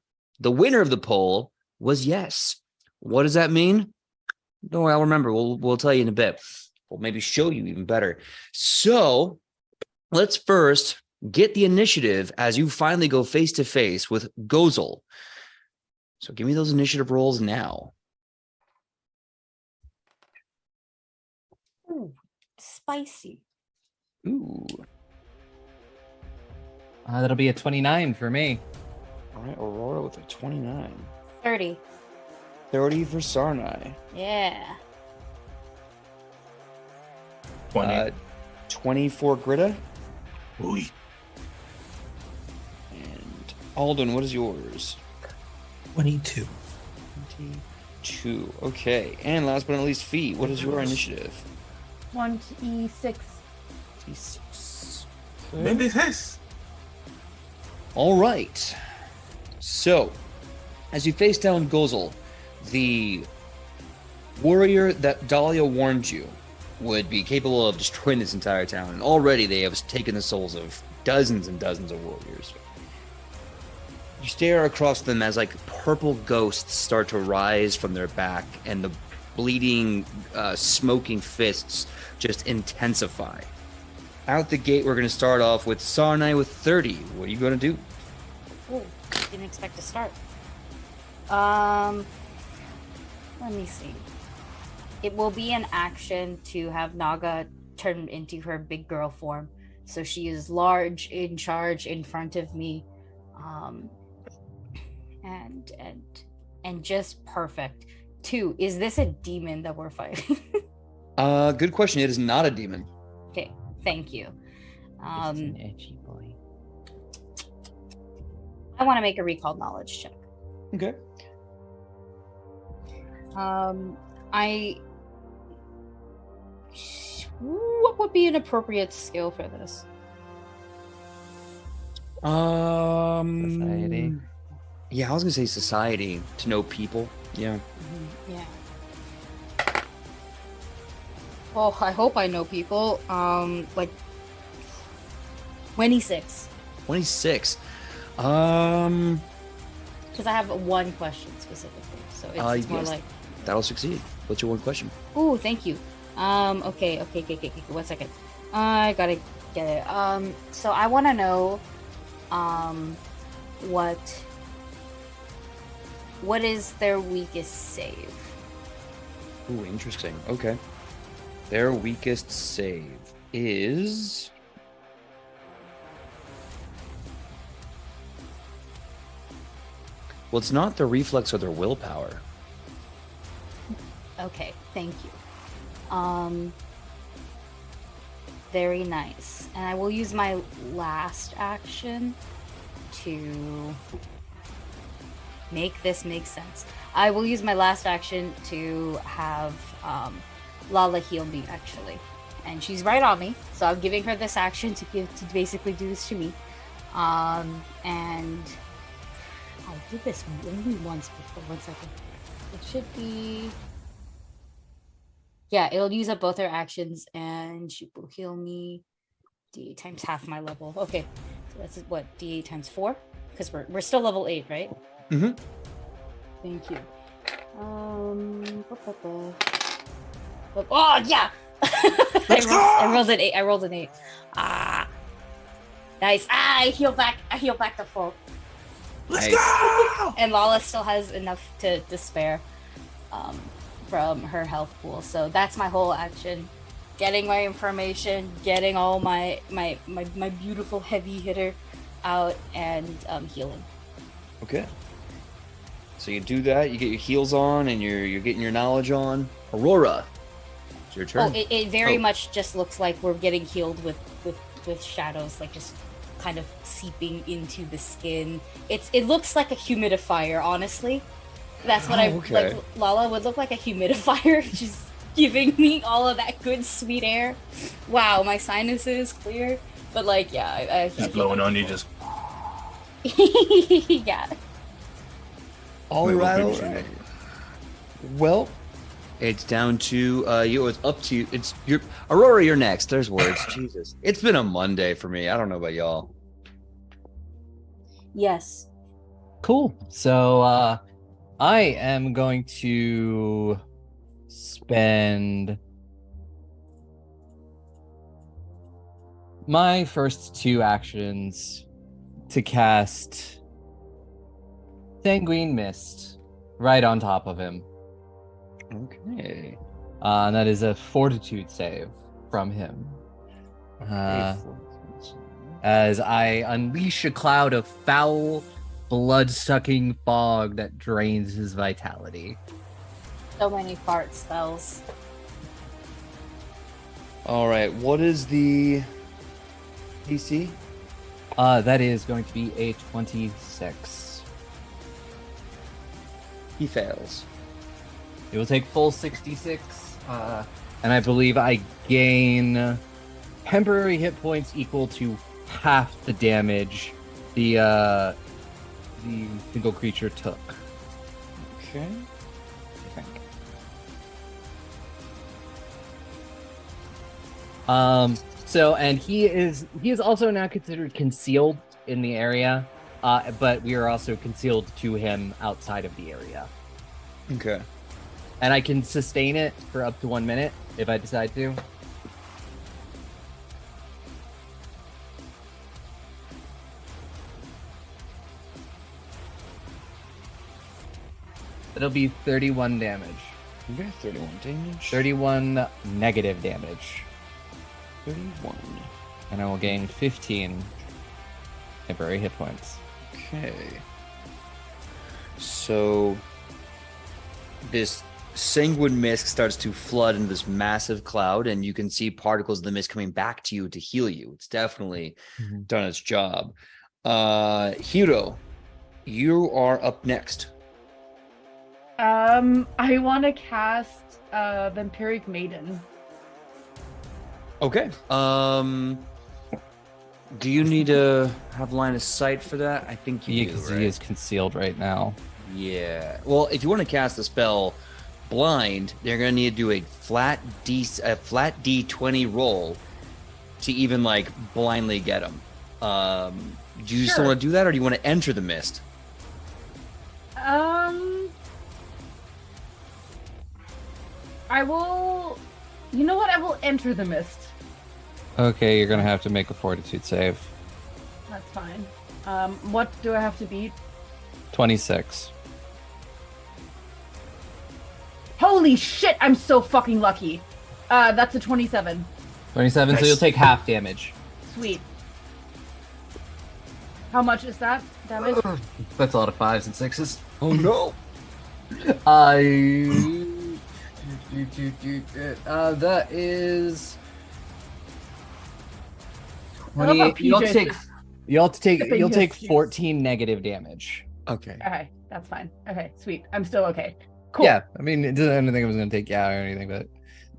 S3: the winner of the poll was yes. What does that mean? Don't worry, I'll remember. We'll tell you in a bit. We'll maybe show you even better. So let's first get the initiative as you finally go face to face with Gozol. So give me those initiative rolls now.
S6: Ooh, spicy.
S3: Ooh.
S5: That'll be a 29 for me.
S3: All right, Aurora with a 29.
S6: 30.
S3: 30 for Sarnai.
S6: Yeah.
S4: 20.
S3: 20 for Gritta.
S4: Ooh.
S3: And Alden, what is yours?
S2: 22.
S3: 22. Okay. And last but not least, Fee, what is your initiative?
S1: 26.
S3: 26.
S4: Maybe this.
S3: All right. So, as you face down Gozol, the warrior that Dahlia warned you would be capable of destroying this entire town, and already they have taken the souls of dozens and dozens of warriors. You stare across them as like purple ghosts start to rise from their back, and the bleeding, smoking fists just intensify. Out the gate, we're going to start off with Sarnai with 30. What are you going to do?
S6: Ooh, didn't expect to start. Let me see. It will be an action to have Naga turn into her big girl form. So she is large, in charge, in front of me. And just perfect. 2, is this a demon that we're fighting?
S3: Good question. It is not a demon.
S6: Okay, thank you.
S5: It's an edgy boy.
S6: I want to make a recall knowledge check.
S3: Okay.
S6: What would be an appropriate skill for this?
S5: Society.
S3: Yeah, I was gonna say society, to know people. Yeah.
S6: Yeah. Oh, I hope I know people. Like 26.
S3: 26.
S6: Because I have one question specifically, so it's more
S3: yes.
S6: like.
S3: That'll succeed. What's your one question?
S6: Oh, thank you. Okay. 1 second. I gotta get it. So I want to know, what is their weakest save?
S3: Ooh, interesting. Okay. Their weakest save is... Well, it's not their reflex or their willpower.
S6: Okay, thank you. Very nice. And I will use my last action to make this make sense. I will use my last action to have Lala heal me, actually. and she's right on me. So I'm giving her this action to basically do this to me. And I did this only once before. 1 second. It should be. Yeah, it'll use up both her actions, and she will heal me d8 times half my level. Okay, so that's what, d8 times 4? Because we're still level 8, right?
S3: Mm-hmm.
S6: Thank you. Oh yeah! I rolled an 8. I rolled an 8. Ah, nice. I heal back to full.
S4: Let's
S3: Nice.
S4: go!
S6: And Lala still has enough to spare from her health pool. So that's my whole action. Getting my information, getting all my beautiful heavy hitter out, and healing.
S3: Okay. So you do that. You get your heels on, and you're getting your knowledge on. Aurora, it's your turn.
S6: Oh, it very
S3: Oh.
S6: much just looks like we're getting healed with shadows, like just kind of seeping into the skin. It looks like a humidifier, honestly. That's what
S3: okay.
S6: like. Lala would look like a humidifier, just giving me all of that good sweet air. Wow, my sinuses clear. But like, yeah, I
S4: Just blowing on you, just.
S6: yeah.
S3: All
S7: Wait,
S3: right.
S7: what
S3: All
S7: page
S3: right. Well, it's down to you. It's up to you. It's your Aurora. You're next. There's words. Jesus, it's been a Monday for me. I don't know about y'all.
S6: Yes.
S5: Cool. So I am going to spend my first 2 actions to cast Sanguine Mist right on top of him.
S3: Okay.
S5: And that is a fortitude save from him. As I unleash a cloud of foul, blood-sucking fog that drains his vitality.
S6: So many fart spells.
S3: All right. What is the DC?
S5: That is going to be a 26.
S3: He fails.
S5: It will take full 66. And I believe I gain temporary hit points equal to half the damage the single creature took.
S3: Okay.
S5: So, and he is also now considered concealed in the area, but we are also concealed to him outside of the area.
S3: Okay.
S5: And I can sustain it for up to 1 minute if I decide to. It'll be 31 damage.
S3: Okay. 31 damage.
S5: 31 negative damage.
S3: 31.
S5: And I will gain 15 temporary hit points.
S3: Okay. So this sanguine mist starts to flood into this massive cloud, and you can see particles of the mist coming back to you to heal you. It's definitely done its job. Hiro, you are up next.
S1: I want to cast Vampiric Maiden.
S3: Okay. Do you need to have line of sight for that? I think you do,
S5: Because
S3: right?
S5: he is concealed right now.
S3: Yeah. Well, if you want to cast the spell blind, they're going to need to do a flat D20 roll to even like blindly get him. Do you still
S1: Sure.
S3: want to do that, or do you want to enter the mist?
S1: I will. You know what? I will enter the mist.
S5: Okay, you're gonna have to make a fortitude save.
S1: That's fine. What do I have to beat?
S5: 26.
S1: Holy shit! I'm so fucking lucky. That's a 27.
S5: 27, so
S4: Nice.
S5: you'll take half damage.
S1: Sweet. How much is that damage?
S5: That's a lot of 5s and 6s.
S3: Oh no!
S5: That is
S1: I love how
S5: 28. You'll
S1: PJ's
S5: take
S1: just-
S5: you'll
S1: his
S5: take
S1: juice.
S5: 14 negative damage.
S3: Okay.
S1: Okay, that's fine. Okay, sweet. I'm still okay. Cool.
S5: Yeah, I mean, I didn't think it was gonna take you out or anything, but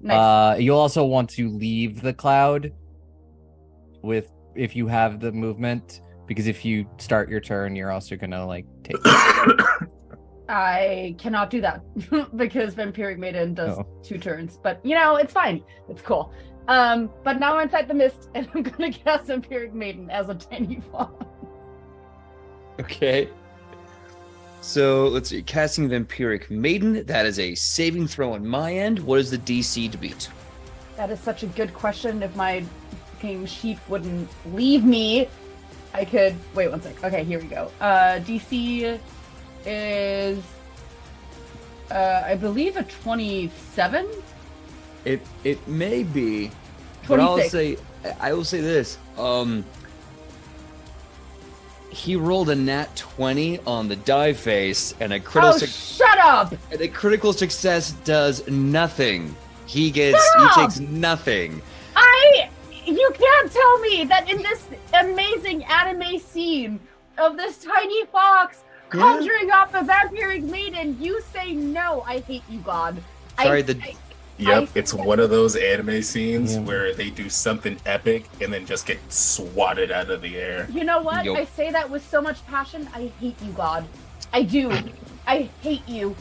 S1: Nice.
S5: You'll also want to leave the cloud if you have the movement, because if you start your turn, you're also gonna like take.
S1: I cannot do that because Vampiric Maiden does
S5: Oh.
S1: 2 turns. But it's fine. It's cool. But now I'm inside the mist, and I'm gonna cast Vampiric Maiden as a tiny fox.
S3: Okay. So let's see. Casting Vampiric Maiden. That is a saving throw on my end. What is the DC to beat?
S1: That is such a good question. If my fucking sheep wouldn't leave me, I could wait 1 sec. Okay, here we go. DC is I believe a 27.
S3: It may be, but I will
S1: 26.
S3: say this. He rolled a nat 20 on the die face, and a
S1: Oh, shut up!
S3: and a critical success does nothing. He
S1: Shut up!
S3: takes nothing.
S1: You can't tell me that in this amazing anime scene of this tiny fox conjuring up a vampiric maiden, you say no. I hate you, God.
S3: Sorry,
S4: Yep,
S1: I-
S4: it's one of those anime scenes
S5: Yeah.
S4: where they do something epic and then just get swatted out of the air.
S1: You know what?
S3: Yup.
S1: I say that with so much passion. I hate you, God. I do. I hate you.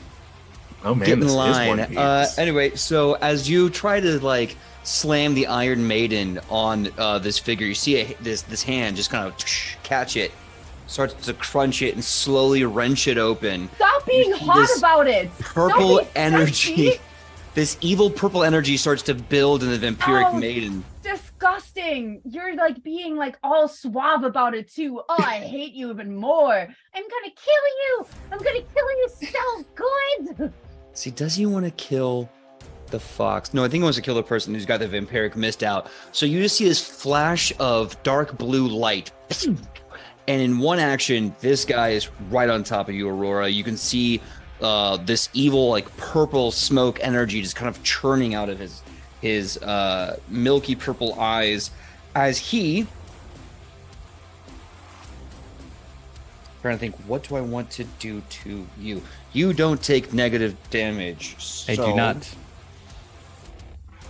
S4: Oh man,
S3: Get in
S4: this
S3: line.
S4: is One Piece.
S3: Anyway, so as you try to slam the Iron Maiden on this figure, you see this hand just kind of catch it, starts to crunch it and slowly wrench it open.
S1: Stop being
S3: You see
S1: hot
S3: this
S1: about it.
S3: Purple
S1: Don't be
S3: energy,
S1: sexy.
S3: this evil purple energy starts to build in the Vampiric
S1: Oh,
S3: Maiden.
S1: Disgusting. You're being all suave about it too. Oh, I hate you even more. I'm gonna kill you. I'm gonna kill you so good.
S3: See, does he want to kill the fox? No, I think he wants to kill the person who's got the vampiric mist out. So you just see this flash of dark blue light. And in one action, this guy is right on top of you, Aurora. You can see this evil, purple smoke energy just kind of churning out of his milky purple eyes as he... Trying to think, what do I want to do to you? You don't take negative damage.
S5: I do
S3: so-
S5: not.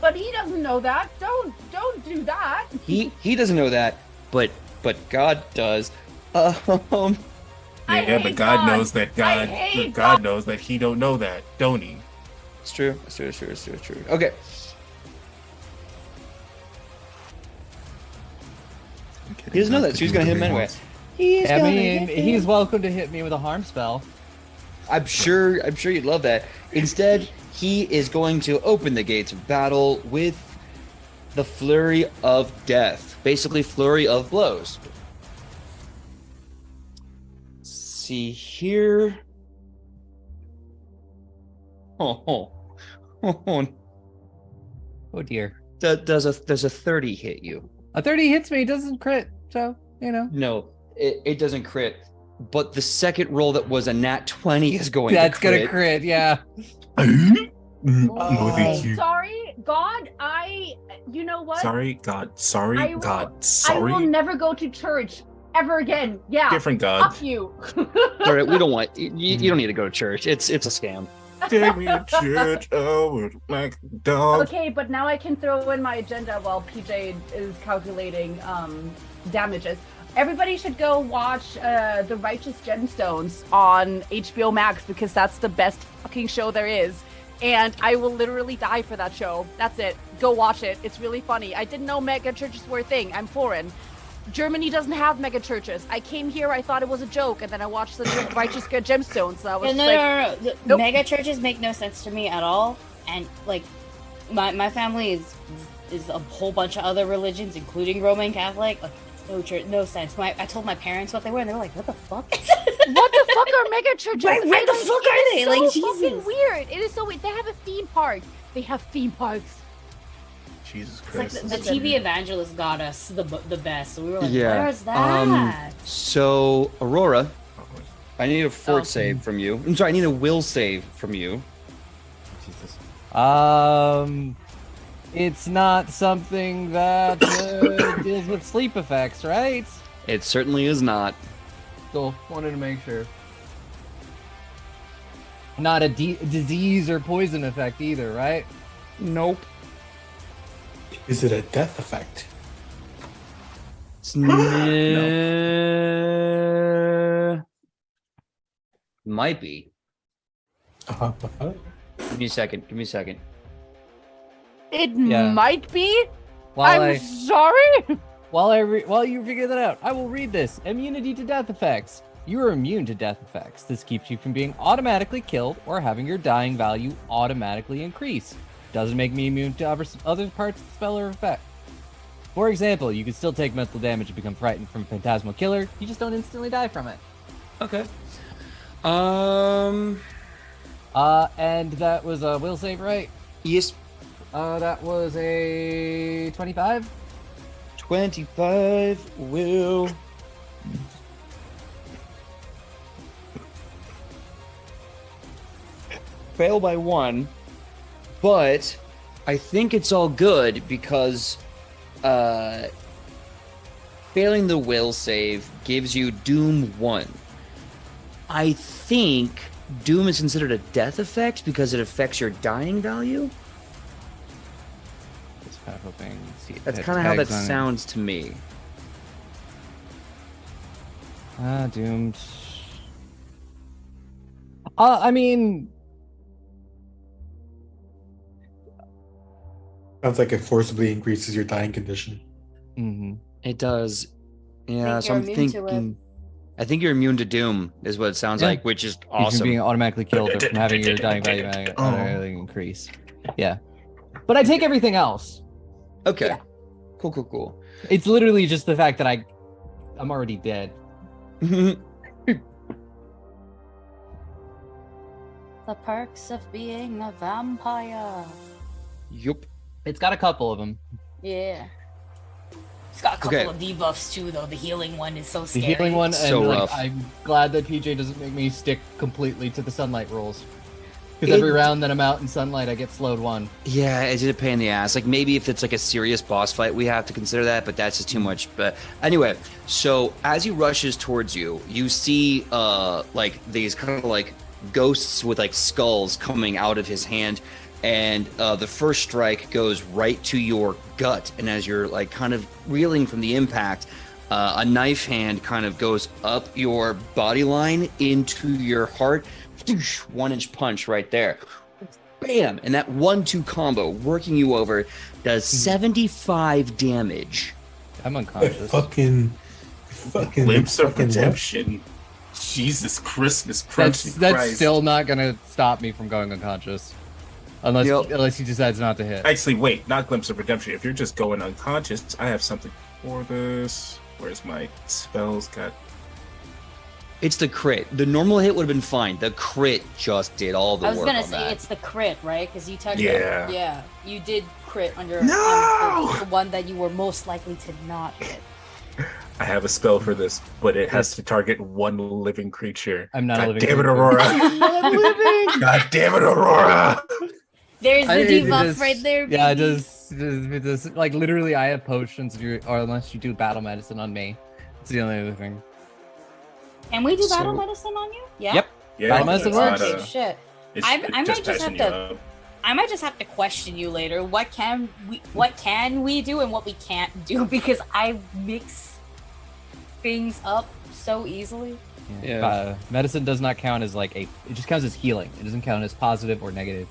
S1: But he doesn't know that. Don't do that.
S3: He doesn't know that, but God does.
S1: I
S4: Yeah, but
S1: hate
S4: God knows that
S1: I
S4: God
S1: hate
S4: God knows that he don't know that, don't he?
S3: It's true. It's true. It's true. It's true. It's true. Okay. He doesn't know that, so he's gonna hit him anyway. He's
S5: I
S3: gonna
S5: mean,
S3: hit him.
S5: he's welcome to hit me with a harm spell.
S3: I'm sure you'd love that. Instead, he is going to open the gates of battle with the Flurry of Death. Basically, Flurry of Blows. See here. Oh.
S5: Oh dear.
S3: Does a 30 hit you?
S5: A 30 hits me, doesn't crit, so
S3: No, it doesn't crit. But the second roll that was a nat 20 is going
S5: that's
S3: to crit.
S5: gonna crit. Yeah.
S4: No, thank you.
S1: Sorry, God. You know what?
S4: Sorry, God. Sorry,
S1: I will-
S4: God.
S1: I will
S4: Sorry.
S1: never go to church ever again. Yeah.
S4: Different God.
S1: Fuck you.
S3: All right, we don't want you don't need to go to church. It's a scam.
S4: Take me to church. Oh, like a dog.
S1: Okay, but now I can throw in my agenda while PJ is calculating damages. Everybody should go watch The Righteous Gemstones on HBO Max because that's the best fucking show there is. And I will literally die for that show. That's it. Go watch it. It's really funny. I didn't know mega churches were a thing. I'm foreign. Germany doesn't have mega churches. I came here, I thought it was a joke, and then I watched The Righteous Gemstones. So I was
S6: No,
S1: like,
S6: no. The
S1: nope.
S6: Mega churches make no sense to me at all. And my family is a whole bunch of other religions, including Roman Catholic. No church, no sense. I told my parents what they were, and they were like, "What the fuck?"
S1: what the fuck are mega churches?
S6: Where
S1: I
S6: the
S1: don't-
S6: fuck
S1: it
S6: are
S1: is
S6: they? Like,
S1: so fucking
S6: Jesus.
S1: weird. It is so weird. They have a theme park. They have theme parks.
S4: Jesus
S6: It's like
S4: Christ.
S6: the TV evangelist got us the best, so we were like,
S3: Yeah.
S6: "Where's that?"
S3: So Aurora, I need a fort
S1: Oh.
S3: save from you. I'm sorry, I need a will save from you.
S4: Jesus.
S5: It's not something that deals with sleep effects, right?
S3: It certainly is not.
S5: Cool. Wanted to make sure. Not a disease or poison effect either, right?
S3: Nope.
S2: Is it a death effect?
S3: Might be.
S2: Uh-huh.
S3: Give me a second.
S1: It
S5: Yeah.
S1: might be.
S5: While
S1: I'm sorry.
S5: while you figure that out, I will read this. Immunity to death effects. You are immune to death effects. This keeps you from being automatically killed or having your dying value automatically increase. Doesn't make me immune to other parts of the spell or effect. For example, you can still take mental damage and become frightened from Phantasmal Killer. You just don't instantly die from it.
S3: Okay.
S5: And that was a will save, right?
S3: Yes.
S5: That was a 25.
S3: 25 will. Fail by 1, but I think it's all good because failing the will save gives you Doom 1. I think Doom is considered a death effect because it affects your dying value.
S5: Just kind of hoping. See if
S3: That's
S5: it
S3: kind of how that
S5: tags on it.
S3: sounds to me.
S5: Doomed. I mean,
S2: Sounds like it forcibly increases your dying condition.
S5: mhm.
S3: It does. Yeah,
S6: Think
S3: so
S6: you're
S3: I'm
S6: immune to it.
S3: thinking. I think you're immune to Doom, is what it sounds
S5: Yeah.
S3: like, which is
S5: Keeps you from
S3: awesome.
S5: being automatically killed or from having your dying value automatically increase. Yeah. But I take everything else.
S3: Okay.
S6: Yeah.
S3: Cool.
S5: It's literally just the fact that I'm already dead.
S6: The perks of being a vampire.
S3: Yup.
S5: It's got a couple of them.
S6: Yeah. It's got a couple
S3: Okay.
S6: of debuffs too, though. The healing one is so
S5: The
S6: scary.
S5: healing one, and
S3: So rough.
S5: I'm glad that PJ doesn't make me stick completely to the sunlight rules. Because every
S3: It-
S5: round that I'm out in sunlight, I get slowed 1.
S3: Yeah, it's a pain in the ass. Like maybe if it's like a serious boss fight, we have to consider that, but that's just too much. But anyway, so as he rushes towards you, you see like these kind of like ghosts with like skulls coming out of his hand, and the first strike goes right to your gut. And as you're like kind of reeling from the impact, a knife hand kind of goes up your body line into your heart. 1-inch punch right there. Bam! And that 1-2 combo working you over does 75 damage.
S5: I'm unconscious.
S2: Fucking
S4: Glimpse of
S2: fucking what?
S4: redemption. Jesus Christmas
S5: That's
S4: Christ.
S5: still not gonna stop me from going unconscious, unless
S3: Yep.
S5: he decides not to hit.
S4: Actually, wait, not glimpse of redemption. If you're just going unconscious, I have something for this. Where's my spells? God.
S3: It's the crit. The normal hit would have been fine. The crit just did all the
S6: I was
S3: work
S6: gonna
S3: on
S6: say
S3: that.
S6: it's the crit, right? Because you touched
S4: Yeah.
S6: it. Yeah, you did crit on your
S4: No!
S6: the one that you were most likely to not hit.
S4: I have a spell for this, but it has to target one living creature.
S5: I'm not a
S4: God
S5: living
S4: damn it,
S5: creature.
S4: Aurora!
S5: Not living.
S4: God damn it, Aurora!
S6: There's the
S5: It
S6: debuff
S5: just-
S6: right there.
S5: Yeah,
S6: baby.
S5: it just like literally, I have potions. Or unless you do battle medicine on me, it's the only other thing.
S6: Can we do battle
S3: So-
S6: medicine on you? Yeah.
S5: Yep.
S4: Yeah,
S5: Battle medicine
S4: it's
S5: works.
S4: not
S6: Okay, shit.
S4: it's
S6: I might just
S4: patching
S6: have
S4: you
S6: to-
S4: up.
S6: I might just have to question you later. What can we do and what we can't do, because I mix things up so easily.
S3: Yeah.
S5: Medicine does not count as like it just counts as healing. It doesn't count as positive or negative.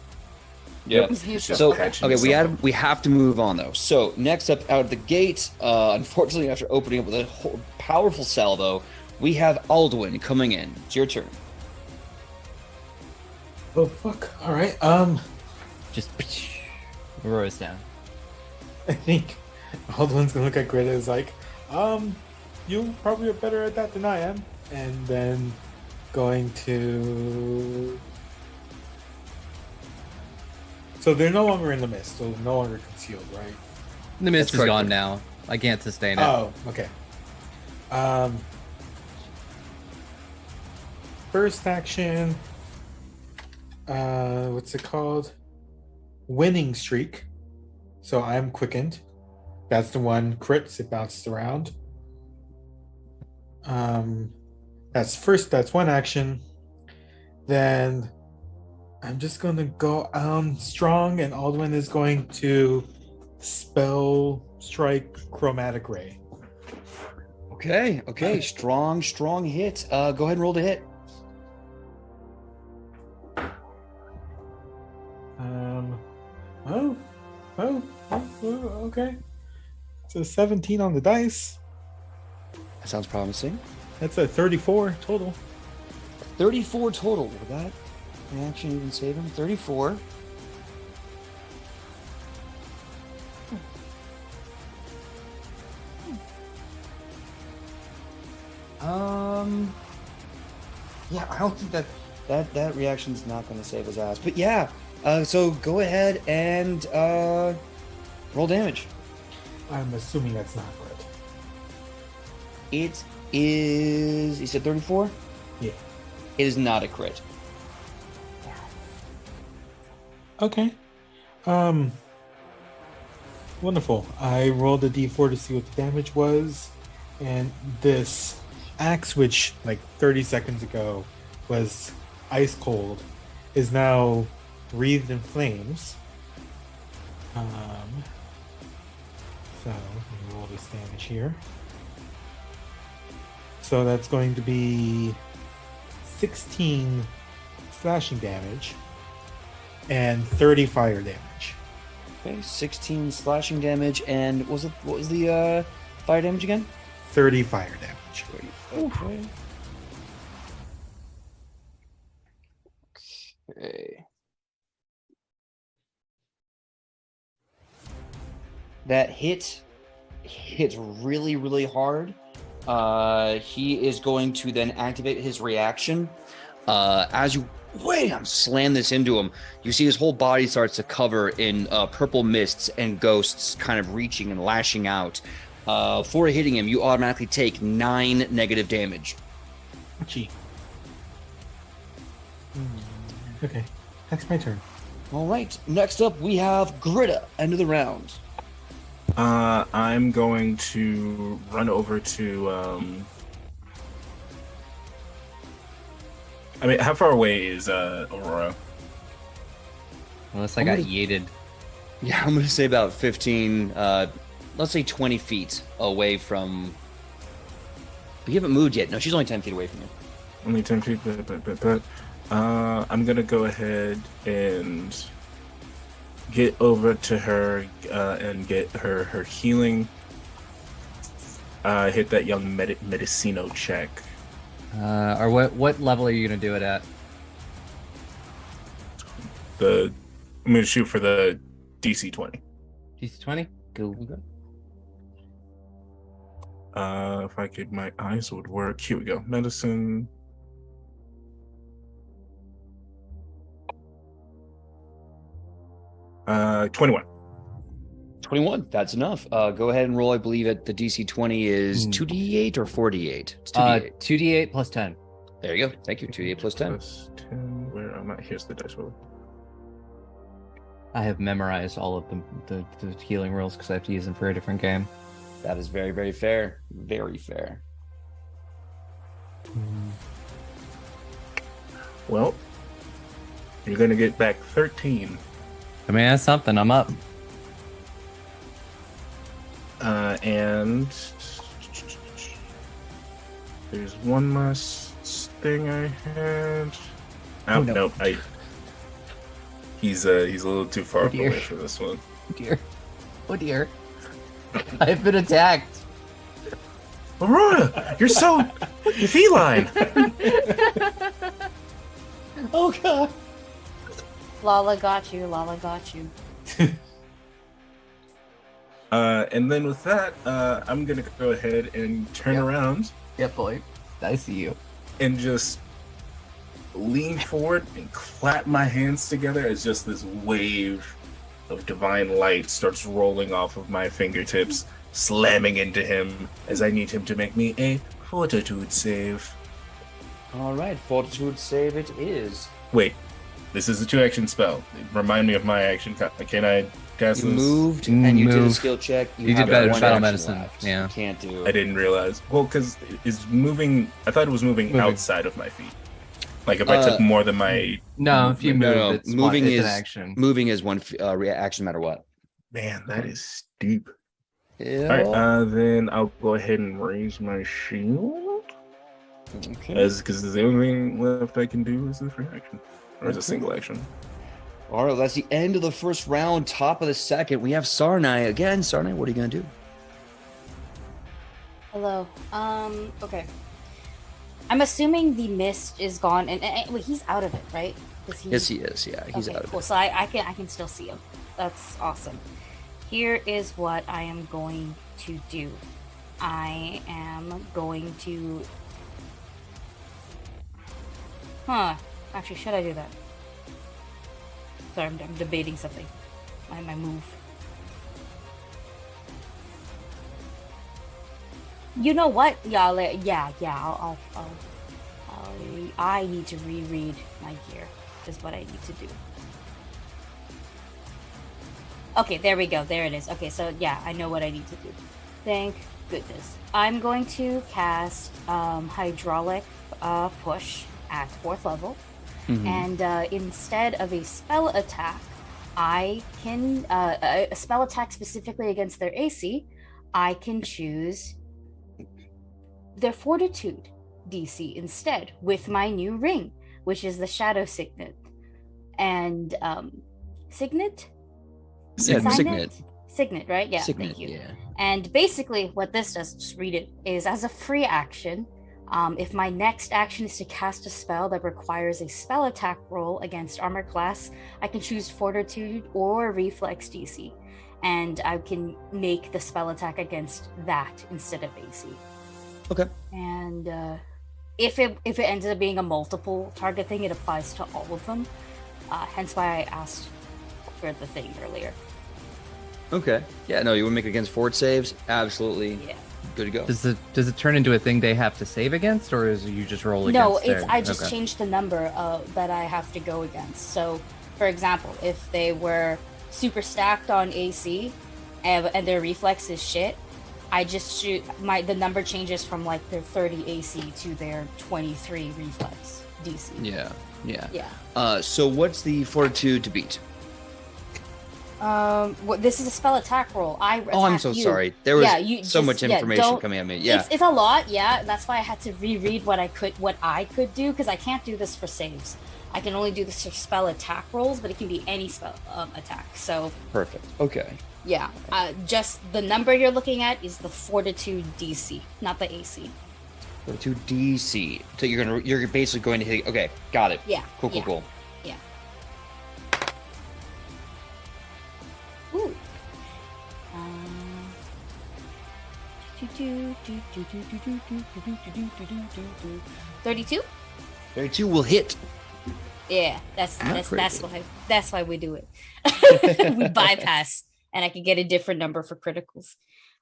S3: Yep.
S6: It's neutral.
S3: So
S4: Patching
S3: okay,
S4: yourself
S3: we have to move on though. So next up out of the gate, unfortunately, after opening up with a powerful salvo, we have Alduin coming in. It's your turn.
S2: Oh fuck! All right.
S5: Just Aurora's down.
S2: I think Alduin's gonna look at Greta as like, you probably are better at that than I am, and then going to. So they're no longer in the mist, so no longer concealed, right?
S5: The mist
S3: That's
S5: is
S3: correct.
S5: gone now. I can't sustain it.
S2: Oh, okay. First action. What's it called? Winning streak. So I'm quickened. That's the one. Crits. It bounces around. That's one action. Then I'm just gonna go strong, and Alduin is going to spell strike chromatic ray.
S3: Okay. Strong hit. Go ahead and roll to hit.
S2: Okay. It's a 17 on the dice.
S3: That sounds promising.
S2: That's a 34 total.
S3: 34 total. Will that reaction even save him? 34. Yeah, I don't think that reaction's not going to save his ass. But yeah, so go ahead and roll damage.
S2: I'm assuming that's not right.
S3: It is. You said 34?
S2: Yeah.
S3: It is not a crit.
S2: Okay. Wonderful. I rolled a d4 to see what the damage was, and this axe, which like 30 seconds ago was ice cold, is now wreathed in flames. So let me roll this damage here. So that's going to be 16 slashing damage and 30 fire damage.
S3: Okay, 16 slashing damage, and what was the fire damage again?
S2: 30 fire damage.
S3: Okay. Okay. That hits really, really hard. He is going to then activate his reaction. As you wham, slam this into him, you see his whole body starts to cover in purple mists and ghosts kind of reaching and lashing out. For hitting him, you automatically take 9 negative damage.
S2: Gee. Okay, that's my turn.
S3: All right. Next up, we have Gritta. End of the round.
S4: I'm going to run over to. I mean, how far away is Aurora?
S5: Unless I got yeeted.
S3: Yeah, I'm going to say about 15, let's say 20 feet away from... But you haven't moved yet. No, she's only 10 feet away from you.
S4: Only 10 feet, but I'm going to go ahead and get over to her and get her healing. Hit that young Medicino check.
S5: Or what level are you gonna do it at?
S4: I'm gonna shoot for the DC 20.
S5: DC 20? Cool.
S4: If I could, my eyes would work. Here we go. Medicine. Uh, 21.
S3: 21. That's enough. Go ahead and roll. I believe at the DC 20 is 2d8 or 4d8. It's 2d8.
S5: 2d8 plus 10.
S3: There you go. Thank you. 2d8 plus 10.
S4: Plus 10. Where am I? Here's the dice roll.
S5: I have memorized all of the healing rules because I have to use them for a different game.
S3: That is very, very fair. Very fair.
S4: Well, you're gonna get back 13.
S5: I mean, that's something. I'm up.
S4: And there's one last thing I had. Oh, no. He's a little too far away for this one.
S5: Oh dear. Oh dear. I've been attacked.
S4: Aurora, you're feline.
S3: Oh god.
S6: Lala got you. Lala got you.
S4: And then with that, I'm gonna go ahead and turn around.
S5: Yep, boy. I see you.
S4: And just lean forward and clap my hands together as just this wave of divine light starts rolling off of my fingertips, slamming into him as I need him to make me a fortitude save.
S3: All right, fortitude save it is.
S4: Wait, this is a 2-action spell. Remind me of my action. Can I cast
S3: You
S4: this?
S3: moved and you did a skill check.
S5: You
S3: have
S5: did better
S3: one
S5: battle
S3: action
S5: medicine.
S3: left.
S5: Yeah.
S3: You can't do.
S4: I didn't realize. Well, because is moving. I thought it was moving outside of my feet. Like if I took more than my.
S5: No, if you move,
S3: No,
S5: it's
S3: moving
S5: it's
S3: is
S5: an action.
S3: Moving is one reaction, no matter what.
S4: Man, that is steep.
S3: Yeah.
S4: All right, then I'll go ahead and raise my shield.
S3: Okay.
S4: Because the only thing left I can do is a free action. Or is a single action.
S3: All right, that's the end of the first round. Top of the second, we have Sarnai again. Sarnai, what are you gonna do?
S6: Hello. Okay. I'm assuming the mist is gone, and wait, he's out of it, right?
S3: Yes, he is. Yeah, he's
S6: okay,
S3: out of
S6: cool.
S3: it.
S6: So I can still see him. That's awesome. Here is what I am going to do. I am going to. Actually, should I do that? Sorry, I'm debating something. My move. You know what? I need to reread my gear. Is what I need to do. Okay, there we go. There it is. Okay, so yeah, I know what I need to do. Thank goodness. I'm going to cast Hydraulic Push at 4th level. And instead of a spell attack, I can a spell attack specifically against their AC, I can choose their Fortitude DC instead with my new ring, which is the Shadow Signet. And Signet?
S3: Yeah,
S6: Signet?
S3: Signet.
S6: Signet, right? Yeah,
S3: Signet,
S6: thank you.
S3: yeah.
S6: And basically what this does, just read it, is as a free action, if my next action is to cast a spell that requires a spell attack roll against armor class, I can choose Fortitude or Reflex DC. And I can make the spell attack against that instead of AC.
S3: Okay.
S6: And if it ends up being a multiple target thing, it applies to all of them. Hence why I asked for the thing earlier.
S3: Okay. Yeah, no, you want to make it against fort saves? Absolutely.
S6: Yeah.
S3: Good to go.
S5: Does it turn into a thing they have to save against, or is you just roll
S6: No,
S5: against?
S6: I just
S5: okay.
S6: changed the number that I have to go against. So, for example, if they were super stacked on AC and their reflex is shit, I just shoot the number changes from like their 30 AC to their 23 reflex DC.
S3: Yeah.
S6: Yeah.
S3: So what's the fortitude to beat?
S6: This is a spell attack roll.
S3: I'm so sorry. There was so much information coming at me. Yeah.
S6: It's a lot, yeah. That's why I had to reread what I could do, because I can't do this for saves. I can only do this for spell attack rolls, but it can be any spell attack. So
S3: Perfect. Okay.
S6: yeah, just the number you're looking at is the Fortitude DC, not the AC.
S3: Fortitude DC. So you're basically going to hit. Okay, got it.
S6: Yeah.
S3: Cool.
S6: Yeah.
S3: Cool.
S6: Yeah. Ooh. 32?
S3: 32 will hit.
S6: Yeah, that's
S3: crazy.
S6: why we do it. We bypass, and I can get a different number for criticals.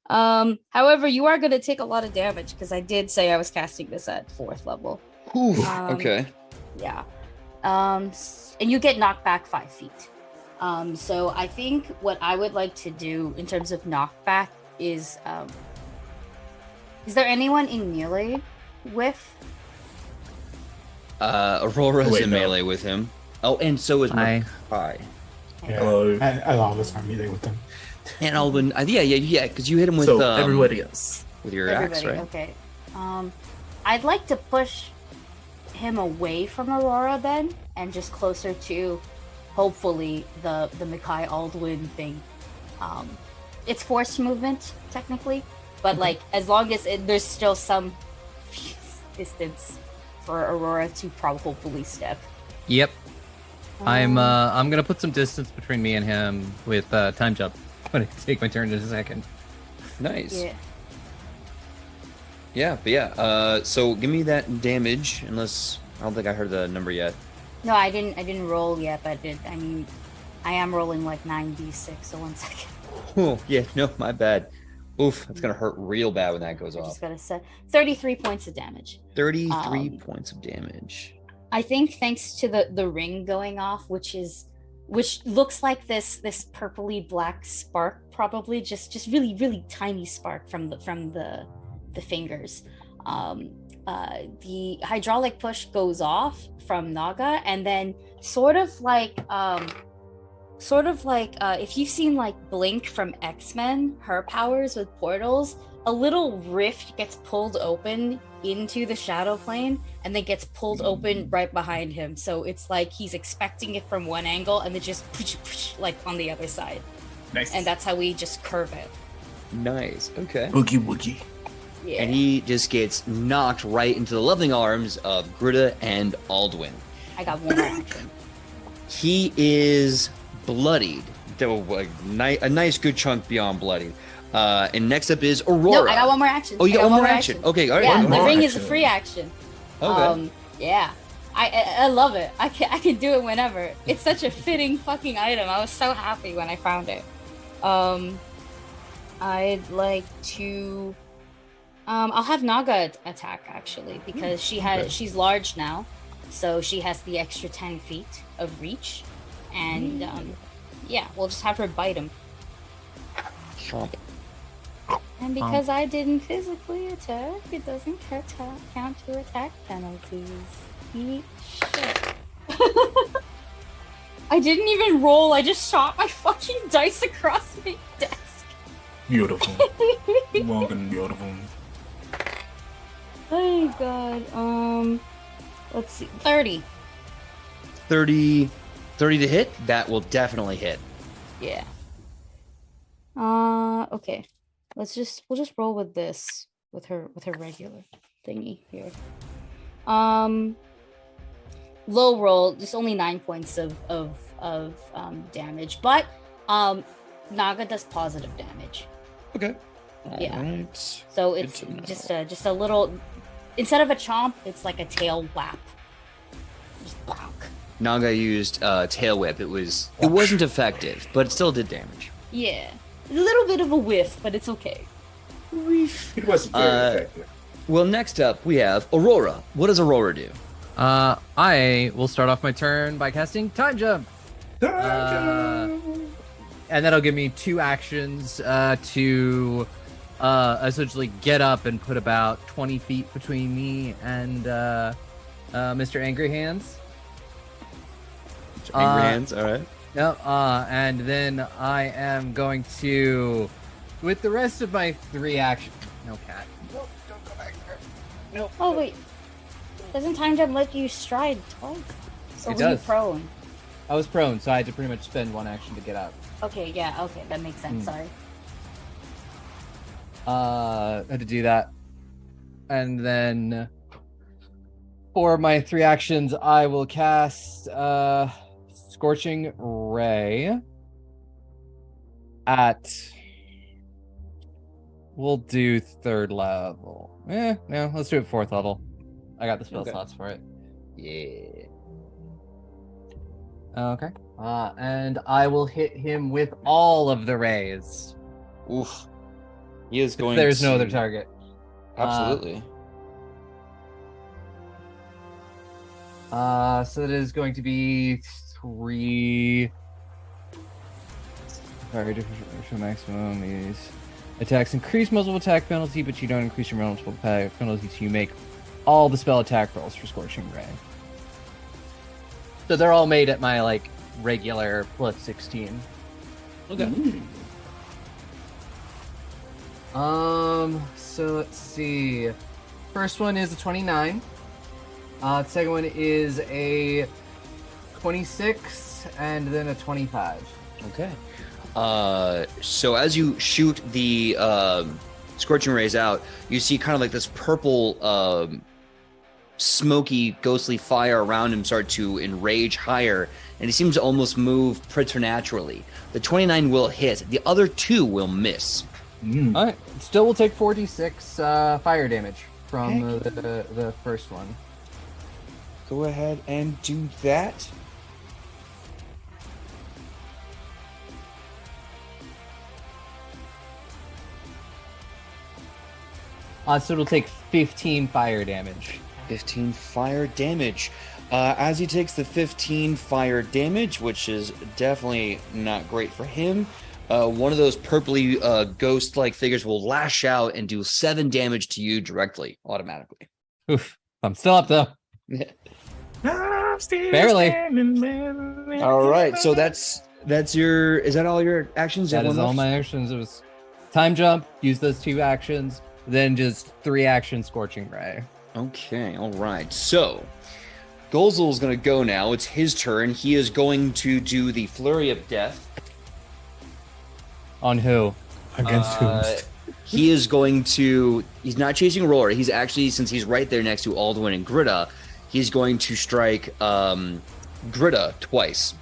S6: However, you are going to take a lot of damage because I did say I was casting this at 4th level.
S3: Ooh, okay.
S6: Yeah. And you get knocked back 5 feet. So I think what I would like to do in terms of knockback is there anyone in melee with?
S3: Aurora's
S4: Wait,
S3: in
S4: no.
S3: melee with him. Oh, and so is
S5: I-
S3: Makai.
S2: Yeah,
S4: Hello.
S2: I always are melee with them.
S3: And Alvin, yeah, because you hit him with
S4: So everybody else.
S3: with your axe, right?
S6: Okay. I'd like to push him away from Aurora then, and just closer to, hopefully, the Makai Aldwin thing. It's forced movement technically, but like as long as there's still some distance for Aurora to hopefully step.
S5: Yep. I'm gonna put some distance between me and him with time jump. I'm gonna take my turn in a second.
S3: Nice.
S6: Yeah.
S3: Yeah, but yeah. So give me that damage, unless I don't think I heard the number yet.
S6: No, I didn't roll yet, but I am rolling like 9d6. So 1 second.
S3: Oh, yeah, no, my bad. Oof, that's gonna hurt real bad when that goes
S6: I
S3: off.
S6: just gotta set 33 points of damage.
S3: 33 points of damage.
S6: I think thanks to the ring going off, which looks like this purpley black spark, probably just really really tiny spark from the fingers. The hydraulic push goes off from Naga, and then sort of like sort of like if you've seen like Blink from X-Men, her powers with portals, a little rift gets pulled open into the shadow plane and then gets pulled open right behind him. So it's like he's expecting it from one angle and then just like on the other side.
S4: Nice.
S6: And that's how we just curve it.
S3: Nice. Okay.
S4: Boogie woogie.
S6: Yeah.
S3: And he just gets knocked right into the loving arms of Greta and Aldwin.
S6: I got one more action.
S3: He is bloodied, though a nice good chunk beyond bloodied. And next up is Aurora.
S6: No, I got one more action.
S3: Oh, you got one more action. Okay, all right.
S6: Yeah,
S3: one
S6: the
S3: more
S6: ring
S3: action.
S6: is a free action.
S3: Okay.
S6: Yeah. I love it. I can do it whenever. It's such a fitting fucking item. I was so happy when I found it. I'd like to I'll have Naga attack actually because she's large now. So she has the extra 10 feet of reach. And yeah, we'll just have her bite him.
S3: Chomp.
S6: And because I didn't physically attack, it doesn't count to attack penalties. Eat shit. I didn't even roll, I just shot my fucking dice across my desk.
S4: Beautiful. Welcome, beautiful.
S6: Oh god. Let's see. 30.
S3: 30 to hit? That will definitely hit.
S6: Yeah. Okay. We'll just roll with this with her regular thingy here. Low roll, just only 9 points of damage, but Naga does positive damage.
S3: Okay.
S6: Yeah.
S3: Alright.
S6: So
S3: Good
S6: it's
S3: to know.
S6: just a little, instead of a chomp, it's like a tail whap. Just bonk.
S3: Naga used tail whip. It wasn't effective, but it still did damage.
S6: Yeah. A little bit of a whiff, but it's okay.
S4: It wasn't very effective.
S3: Well, next up we have Aurora. What does Aurora do?
S5: I will start off my turn by casting Time Jump. And that'll give me 2 actions to essentially get up and put about 20 feet between me and Mr. Angry Hands.
S3: Angry hands. All right.
S5: Yep. And then I am going to, with the rest of my 3 actions. No, cat. No, don't go back there. No.
S6: Oh wait. Doesn't time jump let you stride twice? Or
S5: It
S6: were you
S5: does.
S6: prone?
S5: I was prone, so I had to pretty much spend 1 action to get up.
S6: Okay, yeah, okay, that makes sense. Sorry.
S5: Had to do that. And then for my 3 actions, I will cast Scorching Ray at, we'll do 3rd level. No, let's do it 4th level. I got the spell slots for it.
S3: Yeah.
S5: Okay. And I will hit him with all of the rays.
S3: Oof. He is going.
S5: There's no other target.
S3: Absolutely.
S5: So that is going to be 3. Very different maximum. These attacks increase multiple attack penalty, but you don't increase your multiple attack penalty, so you make all the spell attack rolls for Scorching Ray. So they're all made at my like regular plus 16.
S3: Okay.
S5: So let's see. First one is a 29. Second one is a 26, and then a 25.
S3: Okay. So as you shoot the scorching rays out, you see kind of like this purple, smoky, ghostly fire around him start to enrage higher, and he seems to almost move preternaturally. The 29 will hit. The other 2 will miss.
S5: All right. Still will take 46 fire damage from the first one.
S3: Go ahead and do that.
S5: So it'll take 15 fire damage.
S3: 15 fire damage. As he takes the 15 fire damage, which is definitely not great for him, one of those purpley ghost-like figures will lash out and do 7 damage to you directly, automatically.
S5: Oof. I'm still up though.
S4: I'm still
S5: Barely.
S4: standing.
S3: All right, so that's Is that all your actions? You
S5: That
S3: have
S5: is
S3: one
S5: all
S3: left?
S5: my actions. It was time jump, use those 2 actions, then just 3 actions Scorching Ray.
S3: Okay, all right. So, Golzel is going to go now. It's his turn. He is going to do the Flurry of Death.
S5: On who?
S2: Against whom?
S3: He is going to... He's not chasing Aurora. He's actually, since he's right there next to Alduin and Gritta, he's going to strike Gritta twice.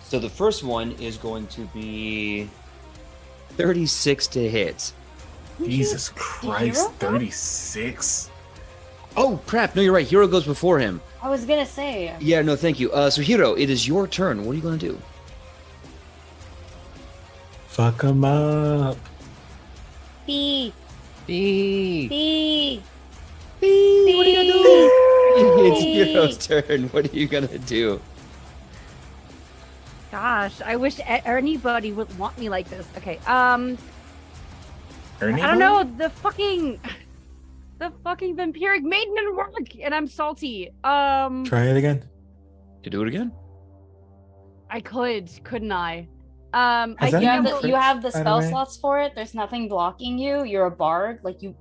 S3: So the first one is going to be 36 to hit.
S4: Jesus Christ,
S6: Hero go?
S4: 36.
S3: Oh, crap. No, you're right. Hero goes before him.
S6: I was gonna say.
S3: Yeah, no, thank you. So, Hero, it is your turn. What are you going to do?
S2: Fuck him up.
S6: B.
S5: B.
S6: B.
S3: What are you going to do? It's
S6: B.
S3: Hero's turn. What are you going to do?
S1: Gosh, I wish anybody would want me like this. Okay.
S4: Ernie?
S1: I don't know. The fucking vampiric maiden didn't work, and I'm salty.
S2: Try it again.
S3: To do it again?
S1: I couldn't I?
S2: Has
S1: I
S2: that
S6: You
S1: think
S6: have
S2: been
S6: the, you have the
S2: by the
S6: spell
S2: way?
S6: slots for it. There's nothing blocking you. You're a bard. Like you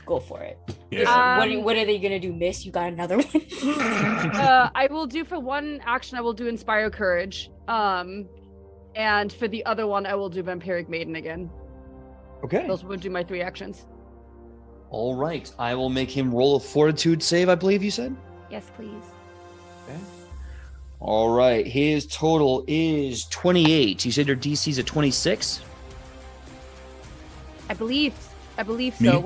S6: go for it.
S4: Yeah.
S6: What are they gonna do? Miss? You got another one.
S1: I will do for one action. I will do Inspire Courage. And for the other one, I will do Vampiric Maiden again.
S3: Okay.
S1: Those would do my 3 actions.
S3: All right. I will make him roll a Fortitude save, I believe you said?
S1: Yes, please.
S3: Okay. All right. His total is 28. You said your DC's at 26?
S1: I believe
S4: Me?
S1: so.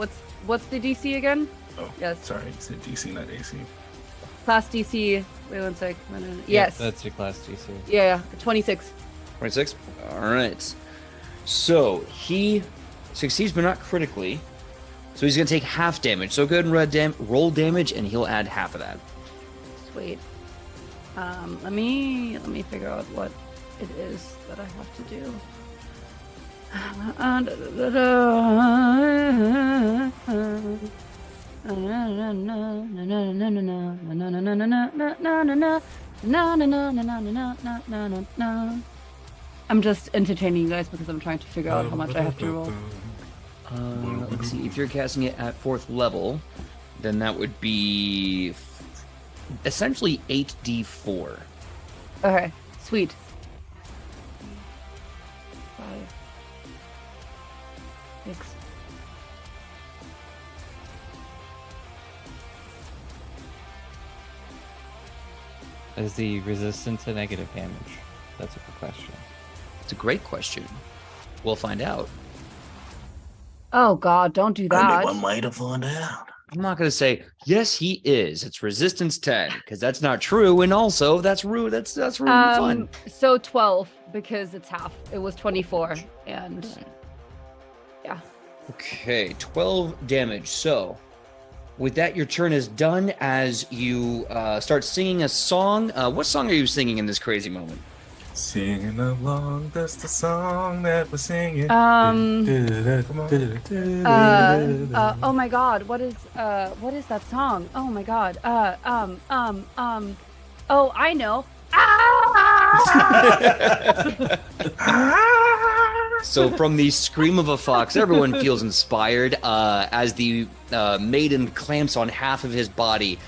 S1: What's the DC again?
S4: Oh,
S1: Yes.
S4: sorry. You said DC, not AC.
S1: Class DC. Wait one sec. Yes.
S5: That's your class DC.
S1: Yeah, 26.
S3: 26? All right. So he succeeds, but not critically. So he's going to take half damage. So go ahead and roll damage, and he'll add half of that.
S1: Sweet. Let me figure out what it is that I have to do. I'm just entertaining you guys because I'm trying to figure out how much I have to roll.
S3: Let's see. If you're casting it at 4th level, then that would be essentially 8d4.
S1: Okay, sweet. 5, 6.
S5: Is he resistant to negative damage? That's a good question.
S3: It's a great question. We'll find out.
S1: Oh God, don't do that.
S4: Anyone might have found out.
S3: I'm not going to say, yes, he is. It's resistance 10, because that's not true. And also, that's rude. That's rude and fun.
S1: So 12 because it's half. It was 24, and
S3: Okay, 12 damage. So, with that, your turn is done as you start singing a song. What song are you singing in this crazy moment?
S4: Singing along, that's the song that we're singing.
S1: oh my God, what is that song? Oh my God. Oh, I know.
S3: So from the scream of a fox, everyone feels inspired as the maiden clamps on half of his body.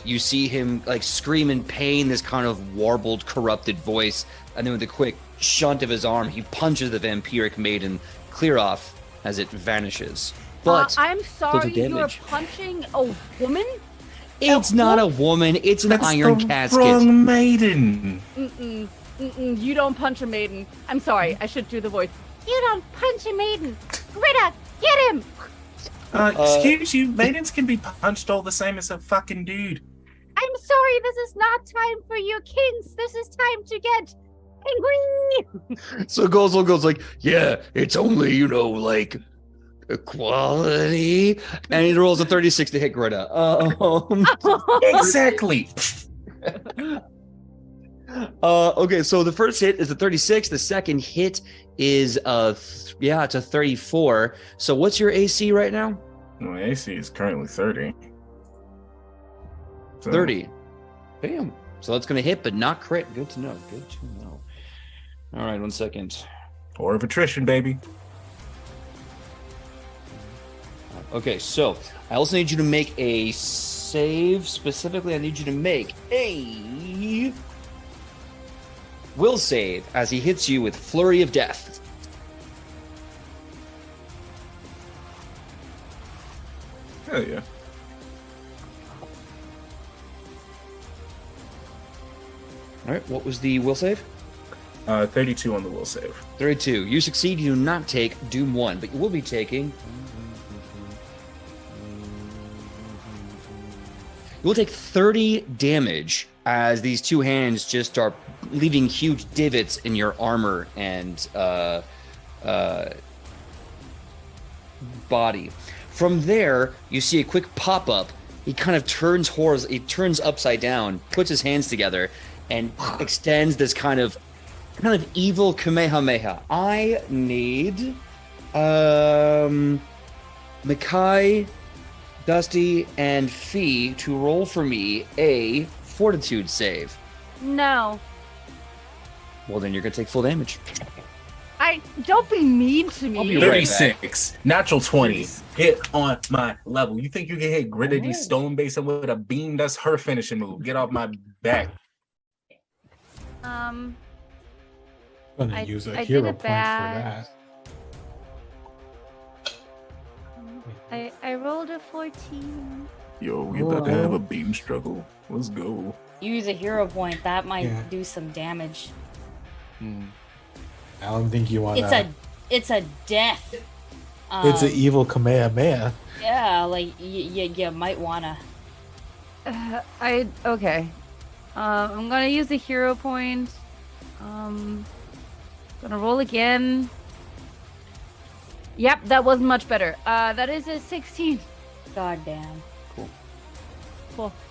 S3: You see him like scream in pain, this kind of warbled, corrupted voice, and then with a quick shunt of his arm, he punches the vampiric maiden clear off as it vanishes. But
S1: I'm sorry,
S3: the
S1: you're
S3: damage.
S1: punching a woman?
S3: It's not a woman, it's an
S4: That's
S3: iron
S4: the
S3: casket.
S4: wrong maiden.
S1: You don't punch a maiden. I'm sorry, I should do the voice. You don't punch a maiden. Gritta, get him!
S4: Excuse you, maidens can be punched all the same as a fucking dude.
S1: I'm sorry, this is not time for your kings. This is time to get angry.
S3: So goes like, yeah, it's only, like equality. And he rolls a 36 to hit Greta.
S4: Exactly.
S3: Okay, so the first hit is a 36. The second hit is it's a 34. So what's your AC right now?
S4: My AC is currently 30. So,
S3: 30. Bam. So that's going to hit, but not crit. Good to know. Good to know. All right, 1 second.
S4: Or of attrition, baby.
S3: Okay, so I also need you to make a save. Specifically, I need you to make a will save as he hits you with Flurry of Death.
S4: Hell yeah.
S3: All right, what was the will save?
S4: 32 on the will save.
S3: 32. You succeed, you do not take Doom 1, but you will be taking... You will take 30 damage as these two hands just start leaving huge divots in your armor and body. From there, you see a quick pop-up. He kind of turns he turns upside down, puts his hands together, and extends this kind of evil Kamehameha. I need Mikai, Dusty, and Fee to roll for me a Fortitude save.
S1: No.
S3: Well, then you're gonna take full damage.
S1: Don't be mean to me.
S3: I'll be right
S4: 36. Natural 20. Hit on my level. You think you can hit Gritty Stone Basin with a beam? That's her finishing move. Get off my back.
S2: I'm gonna use a
S1: I
S2: hero
S1: did a
S2: point for
S1: bad-
S2: that.
S1: I rolled a 14.
S4: Yo, we about to have a beam struggle. Let's go.
S6: Use a hero point. That might
S2: Yeah.
S6: do some damage.
S2: I don't think you want
S6: It's a death.
S2: It's an evil Kamehameha.
S6: Yeah, like you might wanna.
S1: Okay. I'm gonna use the hero point. Gonna roll again. Yep, that was much better. That is a 16.
S6: God damn.
S1: Cool.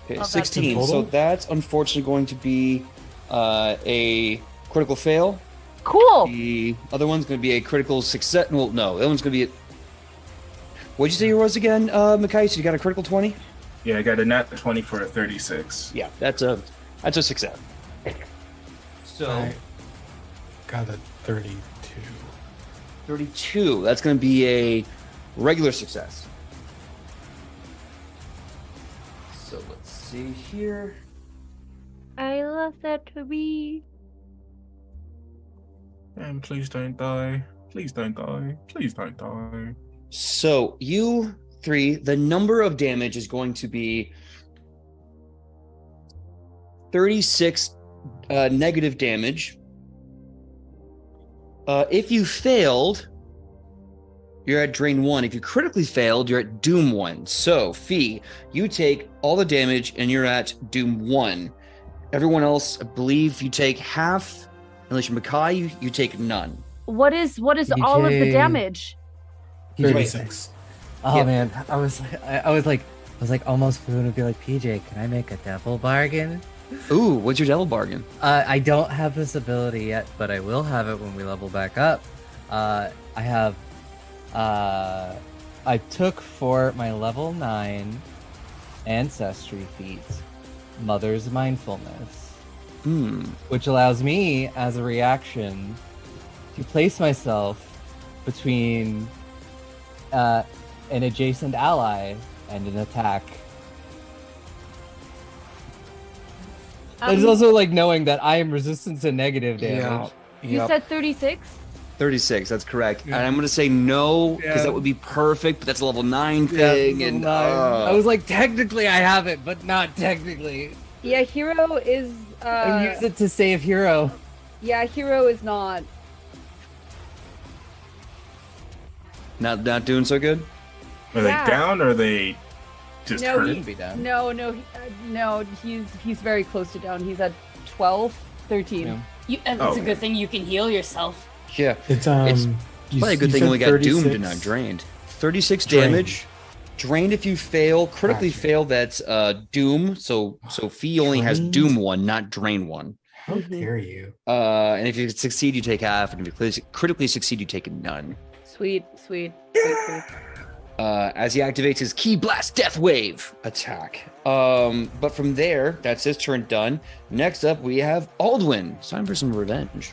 S3: Okay,
S1: Love that.
S3: 16.
S2: Total?
S3: So that's unfortunately going to be a critical fail.
S1: Cool.
S3: The other one's going to be a critical success. Well, no, that one's going to be. What'd you say yours was again, Mikai? So you got a critical 20?
S4: Yeah, I got a nat 20 for a 36.
S3: Yeah, that's a success. So
S2: I got a 32.
S3: 32. That's going to be a regular success. So let's see here.
S1: I love that to be.
S4: And please don't die. Please don't die. Please don't die.
S3: So you three, the number of damage is going to be 36 negative damage. If you failed, you're at drain 1. If you critically failed, you're at doom 1. So, Fee, you take all the damage and you're at doom 1. Everyone else, I believe you take half. Unless you're Mikai, you take none.
S1: What is all of the
S5: DJ.
S1: damage?
S2: 36.
S5: Oh
S3: Yeah.
S5: man, I was like almost going to be like, PJ, can I make a devil bargain?
S3: Ooh, what's your devil bargain?
S5: I don't have this ability yet, but I will have it when we level back up. I have I took for my level 9 ancestry feat Mother's Mindfulness, which allows me as a reaction to place myself between an adjacent ally and an attack. It's also like knowing that I am resistant to negative damage.
S1: You said 36?
S3: 36, that's correct. And I'm going to say no, because that would be perfect, but that's a level 9 thing.
S5: Yeah,
S3: And
S5: I was like, technically I have it, but not technically.
S1: Yeah, hero is
S5: I use it to save hero.
S1: yeah, hero is not.
S3: not doing so good?
S4: Are they
S1: Yeah.
S4: down or are they just
S1: No,
S4: hurt?
S1: he-
S5: Be down.
S1: No, he's very close to down. He's at 12, 13.
S5: Yeah.
S6: It's
S4: Oh.
S6: a good thing you can heal yourself.
S3: Yeah.
S2: It's
S3: Probably a good thing we got doomed and not drained. 36
S2: Drained.
S3: damage. Drained if you fail. Critically
S2: Gotcha.
S3: fail, that's doom. So Fee only has
S2: Drained?
S3: doom 1, not drain 1.
S2: How dare you?
S3: And if you succeed, you take half. And if you critically succeed, you take none.
S1: Sweet.
S3: as he activates his Key Blast Death Wave attack. But from there, that's his turn done. Next up, we have Aldwin. It's time for some revenge.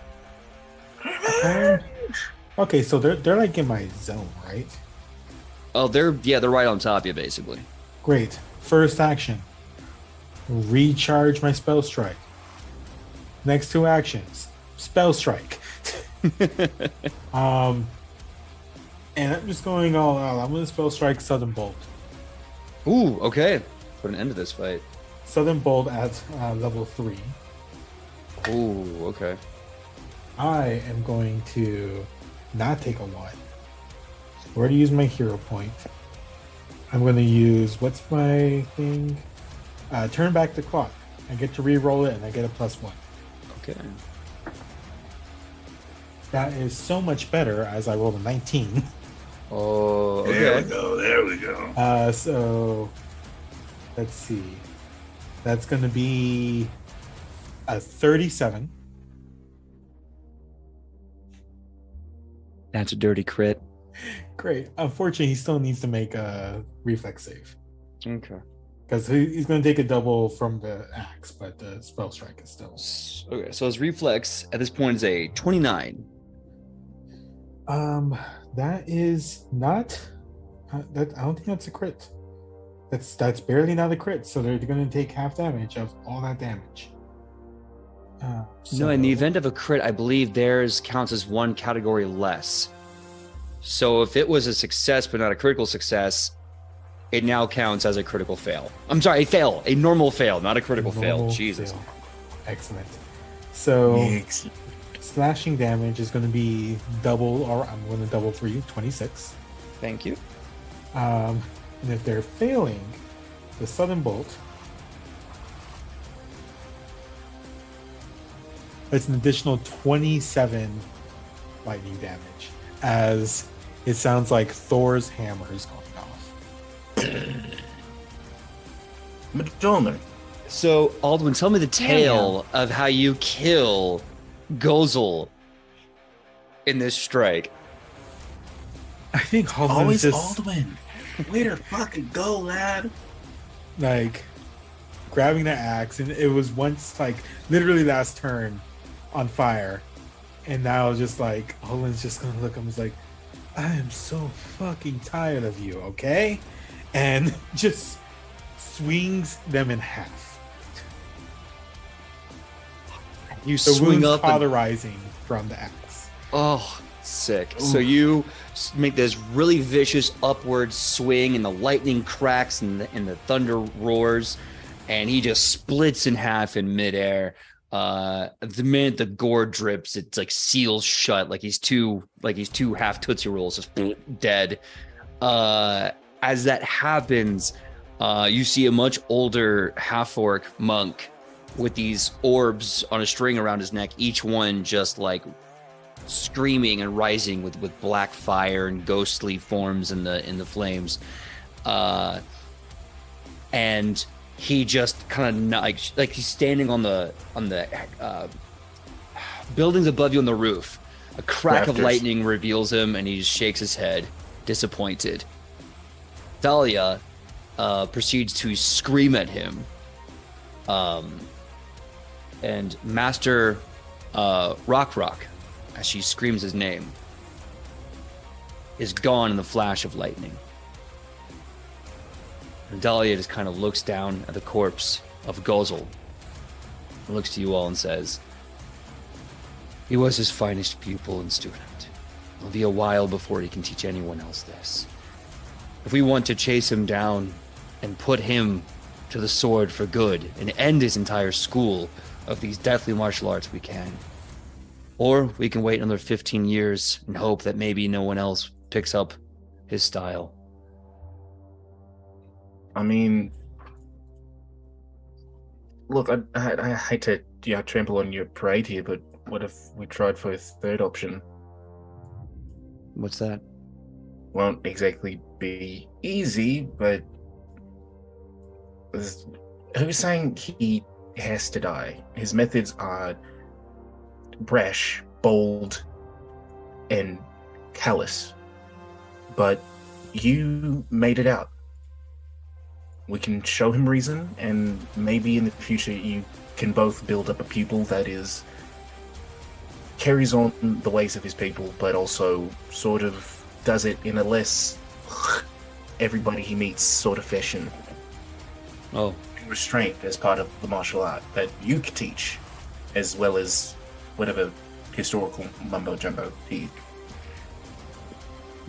S2: Okay, so they're like in my zone, right?
S3: Oh, they're right on top of you, basically.
S2: Great. First action. Recharge my spell strike. Next two actions. Spell strike. And I'm just going all out. I'm going to spell strike Southern Bolt.
S3: Ooh, okay. Put an end to this fight.
S2: Southern Bolt at level 3.
S3: Ooh, okay.
S2: I am going to not take a 1. Where to use my hero point? I'm going to use, what's my thing? Turn back the clock. I get to re-roll it and I get a +1.
S3: Okay.
S2: That is so much better as I rolled a 19.
S3: Oh, okay.
S4: There we go.
S2: So let's see. That's going to be a 37.
S3: That's a dirty crit.
S2: Great. Unfortunately, he still needs to make a reflex save
S3: Okay.
S2: because he's going to take a double from the axe, but the spell strike is still.
S3: Okay, so his reflex at this point is a 29.
S2: That is not. That I don't think that's a crit. That's barely not a crit. So they're going to take half damage of all that damage.
S3: No, in the
S2: So-
S3: event of a crit, I believe theirs counts as one category less. So if it was a success but not a critical success, it now counts as a critical fail. I'm sorry, a normal fail, not a critical fail.
S2: Normal
S3: Jesus.
S2: fail. Excellent. So slashing damage is going to be double, or I'm going to double for you, 26.
S3: Thank you.
S2: And if they're failing, the Southern Bolt, it's an additional 27 lightning damage, as it sounds like Thor's hammer is going off.
S4: Madonna.
S3: So, Aldwin, tell me the tale of how you kill Gozel in this strike.
S2: I think Holland's
S4: Always
S2: just
S4: Aldwin. Way to fucking go, lad.
S2: like grabbing the axe, and it was once like literally last turn on fire, and now just like Holland's just gonna look. I'm just like, I am so fucking tired of you, okay? And just swings them in half.
S3: You
S2: The
S3: swing
S2: wounds
S3: up and
S2: cauterizing from the axe.
S3: oh, sick. So you make this really vicious upward swing, and the lightning cracks and the thunder roars, and he just splits in half in midair. The minute the gore drips, it's like seals shut, like he's two half Tootsie Rolls, just dead. As that happens, you see a much older half-orc monk with these orbs on a string around his neck, each one just like screaming and rising with black fire and ghostly forms in the flames. And he just kind of like he's standing on the buildings above you on the roof. A crack of
S4: Rafters.
S3: lightning reveals him, and he just shakes his head, disappointed. Dahlia proceeds to scream at him. And Master Rock, as she screams his name, is gone in the flash of lightning. And Dahlia just kind of looks down at the corpse of Gozel, and looks to you all and says, he was his finest pupil and student. It'll be a while before he can teach anyone else this. If we want to chase him down and put him to the sword for good and end his entire school of these deathly martial arts, we can. Or we can wait another 15 years and hope that maybe no one else picks up his style.
S4: I mean, look, I hate to trample on your parade here, but what if we tried for a third option?
S3: What's that?
S4: Won't exactly be easy, but who's saying he has to die? His methods are brash, bold, and callous. But you made it out. We can show him reason, and maybe in the future you can both build up a pupil that carries on the ways of his people, but also sort of does it in a less everybody he meets sort of fashion.
S3: Oh,
S4: Restraint as part of the martial art that you could teach, as well as whatever historical mumbo jumbo he.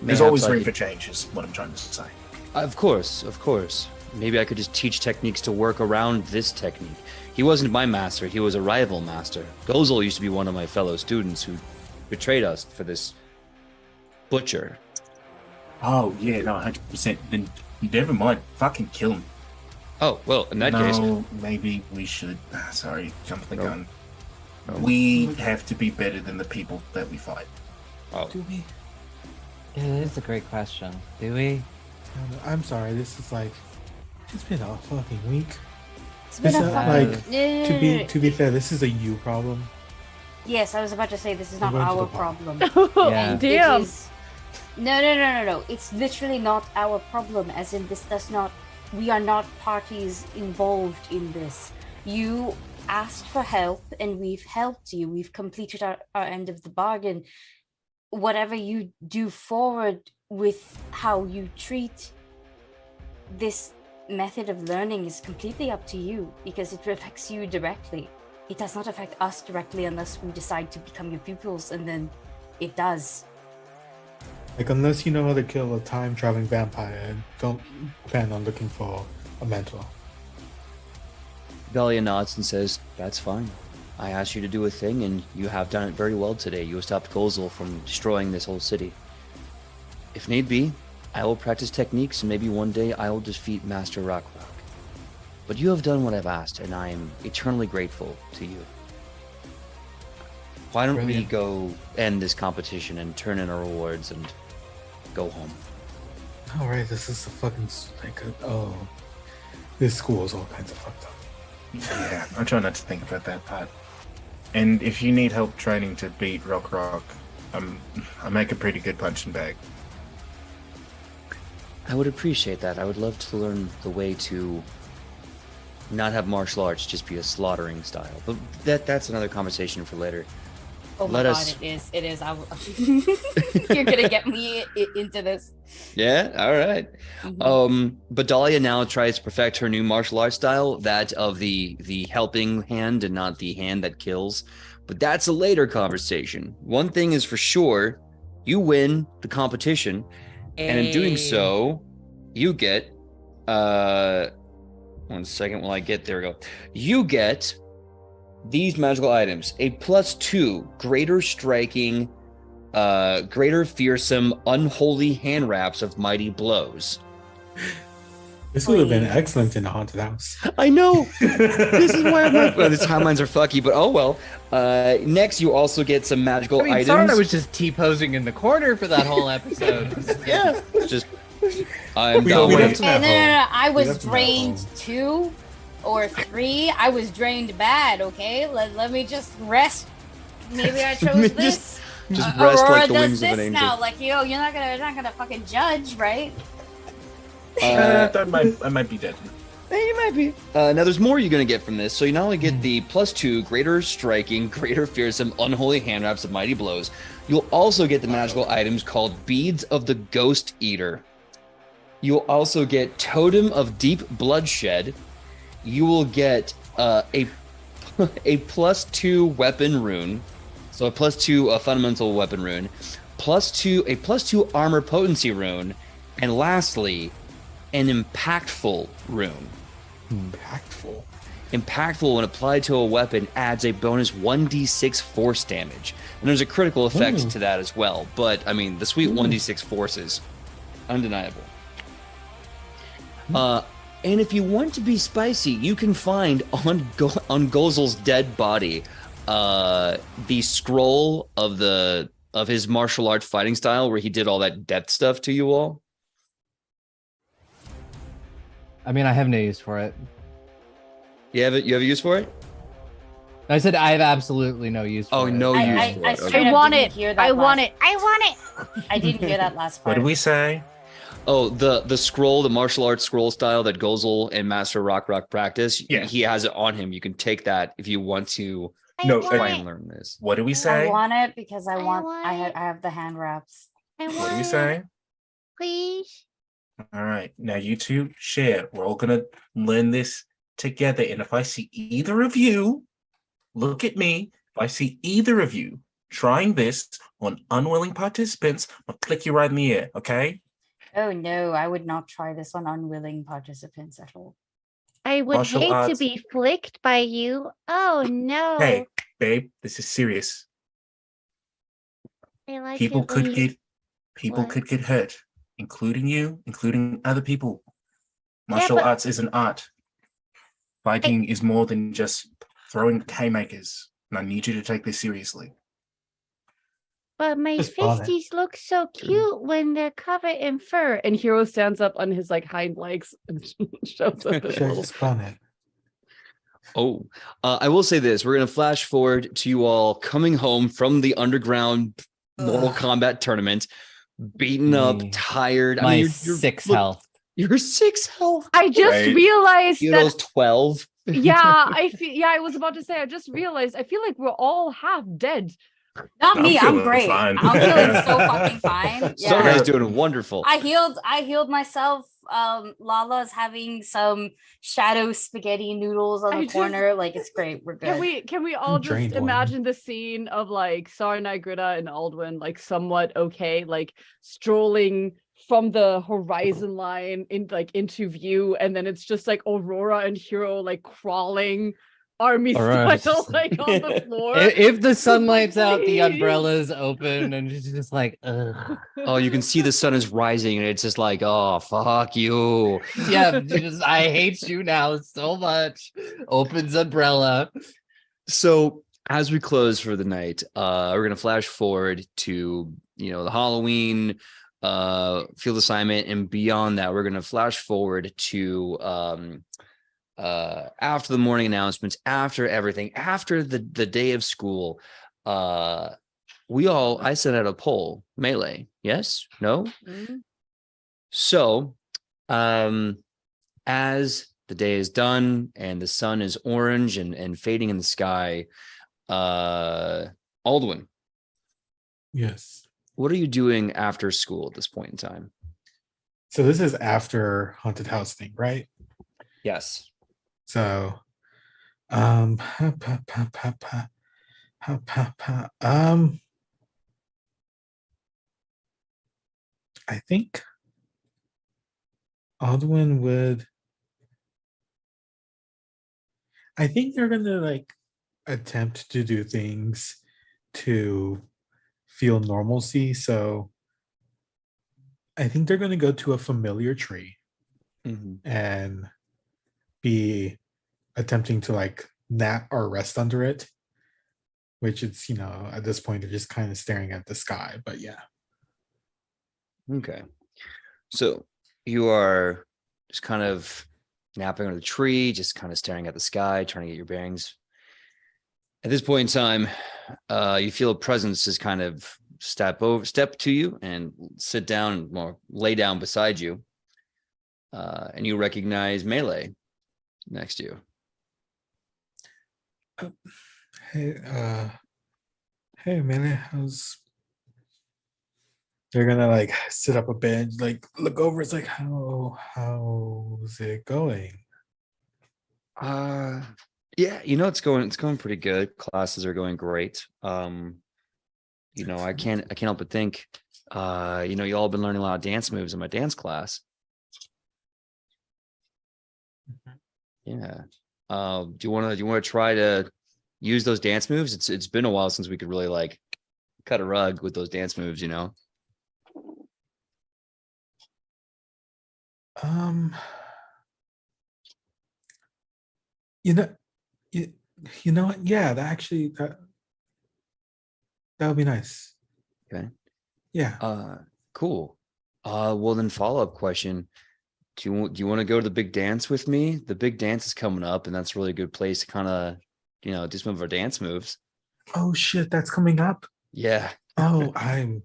S4: There's always room for change, is what I'm trying to say.
S3: Of course. Maybe I could just teach techniques to work around this technique. He wasn't my master, he was a rival master. Gozel used to be one of my fellow students who betrayed us for this butcher.
S4: Oh, yeah, no, 100%. Then never mind. Fucking kill him.
S3: Oh, well, in that case...
S4: No, maybe we should... sorry, jump the gun.
S3: No.
S4: We have to be better than the people that we fight.
S3: Oh.
S2: Do we?
S5: It is a great question. Do we?
S2: I'm sorry. This is like, it's been a fucking week.
S6: It's been
S2: This
S6: a
S2: is
S6: fucking...
S2: like to be fair, this is a you problem.
S6: Yes, I was about to say this is not
S2: We're going to
S6: our
S2: the bar.
S6: problem.
S5: Yeah.
S6: It
S1: Damn.
S6: is- No. It's literally not our problem, as in this does not... We are not parties involved in this. You asked for help, and we've helped you. We've completed our end of the bargain. Whatever you do forward with how you treat this method of learning is completely up to you, because it affects you directly. It does not affect us directly unless we decide to become your pupils, and then it does.
S2: Like, unless you know how to kill a time-traveling vampire, don't plan on looking for a mentor.
S3: Dahlia nods and says, that's fine. I asked you to do a thing, and you have done it very well today. You have stopped Gozel from destroying this whole city. If need be, I will practice techniques, and maybe one day I will defeat Master Rockrock. But you have done what I've asked, and I am eternally grateful to you. Why don't
S2: Brilliant.
S3: we go end this competition and turn in our rewards and go home?
S2: All right, this is a fucking this school is all kinds of fucked up.
S4: Yeah, I'm trying not to think about that part. And if you need help training to beat Rock, I make a pretty good punching bag.
S3: I would appreciate that. I would love to learn the way to not have martial arts just be a slaughtering style. But that's another conversation for later.
S6: Oh my
S3: Let
S6: god,
S3: us-
S6: it is. You're gonna get me into this.
S3: Yeah, all right.
S6: Mhm.
S3: But Dahlia now tries to perfect her new martial arts style, that of the helping hand and not the hand that kills. But that's a later conversation. One thing is for sure, you win the competition, and in doing so, you get 1 second while I get there. We go. You get these magical items: a +2 greater striking, greater fearsome, unholy hand wraps of mighty blows.
S2: This would have been
S6: Please.
S2: excellent in a haunted house.
S3: I know. This is why I'm like, well, the timelines are fucky, but oh well. Next, you also get some magical
S5: I mean,
S3: items.
S5: Sarna was just T-posing in the corner for that whole episode.
S3: Yeah, just I'm
S2: We
S3: down
S2: don't
S3: with
S2: have
S3: it.
S2: to have
S6: No. I
S2: We
S6: was
S2: left them at
S6: drained
S2: home.
S6: 2 or 3. I was drained bad. Okay, let me just rest. Maybe I chose
S3: Just-
S6: this.
S3: Just rest
S6: Aurora
S3: like the
S6: does
S3: wings of
S6: this
S3: an angel.
S6: now. Like, you're not gonna fucking judge, right?
S4: I might be dead.
S3: You might be. Now, there's more you're going to get from this. So you not only get the +2 greater striking, greater fearsome, unholy hand wraps of mighty blows, you'll also get the magical items called Beads of the Ghost Eater. You'll also get Totem of Deep Bloodshed. You will get a +2 weapon rune. So a +2 fundamental weapon rune. A +2 armor potency rune. And lastly, an impactful rune.
S2: Impactful.
S3: Impactful, when applied to a weapon, adds a bonus 1d6 force damage. And there's a critical effect
S2: Ooh.
S3: to that as well. But, I mean, the sweet 1d6 force is undeniable. And if you want to be spicy, you can find on Gozel's dead body the scroll of his martial arts fighting style, where he did all that death stuff to you all.
S5: I mean, I have no use for it.
S3: You have a use for it?
S5: I said I have absolutely no use for
S3: Oh,
S5: it.
S3: no
S6: I,
S3: use
S6: I,
S3: for
S6: I
S3: it. Okay.
S6: straight
S1: I
S6: up
S1: want
S6: didn't
S1: it.
S6: hear that
S1: I want
S6: last-
S1: it. I want it.
S6: I didn't hear that last
S4: What
S6: part.
S4: did we say?
S3: Oh, the scroll, the martial arts scroll style that Gozel and Master Rock practice.
S4: Yeah.
S3: He has it on him. You can take that if you want to
S4: No,
S3: try and learn this.
S4: What do we
S6: I
S4: say?
S6: want it because I
S8: want
S6: have the hand wraps.
S8: I
S4: What do we
S8: want
S4: say?
S8: it, please.
S4: All right, now you two share. We're all gonna learn this together. And if I see either of you, look at me. If I see either of you trying this on unwilling participants, I'll click you right in the ear. Okay?
S6: Oh no, I would not try this on unwilling participants at all.
S8: I would
S4: Martial
S8: hate to
S4: arts.
S8: be flicked by you. Oh no.
S4: Hey, babe, this is serious.
S8: I like
S4: People
S8: it when
S4: could
S8: you-
S4: get people
S8: What?
S4: could get hurt, including you, including other people. Martial
S8: but-
S4: arts is an art. Fighting is more than just throwing haymakers, and I need you to take this seriously.
S8: But my
S2: Just bonnet.
S8: fisties look so cute when they're covered in fur.
S1: And Hero stands up on his like hind legs and shows up his
S2: Should I
S1: little.
S2: just run it?
S3: Oh, I will say this. We're going to flash forward to you all coming home from the underground Mortal
S2: Ugh.
S3: Kombat tournament, beaten up,
S5: Me.
S3: tired.
S5: My
S3: you're
S5: 6
S3: look,
S5: health.
S3: You're 6 health.
S1: I just
S4: Right.
S1: realized
S3: Hero's
S1: that
S3: 12.
S1: yeah, I was about to say I just realized I feel like we're all half dead.
S6: Not
S4: I'm
S6: me, I'm
S4: feeling
S6: great.
S4: fine.
S6: I'm feeling so fucking fine.
S3: So
S6: Yeah.
S3: guys doing wonderful.
S6: I healed myself. Lala's having some shadow spaghetti noodles on
S1: I
S6: the
S1: just-
S6: corner. Like it's great. We're good.
S1: Can we all just
S2: drained one.
S1: imagine the scene of like Sarnai, Grita, and Aldwin like somewhat okay, like strolling from the horizon line into view, and then it's just like Aurora and Hero like crawling army
S5: Aurora's
S1: style
S5: just-
S1: like on the floor.
S5: If the sun lights out, the
S1: Please.
S5: umbrella's open, and she's just like, ugh.
S3: Oh, you can see the sun is rising, and it's just like, oh, fuck you.
S5: Yeah, I hate you now so much. Opens umbrella.
S3: So as we close for the night, we're gonna flash forward to the Halloween field assignment, and beyond that, we're gonna flash forward to after the morning announcements, after everything, after the day of school. I sent out a poll, Melee. Yes? No?
S6: Mhm.
S3: So, as the day is done and the sun is orange and fading in the sky, Aldwin,
S2: Yes.
S3: what are you doing after school at this point in time?
S2: So this is after haunted house thing, right?
S3: Yes.
S2: So, I think Aldwin would. I think they're gonna like attempt to do things to feel normalcy. So I think they're gonna go to a familiar tree and be attempting to like nap or rest under it, which it's at this point they're just kind of staring at the sky. But yeah.
S3: Okay. So you are just kind of napping under the tree, just kind of staring at the sky, trying to get your bearings. At this point in time, you feel a presence just kind of step to you and sit down or lay down beside you. And you recognize Melee next to you.
S2: Hey man, they're gonna like sit up a bed, like look over. It's like, how's it going?
S3: Yeah, it's going pretty good. Classes are going great. I can't help but think, you all have been learning a lot of dance moves in my dance class. Yeah. Do you want to try to use those dance moves? It's been a while since we could really like cut a rug with those dance moves,
S2: You know what? Yeah, that would be nice.
S3: Okay.
S2: Yeah.
S3: Cool. Well then, follow-up question. Do you want to go to the big dance with me? The big dance is coming up, and that's a really good place to kind of, do some of our dance moves.
S2: Oh shit, that's coming up.
S3: Yeah.
S2: Oh, I'm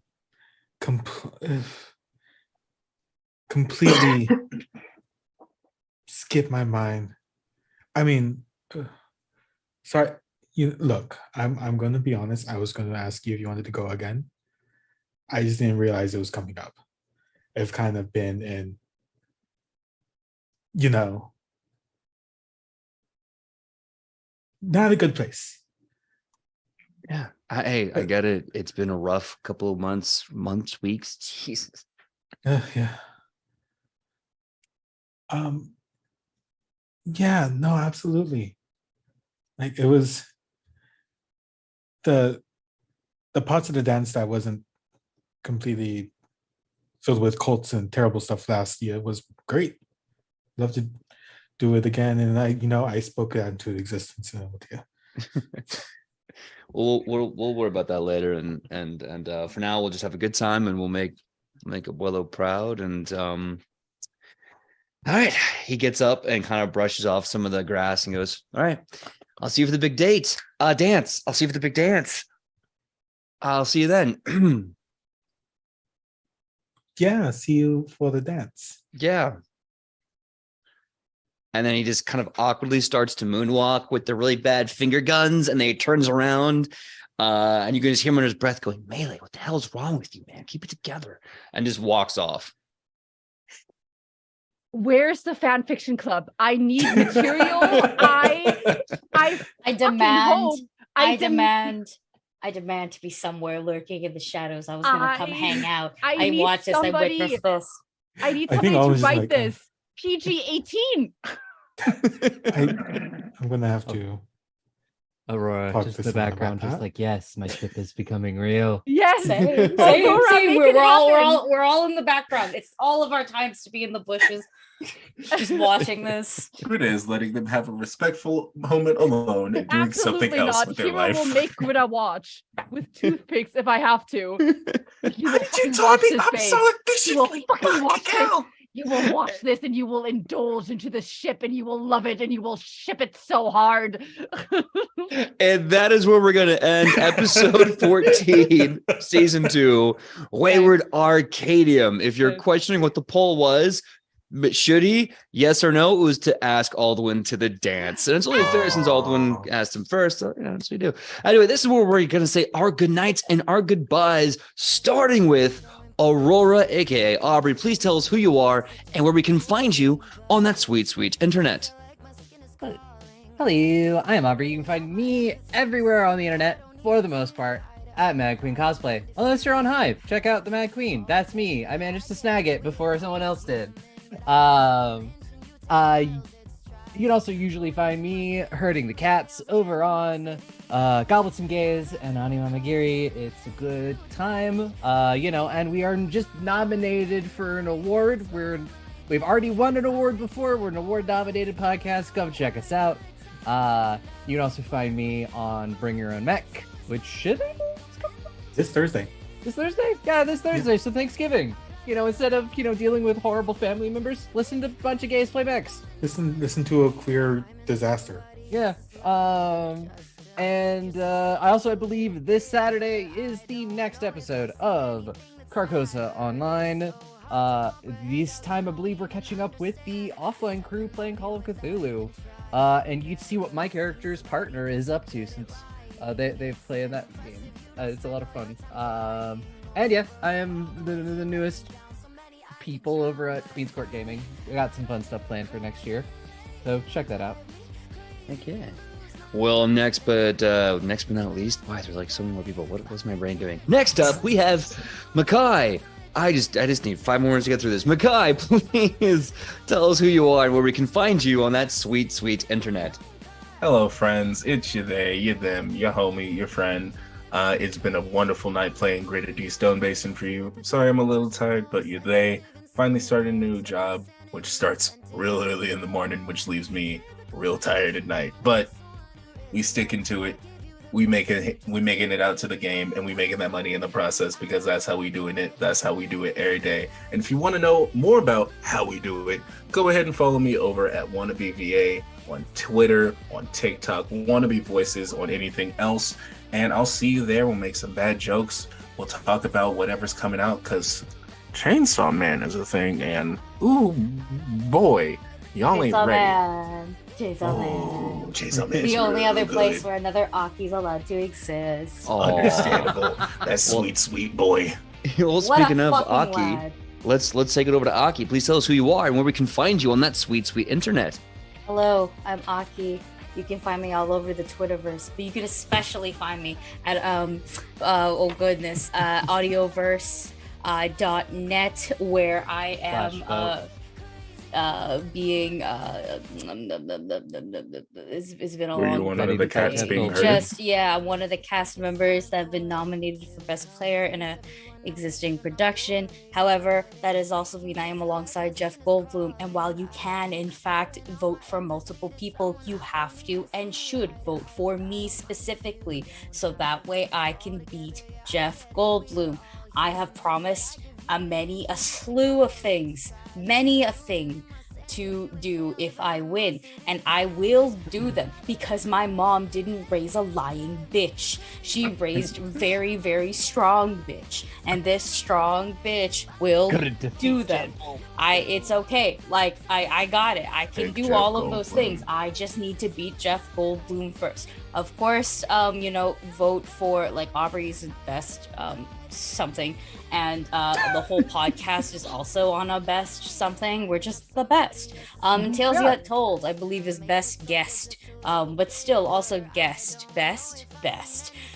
S2: completely skipped my mind. I mean, sorry. Look, I'm gonna be honest. I was gonna ask you if you wanted to go again. I just didn't realize it was coming up. I've kind of been in, not a good place.
S3: Yeah. I get it. It's been a rough couple of months, weeks. Jesus.
S2: Yeah. Yeah, no, absolutely. Like, it was the parts of the dance that wasn't completely filled with cults and terrible stuff last year was great. Love to do it again. And I spoke that into existence with you.
S3: We'll worry about that later, and for now we'll just have a good time, and we'll make Abuelo proud. And all right, he gets up and kind of brushes off some of the grass and goes, "All right, I'll see you for the big dance. I'll see you for the big dance. I'll see you then."
S2: Yeah, see you for the dance.
S3: Yeah. And then he just kind of awkwardly starts to moonwalk with the really bad finger guns, and then he turns around, and you can just hear him under his breath going, "Melee, what the hell's wrong with you, man? Keep it together," and just walks off.
S1: Where's the fan fiction club? I need material. I
S6: demand to be somewhere lurking in the shadows. I was gonna come hang out. I
S1: need
S6: watch this. I witness this.
S1: I need
S2: I think
S1: somebody to
S2: Oliver's
S1: write
S2: like,
S1: this. PG-18.
S2: I'm gonna have to.
S5: Aurora,
S2: Talk
S5: just
S2: to
S5: in the
S2: someone
S5: background,
S2: about
S5: just
S2: that.
S5: like, yes, my ship is becoming real.
S1: Yes.
S6: Same.
S1: Aurora, make it
S6: We're
S1: happen.
S6: all in the background. It's all of our times to be in the bushes, just watching this.
S4: It is letting them have a respectful moment alone and doing something
S1: Absolutely
S4: else
S1: not.
S4: with their
S1: Hero
S4: life.
S1: will make Greta watch with toothpicks if I have to. You will
S4: Did you
S1: fucking
S4: tell
S1: watch
S4: me
S1: this,
S4: I'm
S1: babe.
S4: so
S1: You will
S4: efficiently
S1: fucking watch this.
S4: out?
S1: You will watch this and you will indulge into the ship and you will love it and you will ship it so hard.
S3: And that is where we're going to end episode 14, season 2, Wayward Arcadium. If you're questioning what the poll was, should he? Yes or no? It was to ask Aldwin to the dance. And it's only fair since Aldwin asked him first. So, that's what we do. Anyway, this is where we're going to say our good nights and our goodbyes, starting with Aurora, aka Aubrey. Please tell us who you are and where we can find you on that sweet, sweet internet.
S5: Hello, I am Aubrey. You can find me everywhere on the internet, for the most part, at Mad Queen Cosplay. Unless you're on Hive, check out the Mad Queen. That's me. I managed to snag it before someone else did. You can also usually find me herding the cats over on Goblets and Gays and Anima Magiri. It's a good time, and we are just nominated for an award. We've already won an award before. We're an award-nominated podcast. Come check us out. You can also find me on Bring Your Own Mech, which should
S2: This Thursday.
S5: This Thursday? Yeah, this Thursday. Yeah. So Thanksgiving. Instead of dealing with horrible family members, listen to a bunch of gays play mechs.
S2: Listen to a queer disaster.
S5: Yeah. And I believe this Saturday is the next episode of Carcosa Online. This time I believe we're catching up with the offline crew playing Call of Cthulhu. And you can see what my character's partner is up to since they've played in that game. It's a lot of fun. And yeah, I am the newest people over at Queen's Court Gaming. We got some fun stuff planned for next year, so check that out.
S3: Okay. Well, next but not least, why there's like so many more people. What's my brain doing? Next up, we have Makai. I just need 5 more minutes to get through this. Makai, please tell us who you are and where we can find you on that sweet, sweet internet.
S4: Hello, friends. It's you, they, you, them, your homie, your friend. It's been a wonderful night playing Greater D Stone Basin for you. Sorry I'm a little tired, but you, they finally started a new job, which starts real early in the morning, which leaves me real tired at night. But we sticking to it. We making it out to the game, and we making that money in the process because that's how we doing it. That's how we do it every day. And if you want to know more about how we do it, go ahead and follow me over at WannabeVA on Twitter, on TikTok, Wannabe Voices, on anything else. And I'll see you there. We'll make some bad jokes. We'll talk about whatever's coming out because Chainsaw Man is a thing, and ooh boy, y'all ain't
S6: Chainsaw
S4: ready.
S6: Man. Chainsaw Man.
S4: Oh, Chainsaw Man.
S6: The only other place where another Aki's allowed to exist.
S3: Oh,
S4: Understandable. That sweet boy.
S3: Well,
S6: What a
S3: speaking of
S6: fucking
S3: Aki,
S6: lad.
S3: let's take it over to Aki. Please tell us who you are and where we can find you on that sweet internet.
S6: Hello, I'm Aki. You can find me all over the Twitterverse, but you can especially find me at audioverse.net, where I am being it's been a
S4: Were you
S6: long
S4: one
S6: time.
S4: of the cats being heard?
S6: Just I'm one of the cast members that have been nominated for best player in a existing production. However, that is also mean I am alongside Jeff Goldblum, and while you can in fact vote for multiple people, you have to and should vote for me specifically, so that way I can beat Jeff Goldblum. I have promised a slew of things, many a thing to do if I win, and I will do them, because my mom didn't raise a lying bitch. She raised very, very strong bitch, and this strong bitch will do them. It's okay. Like I got it. I can do all of those things. I just need to beat Jeff Goldblum first. Of course, vote for like Aubrey's best something, and the whole podcast is also on a best something. We're just the best. Tales Yet Told, I believe, is best guest, but still also guest best.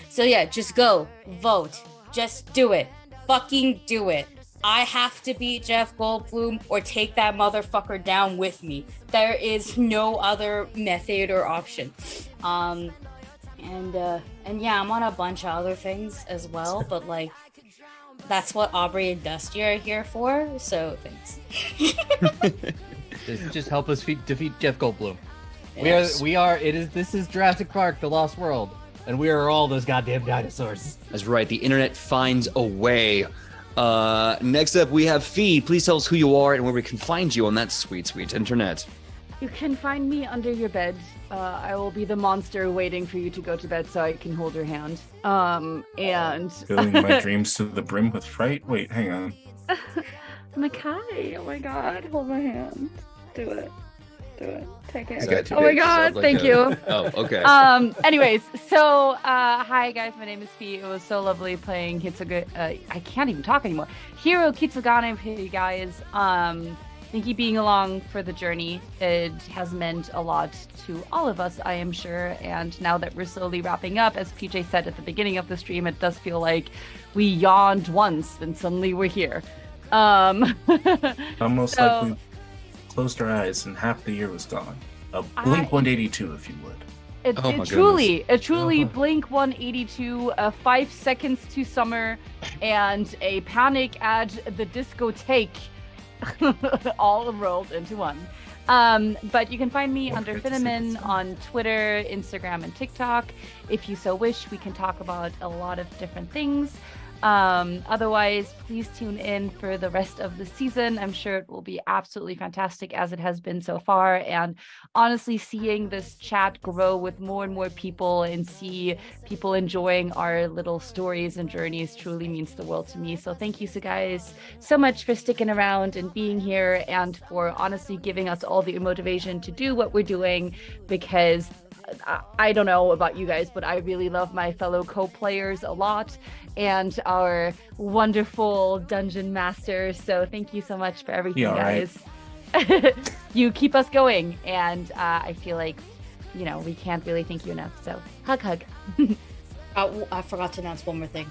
S6: So yeah, just go vote. Just do it. Fucking do it. I have to beat Jeff Goldblum or take that motherfucker down with me. There is no other method or option. And yeah, I'm on a bunch of other things as well, but like, that's what Aubrey and Dusty are here for, so thanks.
S5: Just help us defeat Jeff Goldblum.
S6: Yes.
S5: This is Jurassic Park, The Lost World, and we are all those goddamn dinosaurs.
S3: That's right. The internet finds a way. Next up, we have Fee. Please tell us who you are and where we can find you on that sweet internet.
S1: You can find me under your bed. I will be the monster waiting for you to go to bed so I can hold your hand. And
S4: Filling my dreams to the brim with fright. Wait, hang on.
S1: Makai, oh my god, hold my hand. Do it. Take it.
S3: I got you,
S1: Oh my
S3: babe.
S1: god,
S3: Sounds like
S1: thank
S3: a-
S1: you.
S3: Oh, okay.
S1: Anyways, so hi guys, my name is Fee. It was so lovely playing I can't even talk anymore. Hiro Kitsugane for you guys. Thank you being along for the journey. It has meant a lot to all of us, I am sure. And now that we're slowly wrapping up, as PJ said at the beginning of the stream, it does feel like we yawned once, then suddenly we're here.
S4: Almost like we closed our eyes and half the year was gone. Blink 182, if you would.
S1: It truly Blink 182, 5 seconds to summer, and a Panic at the Discotheque, all rolled into one. But you can find me under Finneman on Twitter, Instagram, and TikTok. If you so wish, we can talk about a lot of different things. Otherwise, please tune in for the rest of the season. I'm sure it will be absolutely fantastic, as it has been so far. And honestly, seeing this chat grow with more and more people and see people enjoying our little stories and journeys truly means the world to me. So thank you, guys, so much for sticking around and being here, and for honestly giving us all the motivation to do what we're doing, because I don't know about you guys, but I really love my fellow co-players a lot, and our wonderful dungeon masters. So thank you so much for everything, guys. You keep us going, and I feel like, we can't really thank you enough. So hug.
S6: I forgot to announce one more thing.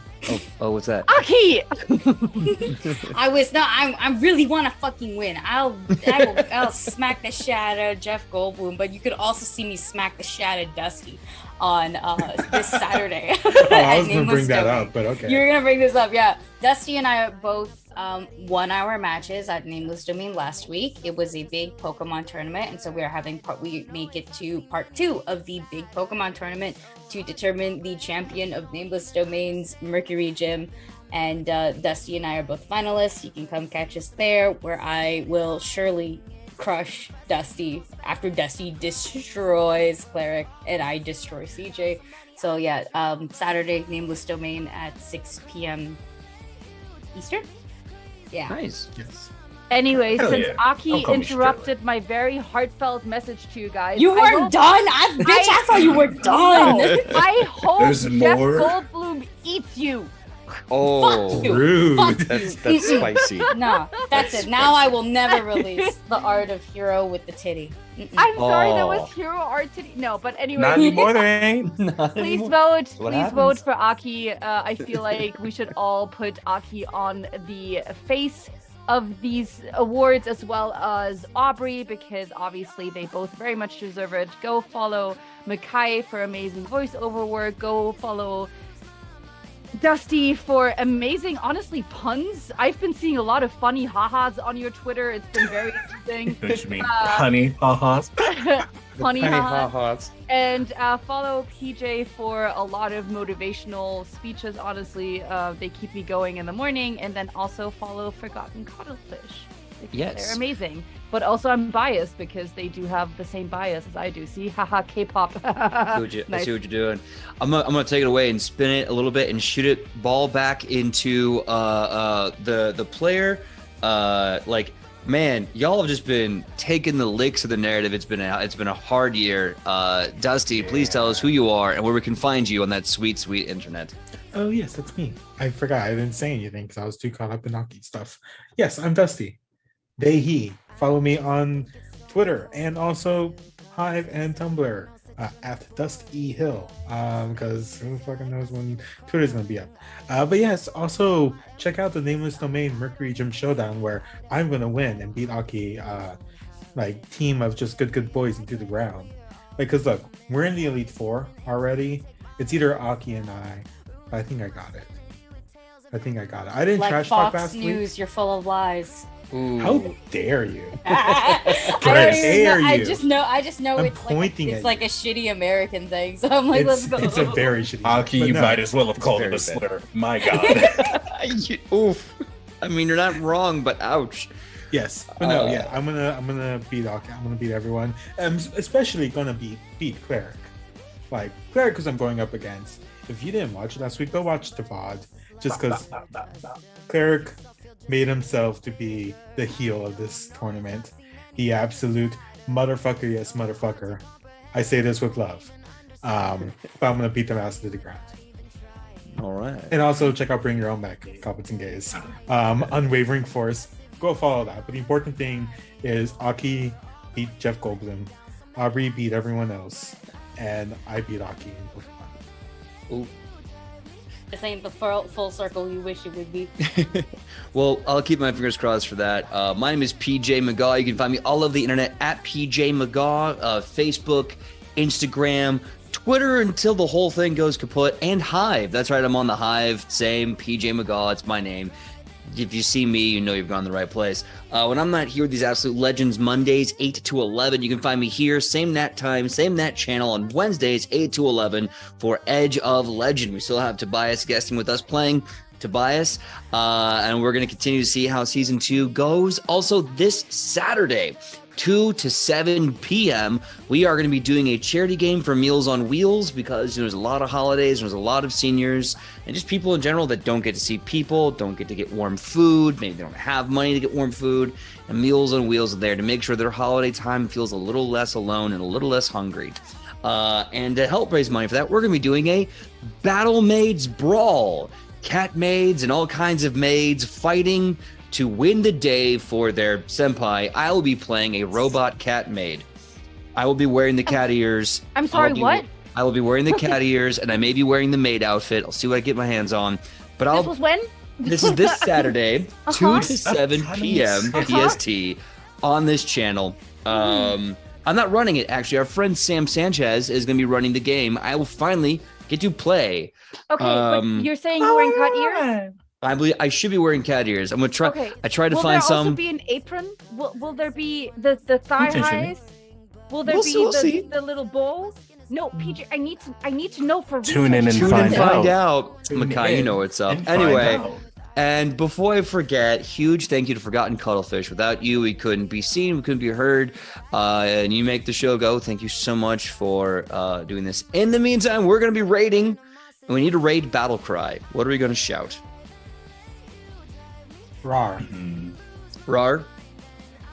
S3: Oh, what's that?
S1: Aki!
S6: I really want to fucking win. I'll smack the shit out of Jeff Goldblum, but you could also see me smack the shit out of Dusty on this Saturday.
S2: I was gonna bring that up, but okay.
S6: You're gonna bring this up, yeah. Dusty and I both won our matches at Nameless Domain last week. It was a big Pokemon tournament, and so we make it to part 2 of the big Pokemon tournament to determine the champion of Nameless Domain's Mercury Gym. And Dusty and I are both finalists. You can come catch us there, where I will surely crush Dusty after Dusty destroys Cleric and I destroy CJ. So yeah, Saturday, Nameless Domain at 6 p.m. Eastern. Yeah.
S3: Nice.
S2: Yes.
S1: Anyway,
S4: Hell
S1: since
S4: yeah.
S1: Aki
S4: Don't call me
S1: interrupted my very heartfelt message to you guys,
S6: You
S1: I
S6: weren't
S1: hope-
S6: done? I thought you were done.
S1: No, I hope
S4: There's
S1: Jeff
S4: more?
S1: Goldblum eats you.
S3: Oh,
S6: you.
S2: Rude.
S6: Fuck
S3: that's
S6: you.
S3: spicy.
S6: No, that's it. Now I will never release the art of hero with the titty. Mm-mm.
S1: I'm sorry, that
S3: Oh.
S1: was hero art today. No, but anyway,
S4: Not anymore, there ain't.
S3: Not
S1: please
S3: anymore.
S1: vote.
S3: What
S1: Please vote
S3: happens.
S1: for Aki. I feel like we should all put Aki on the face of these awards, as well as Aubrey, because obviously they both very much deserve it. Go follow Makai for amazing voiceover work. Go follow Dusty for amazing, honestly, puns. I've been seeing a lot of funny ha-has on your Twitter. It's been very interesting.
S4: What you mean, honey? Ha-ha.
S1: Funny ha-has.
S3: ha-has.
S1: And follow PJ for a lot of motivational speeches. Honestly, they keep me going in the morning. And then also follow Forgotten Cuttlefish. Because
S3: Yes.
S1: they're amazing. But also I'm biased because they do have the same bias as I do. See, haha, K-pop.
S3: I see
S1: Nice.
S3: what you're doing. I'm gonna take it away and spin it a little bit and shoot it ball back into the player. Like, man, y'all have just been taking the licks of the narrative. It's been a hard year. Dusty, please tell us who you are and where we can find you on that sweet internet.
S2: Oh, yes, that's me. I forgot. I didn't say anything because I was too caught up in Aki stuff. Yes, I'm Dusty. They, he. Follow me on Twitter and also Hive and Tumblr at Dust.E Hill. Because who fucking knows when Twitter's going to be up. But yes, also check out the Nameless Domain Mercury Gym Showdown where I'm going to win and beat Aki, like, team of just good boys into the ground. Because look, we're in the Elite Four already. It's either Aki and I. I think I got it. I didn't
S6: Like
S2: trash talk
S6: Fox
S2: last
S6: News,
S2: week.
S6: you're full of lies.
S3: Ooh.
S2: How dare you?
S6: I
S2: How
S6: don't even
S2: dare
S6: know.
S2: you?
S6: I just know
S2: I'm
S6: it's
S2: pointing
S6: like
S2: at
S6: it's like a shitty American thing. So I'm like, let's go.
S2: It's a very shitty.
S4: Aki,
S2: but
S4: you
S2: no,
S4: might as well have called it
S3: very
S4: a slur. My God.
S3: Oof. I mean, you're not wrong, but ouch.
S2: Yes, but no, yeah, I'm gonna beat Aki. I'm gonna beat everyone. I'm especially gonna beat Cleric. Like Cleric, because I'm going up against. If you didn't watch it last week, go watch the VOD. Just because Cleric made himself to be the heel of this tournament. The absolute motherfucker, yes, motherfucker. I say this with love. But I'm gonna beat them ass to the ground.
S3: All right.
S2: And also check out Bring Your Own Back, Goblets and Gays. Unwavering Force. Go follow that. But the important thing is Aki beat Jeff Goldblum. Aubrey beat everyone else. And I beat Aki in Pokemon.
S3: Ooh.
S6: This ain't the full circle you wish it would be.
S3: Well, I'll keep my fingers crossed for that. My name is PJ McGaw. You can find me all over the internet at PJ McGaw, Facebook, Instagram, Twitter until the whole thing goes kaput, and Hive. That's right, I'm on the Hive. Same, PJ McGaw. It's my name. If you see me, you know you've gone the right place. When I'm not here with these Absolute Legends Mondays, 8 to 11, you can find me here, same that time, same that channel on Wednesdays, 8 to 11 for Edge of Legend. We still have Tobias guesting with us playing Tobias, and we're going to continue to see how Season 2 goes. Also, this Saturday, 2 to 7 p.m., we are going to be doing a charity game for Meals on Wheels because there's a lot of holidays, there's a lot of seniors, and just people in general that don't get to see people, don't get to get warm food, maybe they don't have money to get warm food, and Meals on Wheels are there to make sure their holiday time feels a little less alone and a little less hungry. And to help raise money for that, we're going to be doing a Battle Maids Brawl. Cat maids and all kinds of maids fighting to win the day for their senpai. I will be playing a robot cat maid. I will be wearing the cat ears.
S1: I'm sorry, what?
S3: I will be wearing the cat ears, and I may be wearing the maid outfit. I'll see what I get my hands on. But
S1: This was when?
S3: this is this Saturday, 2 to 7 p.m.
S1: Uh-huh.
S3: PST on this channel. I'm not running it, actually. Our friend Sam Sanchez is going to be running the game. I will finally get to play.
S1: Okay, but you're saying you're wearing cut ears?
S3: I believe I should be wearing cat ears. I'm going to try.
S1: Okay.
S3: I tried to
S1: Will
S3: find
S1: there
S3: some.
S1: also be an apron? Will there be the thigh
S4: Potentially.
S1: highs? Will there
S3: We'll
S1: be
S3: see, we'll see.
S1: the little bowls? No, PJ, I need to know for
S4: Tune in and
S1: research.
S3: Tune and
S4: find
S3: find
S4: out.
S3: out.
S4: Tune
S3: Makai, you
S4: in
S3: know what's up.
S4: and find
S3: Anyway,
S4: out.
S3: and before I forget, huge thank you to Forgotten Cuttlefish. Without you, we couldn't be seen, we couldn't be heard, and you make the show go. Thank you so much for doing this. In the meantime, we're going to be raiding, and we need to raid Battle Cry. What are we going to shout?
S2: Rar.
S4: Mhm.
S3: Rar.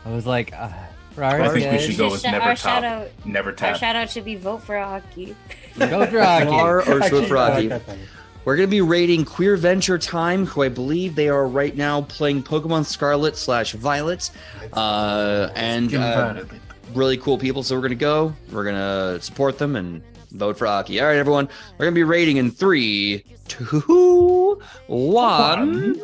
S5: I was like,
S4: I
S5: Rar,
S4: think we
S5: good.
S4: should go with never
S6: our
S4: top.
S6: shout out.
S4: Never
S6: Our
S4: tap.
S6: shout out should be vote for Aki.
S5: Go for Rocky.
S3: Rar or
S2: Actually,
S3: Swift
S2: I like
S3: Rocky.
S2: that better.
S3: We're going to be rating Queer Venture Time, who I believe they are right now playing Pokemon Scarlet / Violet. And really cool people. So we're going to go. We're going to support them and vote for Aki. All right, everyone. We're going to be rating in 3, 2, 1.